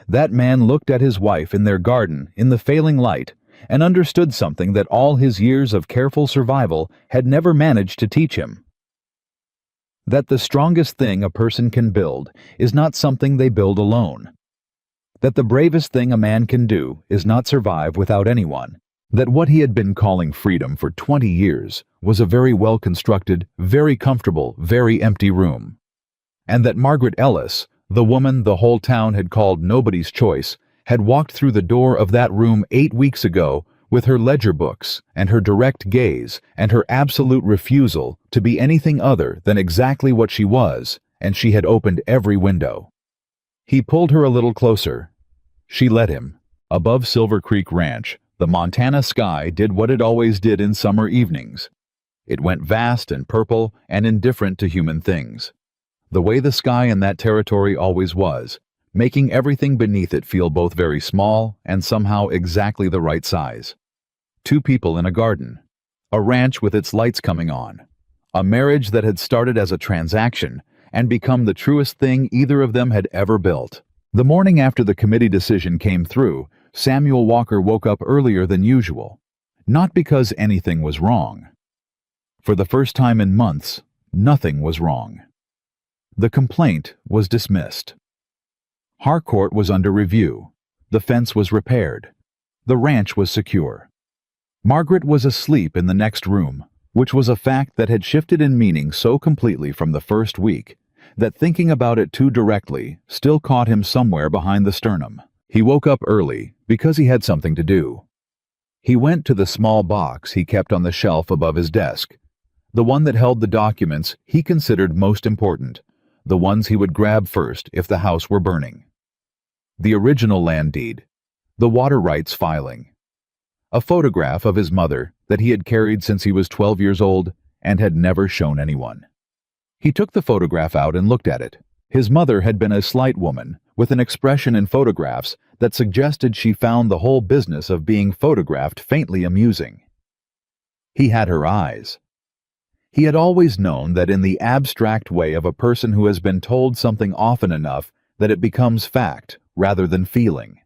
Speaker 1: That man looked at his wife in their garden in the failing light and understood something that all his years of careful survival had never managed to teach him. That the strongest thing a person can build is not something they build alone. That the bravest thing a man can do is not survive without anyone. That what he had been calling freedom for 20 years was a very well-constructed, very comfortable, very empty room. And that Margaret Ellis, the woman the whole town had called nobody's choice, had walked through the door of that room 8 weeks ago with her ledger books and her direct gaze and her absolute refusal to be anything other than exactly what she was, and she had opened every window. He pulled her a little closer. She let him. Above Silver Creek Ranch, the Montana sky did what it always did in summer evenings. It went vast and purple and indifferent to human things. The way the sky in that territory always was, making everything beneath it feel both very small and somehow exactly the right size. 2 people in a garden. A ranch with its lights coming on. A marriage that had started as a transaction and become the truest thing either of them had ever built. The morning after the committee decision came through, Samuel Walker woke up earlier than usual. Not because anything was wrong. For the first time in months, nothing was wrong. The complaint was dismissed. Harcourt was under review. The fence was repaired. The ranch was secure. Margaret was asleep in the next room, which was a fact that had shifted in meaning so completely from the first week that thinking about it too directly still caught him somewhere behind the sternum. He woke up early because he had something to do. He went to the small box he kept on the shelf above his desk, the one that held the documents he considered most important, the ones he would grab first if the house were burning. The original land deed, the water rights filing, a photograph of his mother that he had carried since he was 12 years old and had never shown anyone. He took the photograph out and looked at it. His mother had been a slight woman with an expression in photographs that suggested she found the whole business of being photographed faintly amusing. He had her eyes. He had always known that in the abstract way of a person who has been told something often enough that it becomes fact rather than feeling.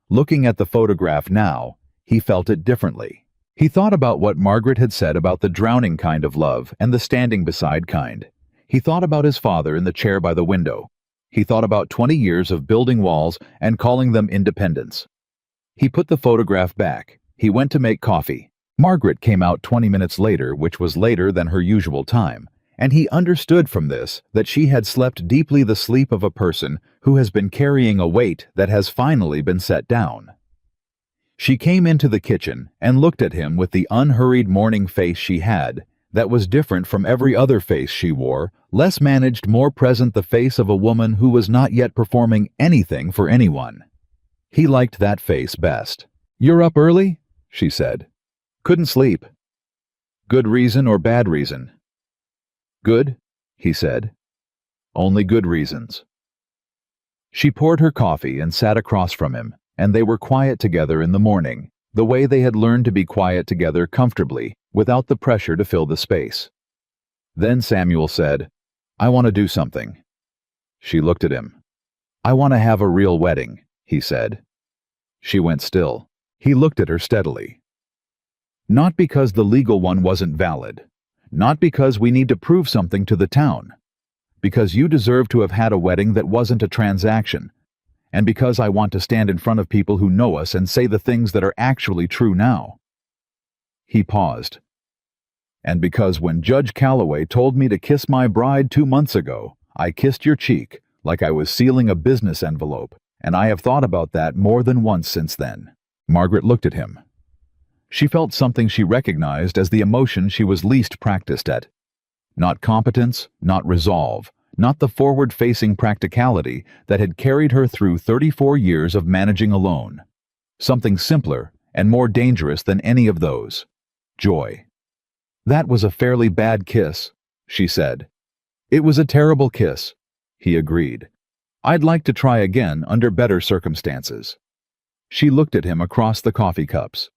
Speaker 1: Looking at the photograph now, he felt it differently. He thought about what Margaret had said about the drowning kind of love and the standing beside kind. He thought about his father in the chair by the window. He thought about 20 years of building walls and calling them independence. He put the photograph back. He went to make coffee. Margaret came out 20 minutes later, which was later than her usual time, and he understood from this that she had slept deeply the sleep of a person who has been carrying a weight that has finally been set down. She came into the kitchen and looked at him with the unhurried morning face she had, that was different from every other face she wore, less managed, more present, the face of a woman who was not yet performing anything for anyone. He liked that face best. "You're up early?" she said. "Couldn't sleep." "Good reason or bad reason?" "Good," he said. "Only good reasons." She poured her coffee and sat across from him, and they were quiet together in the morning, the way they had learned to be quiet together comfortably, without the pressure to fill the space. Then Samuel said, "I want to do something." She looked at him. "I want to have a real wedding," he said. She went still. He looked at her steadily. "Not because the legal one wasn't valid. Not because we need to prove something to the town. Because you deserve to have had a wedding that wasn't a transaction. And because I want to stand in front of people who know us and say the things that are actually true now." He paused. "And because when Judge Calloway told me to kiss my bride 2 months ago, I kissed your cheek like I was sealing a business envelope, and I have thought about that more than once since then." Margaret looked at him. She felt something she recognized as the emotion she was least practiced at. Not competence, not resolve, not the forward-facing practicality that had carried her through 34 years of managing alone. Something simpler and more dangerous than any of those. Joy. "That was a fairly bad kiss," she said. "It was a terrible kiss," he agreed. "I'd like to try again under better circumstances." She looked at him across the coffee cups.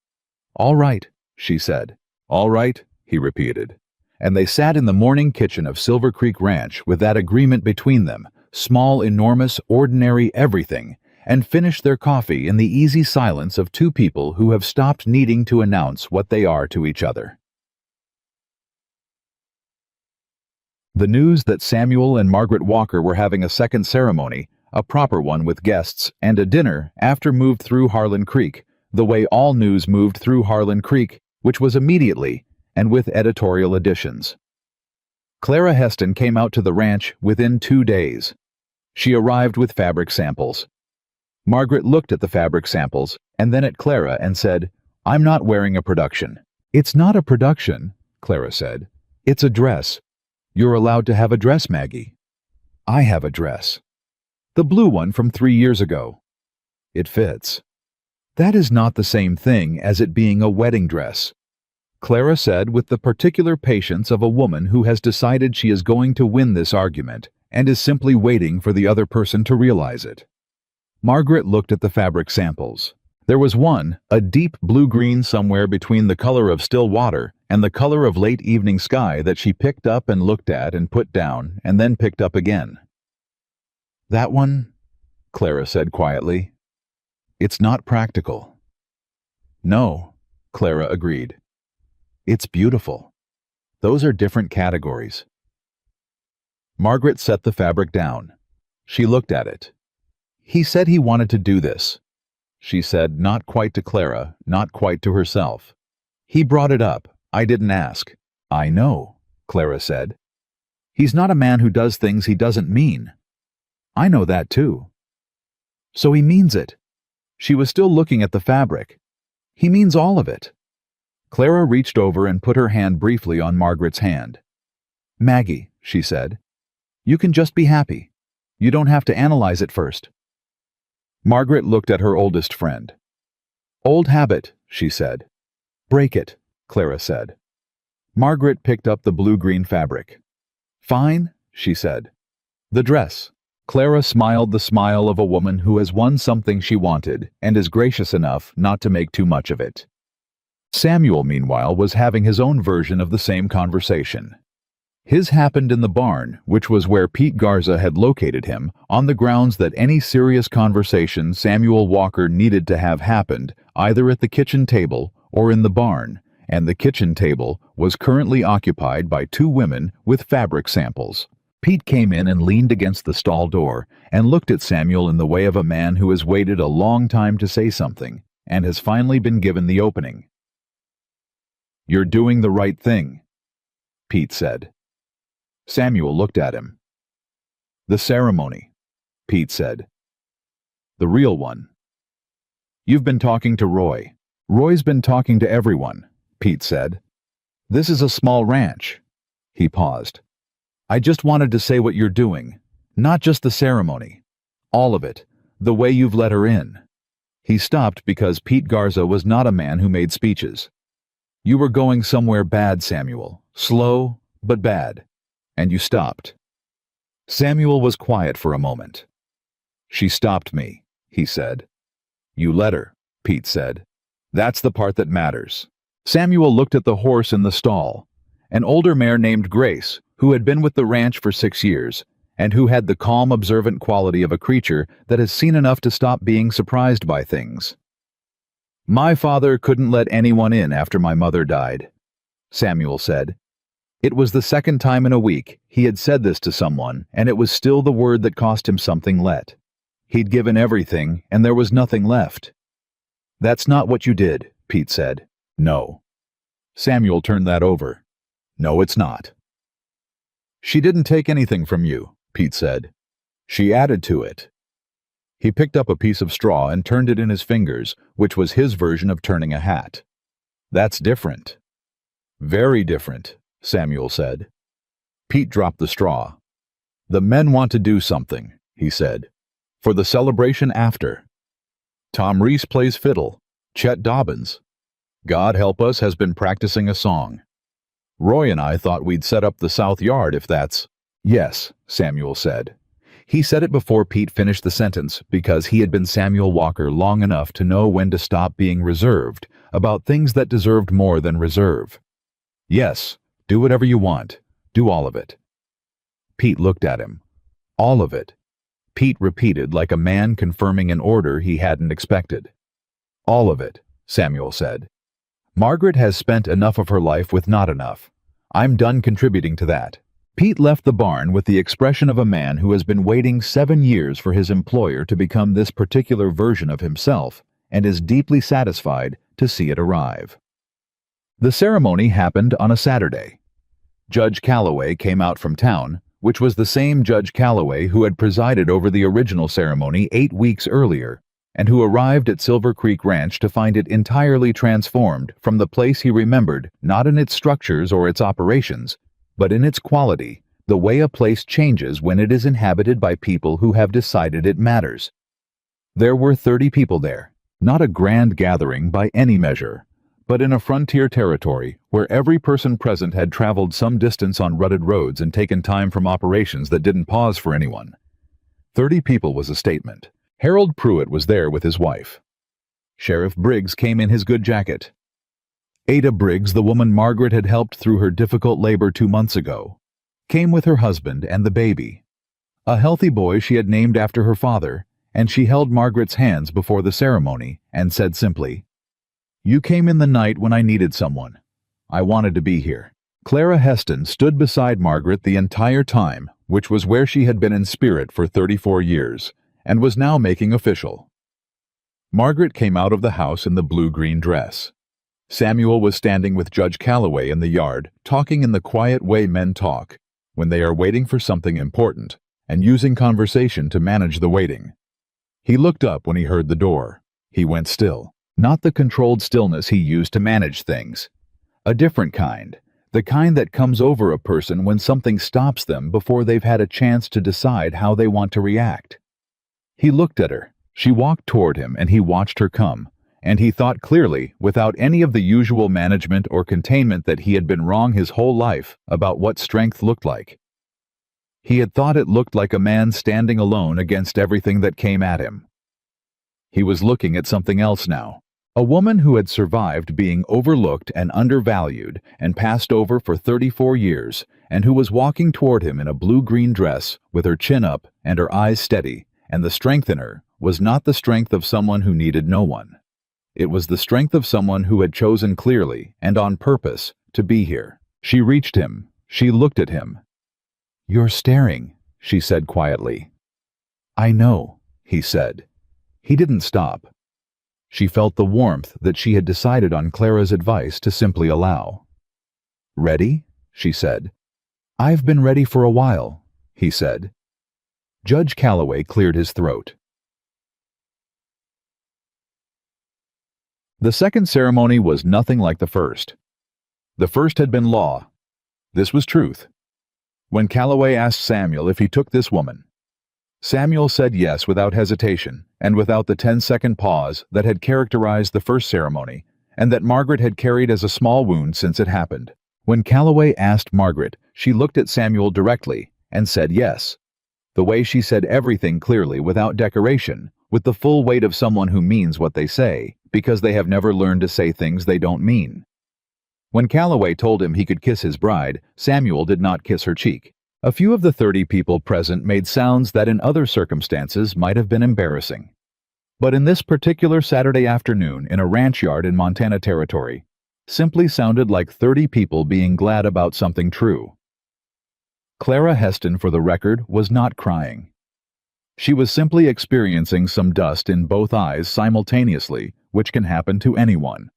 Speaker 1: "All right," she said. "All right," he repeated. And they sat in the morning kitchen of Silver Creek Ranch with that agreement between them, small, enormous, ordinary everything, and finish their coffee in the easy silence of two people who have stopped needing to announce what they are to each other. The news that Samuel and Margaret Walker were having a second ceremony, a proper one with guests, and a dinner after moved through Harlan Creek, the way all news moved through Harlan Creek, which was immediately, and with editorial additions. Clara Heston came out to the ranch within 2 days. She arrived with fabric samples. Margaret looked at the fabric samples and then at Clara and said, "I'm not wearing a production." "It's not a production," Clara said. "It's a dress. You're allowed to have a dress, Maggie." "I have a dress. The blue one from 3 years ago. It fits." "That is not the same thing as it being a wedding dress," Clara said with the particular patience of a woman who has decided she is going to win this argument and is simply waiting for the other person to realize it. Margaret looked at the fabric samples. There was one, a deep blue-green somewhere between the color of still water and the color of late evening sky, that she picked up and looked at and put down and then picked up again. "That one," Clara said quietly. "It's not practical." "No," Clara agreed. "It's beautiful. Those are different categories." Margaret set the fabric down. She looked at it. "He said he wanted to do this," she said, not quite to Clara, not quite to herself. "He brought it up. I didn't ask." "I know," Clara said. "He's not a man who does things he doesn't mean." "I know that too." "So he means it." She was still looking at the fabric. "He means all of it." Clara reached over and put her hand briefly on Margaret's hand. "Maggie," she said, "you can just be happy. You don't have to analyze it first." Margaret looked at her oldest friend. "Old habit," she said. "Break it," Clara said. Margaret picked up the blue-green fabric. "Fine," she said. "The dress." Clara smiled the smile of a woman who has won something she wanted and is gracious enough not to make too much of it. Samuel, meanwhile, was having his own version of the same conversation. His happened in the barn, which was where Pete Garza had located him, on the grounds that any serious conversation Samuel Walker needed to have happened either at the kitchen table or in the barn, and the kitchen table was currently occupied by 2 women with fabric samples. Pete came in and leaned against the stall door and looked at Samuel in the way of a man who has waited a long time to say something and has finally been given the opening. "You're doing the right thing," Pete said. Samuel looked at him. "The ceremony," Pete said. "The real one." "You've been talking to Roy." "Roy's been talking to everyone," Pete said. "This is a small ranch." He paused. "I just wanted to say what you're doing. Not just the ceremony. All of it. The way you've let her in." He stopped because Pete Garza was not a man who made speeches. "You were going somewhere bad, Samuel. Slow, but bad. And you stopped." Samuel was quiet for a moment. "She stopped me," he said. "You let her," Pete said. "That's the part that matters." Samuel looked at the horse in the stall, an older mare named Grace, who had been with the ranch for 6 years, and who had the calm, observant quality of a creature that has seen enough to stop being surprised by things. "My father couldn't let anyone in after my mother died," Samuel said. It was the second time in a week he had said this to someone, and it was still the word that cost him something. He'd given everything, and there was nothing left. "That's not what you did," Pete said. "No." Samuel turned that over. "No, it's not." "She didn't take anything from you," Pete said. "She added to it." He picked up a piece of straw and turned it in his fingers, which was his version of turning a hat. "That's different." "Very different," Samuel said. Pete dropped the straw. "The men want to do something," he said, "for the celebration after. Tom Reese plays fiddle. Chet Dobbins, God help us, has been practicing a song. Roy and I thought we'd set up the south yard if that's—" "Yes," Samuel said. He said it before Pete finished the sentence because he had been Samuel Walker long enough to know when to stop being reserved about things that deserved more than reserve. "Yes, do whatever you want. Do all of it." Pete looked at him. "All of it?" Pete repeated like a man confirming an order he hadn't expected. All of it, Samuel said. Margaret has spent enough of her life with not enough. I'm done contributing to that. Pete left the barn with the expression of a man who has been waiting 7 years for his employer to become this particular version of himself and is deeply satisfied to see it arrive. The ceremony happened on a Saturday. Judge Calloway came out from town, which was the same Judge Calloway who had presided over the original ceremony 8 weeks earlier, and who arrived at Silver Creek Ranch to find it entirely transformed from the place he remembered, not in its structures or its operations, but in its quality, the way a place changes when it is inhabited by people who have decided it matters. There were 30 people there, not a grand gathering by any measure, but in a frontier territory where every person present had traveled some distance on rutted roads and taken time from operations that didn't pause for anyone. 30 people was a statement. Harold Pruitt was there with his wife. Sheriff Briggs came in his good jacket. Ada Briggs, the woman Margaret had helped through her difficult labor 2 months ago, came with her husband and the baby, a healthy boy she had named after her father, and she held Margaret's hands before the ceremony and said simply, "You came in the night when I needed someone. I wanted to be here." Clara Heston stood beside Margaret the entire time, which was where she had been in spirit for 34 years, and was now making official. Margaret came out of the house in the blue-green dress. Samuel was standing with Judge Calloway in the yard, talking in the quiet way men talk when they are waiting for something important, and using conversation to manage the waiting. He looked up when he heard the door. He went still. Not the controlled stillness he used to manage things. A different kind. The kind that comes over a person when something stops them before they've had a chance to decide how they want to react. He looked at her. She walked toward him and he watched her come, and he thought clearly, without any of the usual management or containment that he had been wrong his whole life about what strength looked like. He had thought it looked like a man standing alone against everything that came at him. He was looking at something else now. A woman who had survived being overlooked and undervalued and passed over for 34 years, and who was walking toward him in a blue-green dress with her chin up and her eyes steady, and the strength in her was not the strength of someone who needed no one. It was the strength of someone who had chosen clearly and on purpose to be here. She reached him. She looked at him. "You're staring," she said quietly. "I know," he said. He didn't stop. She felt the warmth that she had decided on Clara's advice to simply allow. "Ready?" she said. "I've been ready for a while," he said. Judge Calloway cleared his throat. The second ceremony was nothing like the first. The first had been law. This was truth. When Calloway asked Samuel if he took this woman, Samuel said yes without hesitation and without the 10-second pause that had characterized the first ceremony and that Margaret had carried as a small wound since it happened. When Calloway asked Margaret, she looked at Samuel directly and said yes. The way she said everything clearly without decoration, with the full weight of someone who means what they say, because they have never learned to say things they don't mean. When Calloway told him he could kiss his bride, Samuel did not kiss her cheek. A few of the 30 people present made sounds that in other circumstances might have been embarrassing. But in this particular Saturday afternoon in a ranch yard in Montana Territory, simply sounded like 30 people being glad about something true. Clara Heston, for the record, was not crying. She was simply experiencing some dust in both eyes simultaneously, which can happen to anyone.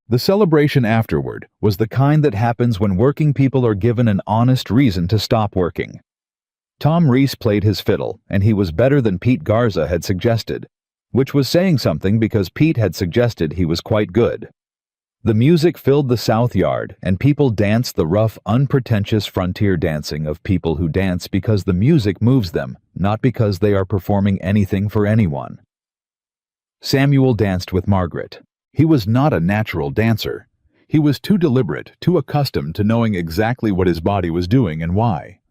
Speaker 1: The celebration afterward was the kind that happens when working people are given an honest reason to stop working. Tom Reese played his fiddle, and he was better than Pete Garza had suggested, which was saying something because Pete had suggested he was quite good. The music filled the south yard, and people danced the rough, unpretentious frontier dancing of people who dance because the music moves them, not because they are performing anything for anyone. Samuel danced with Margaret. He was not a natural dancer. He was too deliberate, too accustomed to knowing exactly what his body was doing and why.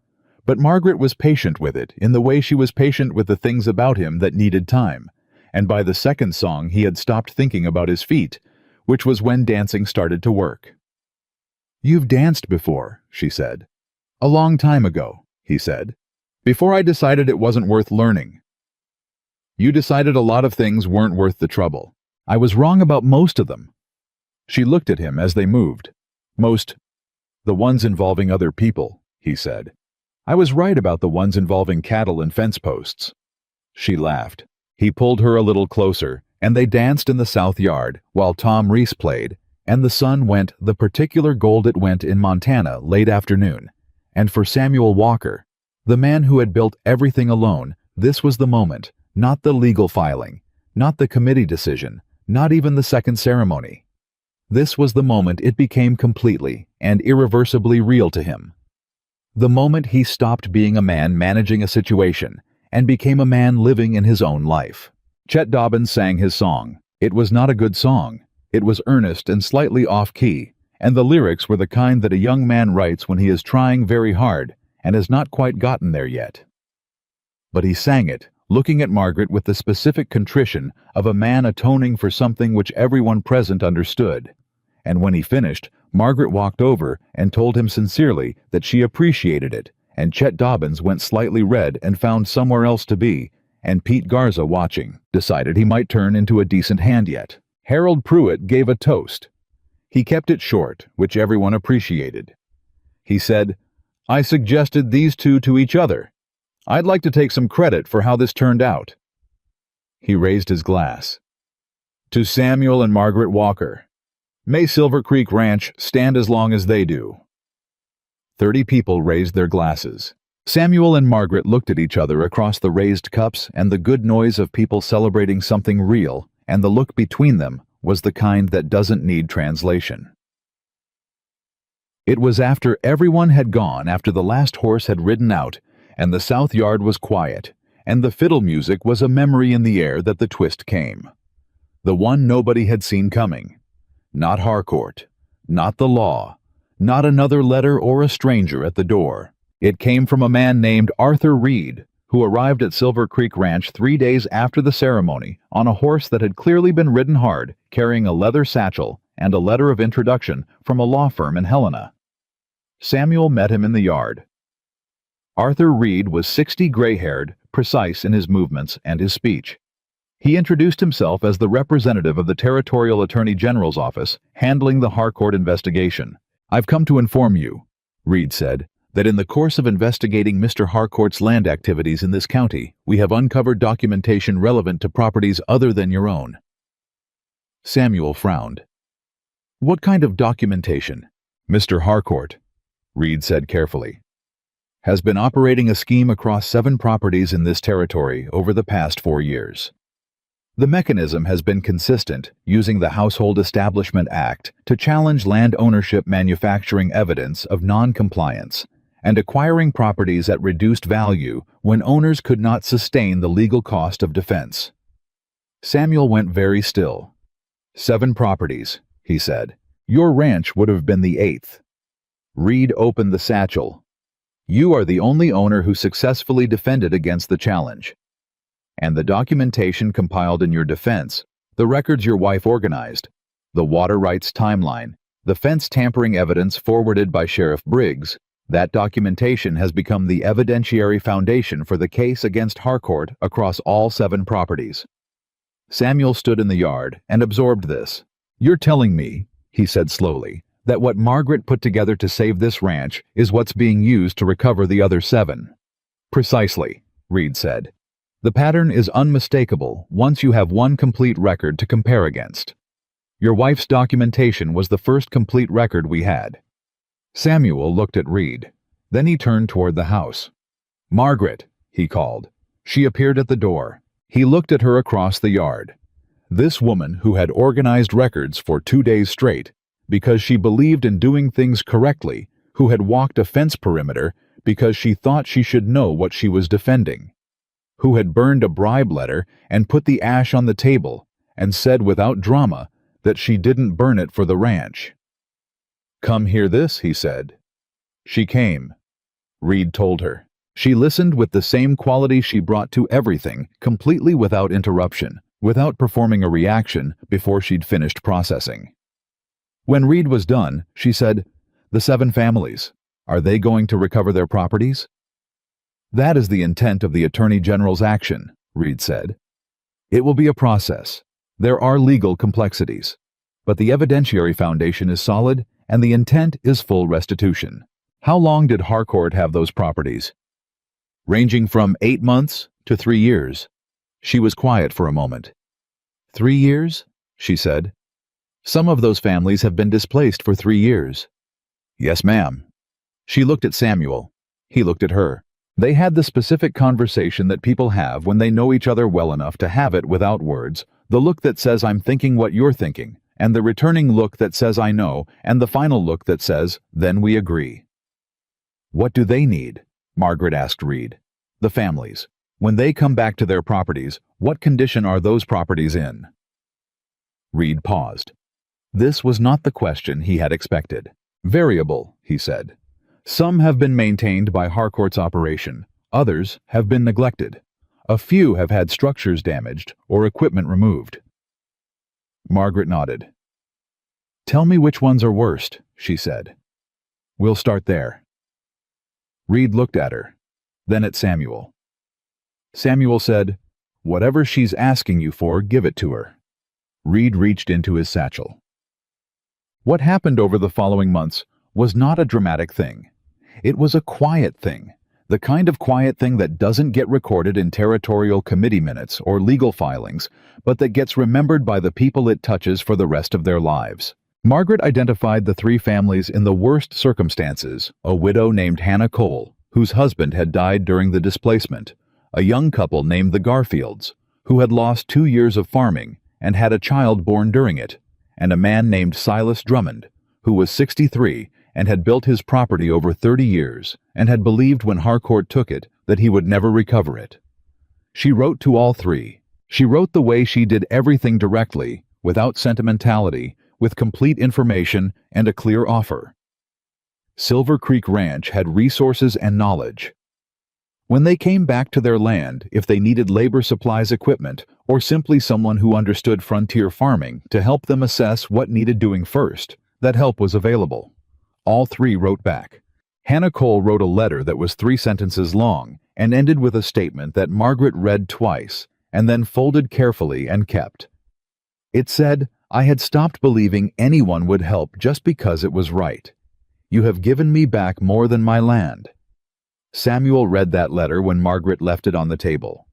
Speaker 1: But Margaret was patient with it in the way she was patient with the things about him that needed time, and by the second song he had stopped thinking about his feet, which was when dancing started to work. "You've danced before," she said. "A long time ago," he said. Before I decided it wasn't worth learning. You decided a lot of things weren't worth the trouble. I was wrong about most of them. She looked at him as they moved. Most. The ones involving other people, he said. I was right about the ones involving cattle and fence posts. She laughed. He pulled her a little closer, and they danced in the south yard while Tom Reese played, and the sun went the particular gold it went in Montana late afternoon. And for Samuel Walker, the man who had built everything alone, this was the moment, not the legal filing, not the committee decision, not even the second ceremony. This was the moment it became completely and irreversibly real to him. The moment he stopped being a man managing a situation and became a man living in his own life. Chet Dobbins sang his song. It was not a good song. It was earnest and slightly off-key, and the lyrics were the kind that a young man writes when he is trying very hard and has not quite gotten there yet. But he sang it, looking at Margaret with the specific contrition of a man atoning for something which everyone present understood. And when he finished, Margaret walked over and told him sincerely that she appreciated it, and Chet Dobbins went slightly red and found somewhere else to be, and Pete Garza, watching, decided he might turn into a decent hand yet. Harold Pruitt gave a toast. He kept it short, which everyone appreciated. He said, I suggested these two to each other. I'd like to take some credit for how this turned out. He raised his glass. To Samuel and Margaret Walker. May Silver Creek Ranch stand as long as they do. 30 people raised their glasses. Samuel and Margaret looked at each other across the raised cups, and the good noise of people celebrating something real, and the look between them was the kind that doesn't need translation. It was after everyone had gone, after the last horse had ridden out, and the south yard was quiet, and the fiddle music was a memory in the air, that the twist came. The one nobody had seen coming. Not Harcourt, not the law, not another letter or a stranger at the door. It came from a man named Arthur Reed, who arrived at Silver Creek Ranch 3 days after the ceremony on a horse that had clearly been ridden hard, carrying a leather satchel and a letter of introduction from a law firm in Helena. Samuel met him in the yard. Arthur Reed was 60, gray-haired, precise in his movements and his speech. He introduced himself as the representative of the Territorial Attorney General's office handling the Harcourt investigation. I've come to inform you, Reed said, that in the course of investigating Mr. Harcourt's land activities in this county, we have uncovered documentation relevant to properties other than your own. Samuel frowned. What kind of documentation? Mr. Harcourt, Reed said carefully, has been operating a scheme across 7 properties in this territory over the past 4 years. The mechanism has been consistent, using the Household Establishment Act to challenge land ownership manufacturing evidence of non-compliance and acquiring properties at reduced value when owners could not sustain the legal cost of defense. Samuel went very still. 7 properties, he said. Your ranch would have been the 8th. Reed opened the satchel. You are the only owner who successfully defended against the challenge. And the documentation compiled in your defense, the records your wife organized, the water rights timeline, the fence tampering evidence forwarded by Sheriff Briggs, that documentation has become the evidentiary foundation for the case against Harcourt across all 7 properties. Samuel stood in the yard and absorbed this. You're telling me, he said slowly, that what Margaret put together to save this ranch is what's being used to recover the other 7. Precisely, Reed said. The pattern is unmistakable once you have one complete record to compare against. Your wife's documentation was the first complete record we had. Samuel looked at Reed. Then he turned toward the house. Margaret, he called. She appeared at the door. He looked at her across the yard. This woman who had organized records for 2 days straight because she believed in doing things correctly, who had walked a fence perimeter because she thought she should know what she was defending, who had burned a bribe letter and put the ash on the table and said without drama that she didn't burn it for the ranch. Come hear this, he said. She came. Reed told her. She listened with the same quality she brought to everything, completely without interruption, without performing a reaction before she'd finished processing. When Reed was done, she said, The 7 families, are they going to recover their properties? That is the intent of the Attorney General's action, Reed said. It will be a process. There are legal complexities. But the evidentiary foundation is solid, and the intent is full restitution. How long did Harcourt have those properties? Ranging from 8 months to 3 years. She was quiet for a moment. 3 years? She said. Some of those families have been displaced for 3 years. Yes, ma'am. She looked at Samuel. He looked at her. They had the specific conversation that people have when they know each other well enough to have it without words, the look that says I'm thinking what you're thinking, and the returning look that says I know, and the final look that says, then we agree. What do they need? Margaret asked Reed. The families. When they come back to their properties, what condition are those properties in? Reed paused. This was not the question he had expected. Variable, he said. Some have been maintained by Harcourt's operation. Others have been neglected. A few have had structures damaged or equipment removed. Margaret nodded. Tell me which ones are worst, she said. We'll start there. Reed looked at her, then at Samuel. Samuel said, Whatever she's asking you for, give it to her. Reed reached into his satchel. What happened over the following months was not a dramatic thing. It was a quiet thing, the kind of quiet thing that doesn't get recorded in territorial committee minutes or legal filings, but that gets remembered by the people it touches for the rest of their lives. Margaret identified the 3 families in the worst circumstances: a widow named Hannah Cole, whose husband had died during the displacement, a young couple named the Garfields, who had lost 2 years of farming and had a child born during it, and a man named Silas Drummond, who was 63 and had built his property over 30 years and had believed when Harcourt took it that he would never recover it. She wrote to all 3. She wrote the way she did everything directly, without sentimentality, with complete information and a clear offer. Silver Creek Ranch had resources and knowledge. When they came back to their land, if they needed labor supplies, equipment, or simply someone who understood frontier farming to help them assess what needed doing first, that help was available. All 3 wrote back. Hannah Cole wrote a letter that was 3 sentences long and ended with a statement that Margaret read twice and then folded carefully and kept. It said, I had stopped believing anyone would help just because it was right. You have given me back more than my land. Samuel read that letter when Margaret left it on the table.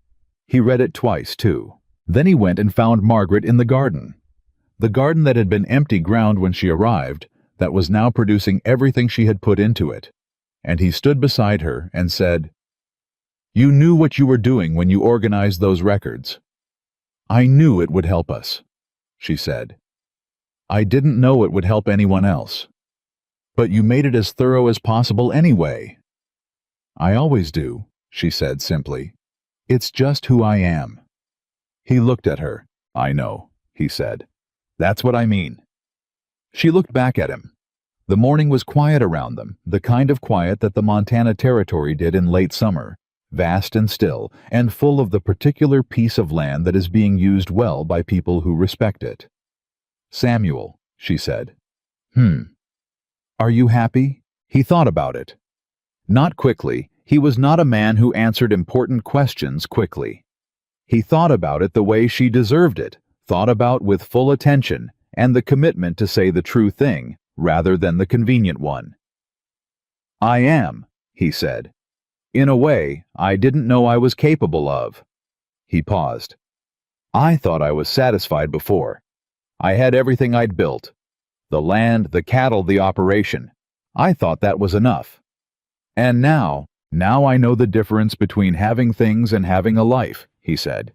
Speaker 1: He read it twice, too. Then he went and found Margaret in the garden. The garden that had been empty ground when she arrived, that was now producing everything she had put into it. And he stood beside her and said, You knew what you were doing when you organized those records. I knew it would help us, she said. I didn't know it would help anyone else. But you made it as thorough as possible anyway. I always do, she said simply. It's just who I am. He looked at her. I know, he said. That's what I mean. She looked back at him. The morning was quiet around them, the kind of quiet that the Montana Territory did in late summer, vast and still, and full of the particular piece of land that is being used well by people who respect it. Samuel, she said. Are you happy? He thought about it. Not quickly. He was not a man who answered important questions quickly. He thought about it the way she deserved it, thought about with full attention and the commitment to say the true thing rather than the convenient one. I am, he said. In a way, I didn't know I was capable of. He paused. I thought I was satisfied before. I had everything I'd built. The land, the cattle, the operation. I thought that was enough. And now I know the difference between having things and having a life, he said.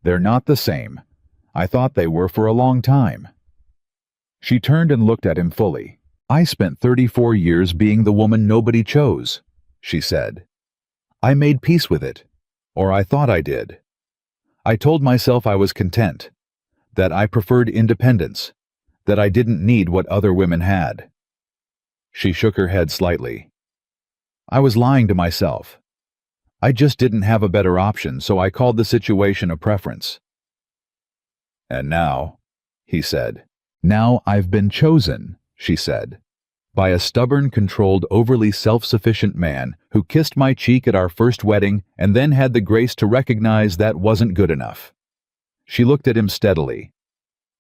Speaker 1: They're not the same. I thought they were for a long time. She turned and looked at him fully. I spent 34 years being the woman nobody chose, she said. I made peace with it, or I thought I did. I told myself I was content, that I preferred independence, that I didn't need what other women had. She shook her head slightly. I was lying to myself. I just didn't have a better option, so I called the situation a preference. And now, he said. Now I've been chosen, she said. by a stubborn, controlled, overly self-sufficient man who kissed my cheek at our first wedding and then had the grace to recognize that wasn't good enough. She looked at him steadily.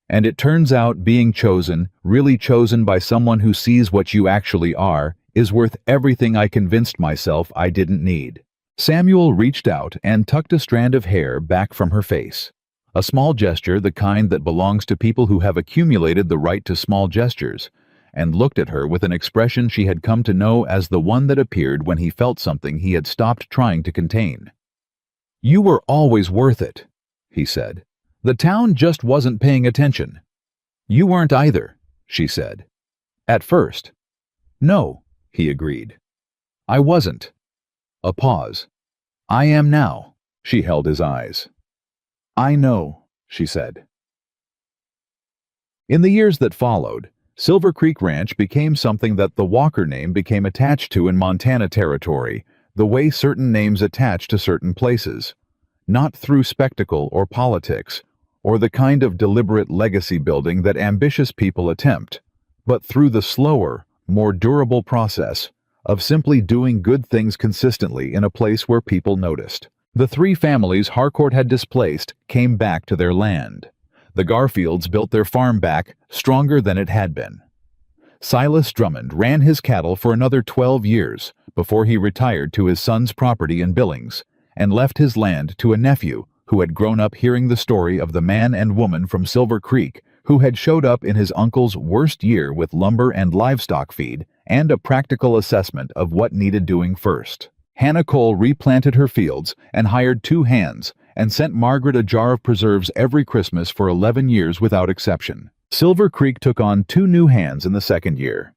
Speaker 1: And it turns out being chosen, really chosen by someone who sees what you actually are, is worth everything I convinced myself I didn't need. Samuel reached out and tucked a strand of hair back from her face. A small gesture, the kind that belongs to people who have accumulated the right to small gestures, and looked at her with an expression she had come to know as the one that appeared when he felt something he had stopped trying to contain. "You were always worth it," he said. "The town just wasn't paying attention." "You weren't either," she said. "At first." "No," he agreed. "I wasn't." A pause. "I am now." She held his eyes. "I know," she said. In the years that followed, Silver Creek Ranch became something that the Walker name became attached to in Montana territory, the way certain names attach to certain places. Not through spectacle or politics, or the kind of deliberate legacy building that ambitious people attempt, but through the slower, more durable process of simply doing good things consistently in a place where people noticed. The three families Harcourt had displaced came back to their land. The Garfields built their farm back stronger than it had been. Silas Drummond ran his cattle for another 12 years before he retired to his son's property in Billings and left his land to a nephew who had grown up hearing the story of the man and woman from Silver Creek who had showed up in his uncle's worst year with lumber and livestock feed and a practical assessment of what needed doing first. Hannah Cole replanted her fields and hired 2 hands and sent Margaret a jar of preserves every Christmas for 11 years without exception. Silver Creek took on 2 new hands in the second year.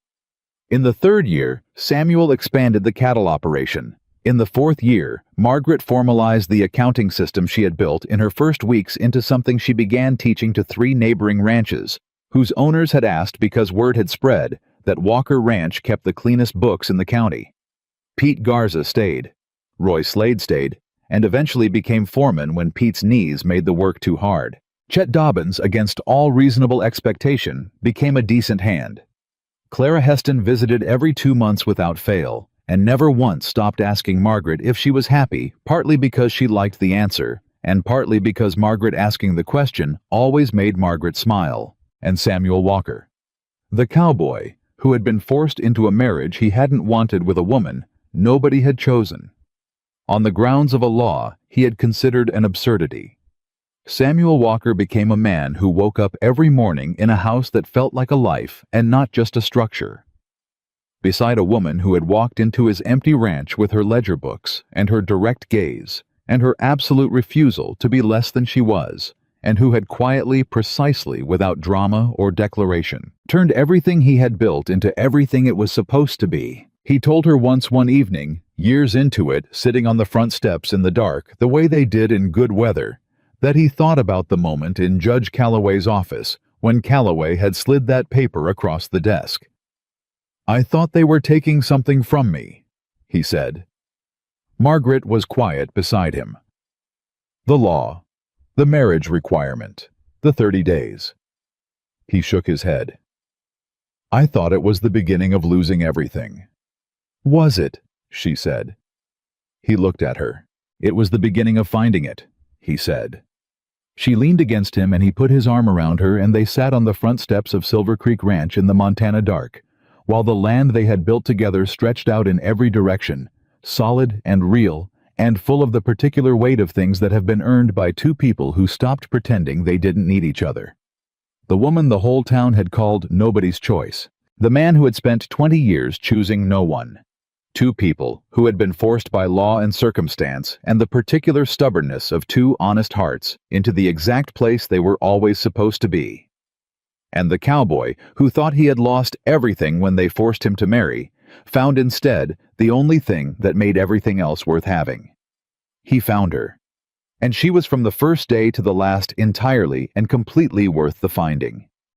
Speaker 1: In the third year, Samuel expanded the cattle operation. In the fourth year, Margaret formalized the accounting system she had built in her first weeks into something she began teaching to 3 neighboring ranches, whose owners had asked because word had spread that Walker Ranch kept the cleanest books in the county. Pete Garza stayed, Roy Slade stayed, and eventually became foreman when Pete's knees made the work too hard. Chet Dobbins, against all reasonable expectation, became a decent hand. Clara Heston visited every 2 months without fail, and never once stopped asking Margaret if she was happy, partly because she liked the answer, and partly because Margaret asking the question always made Margaret smile. And Samuel Walker, the cowboy, who had been forced into a marriage he hadn't wanted with a woman nobody had chosen. On the grounds of a law he had considered an absurdity. Samuel Walker became a man who woke up every morning in a house that felt like a life and not just a structure. Beside a woman who had walked into his empty ranch with her ledger books and her direct gaze and her absolute refusal to be less than she was, and who had quietly, precisely, without drama or declaration, turned everything he had built into everything it was supposed to be. He told her once one evening, years into it, sitting on the front steps in the dark, the way they did in good weather, that he thought about the moment in Judge Calloway's office when Calloway had slid that paper across the desk. "I thought they were taking something from me," he said. Margaret was quiet beside him. The law, the marriage requirement, the 30 days. He shook his head. "I thought it was the beginning of losing everything." "Was it?" she said. He looked at her. "It was the beginning of finding it," he said. She leaned against him and he put his arm around her and they sat on the front steps of Silver Creek Ranch in the Montana dark, while the land they had built together stretched out in every direction, solid and real, and full of the particular weight of things that have been earned by 2 people who stopped pretending they didn't need each other. The woman the whole town had called nobody's choice. The man who had spent 20 years choosing no one. 2 people who had been forced by law and circumstance and the particular stubbornness of 2 honest hearts into the exact place they were always supposed to be. And the cowboy who thought he had lost everything when they forced him to marry, found instead the only thing that made everything else worth having. He found her. And she was from the first day to the last entirely and completely worth the finding.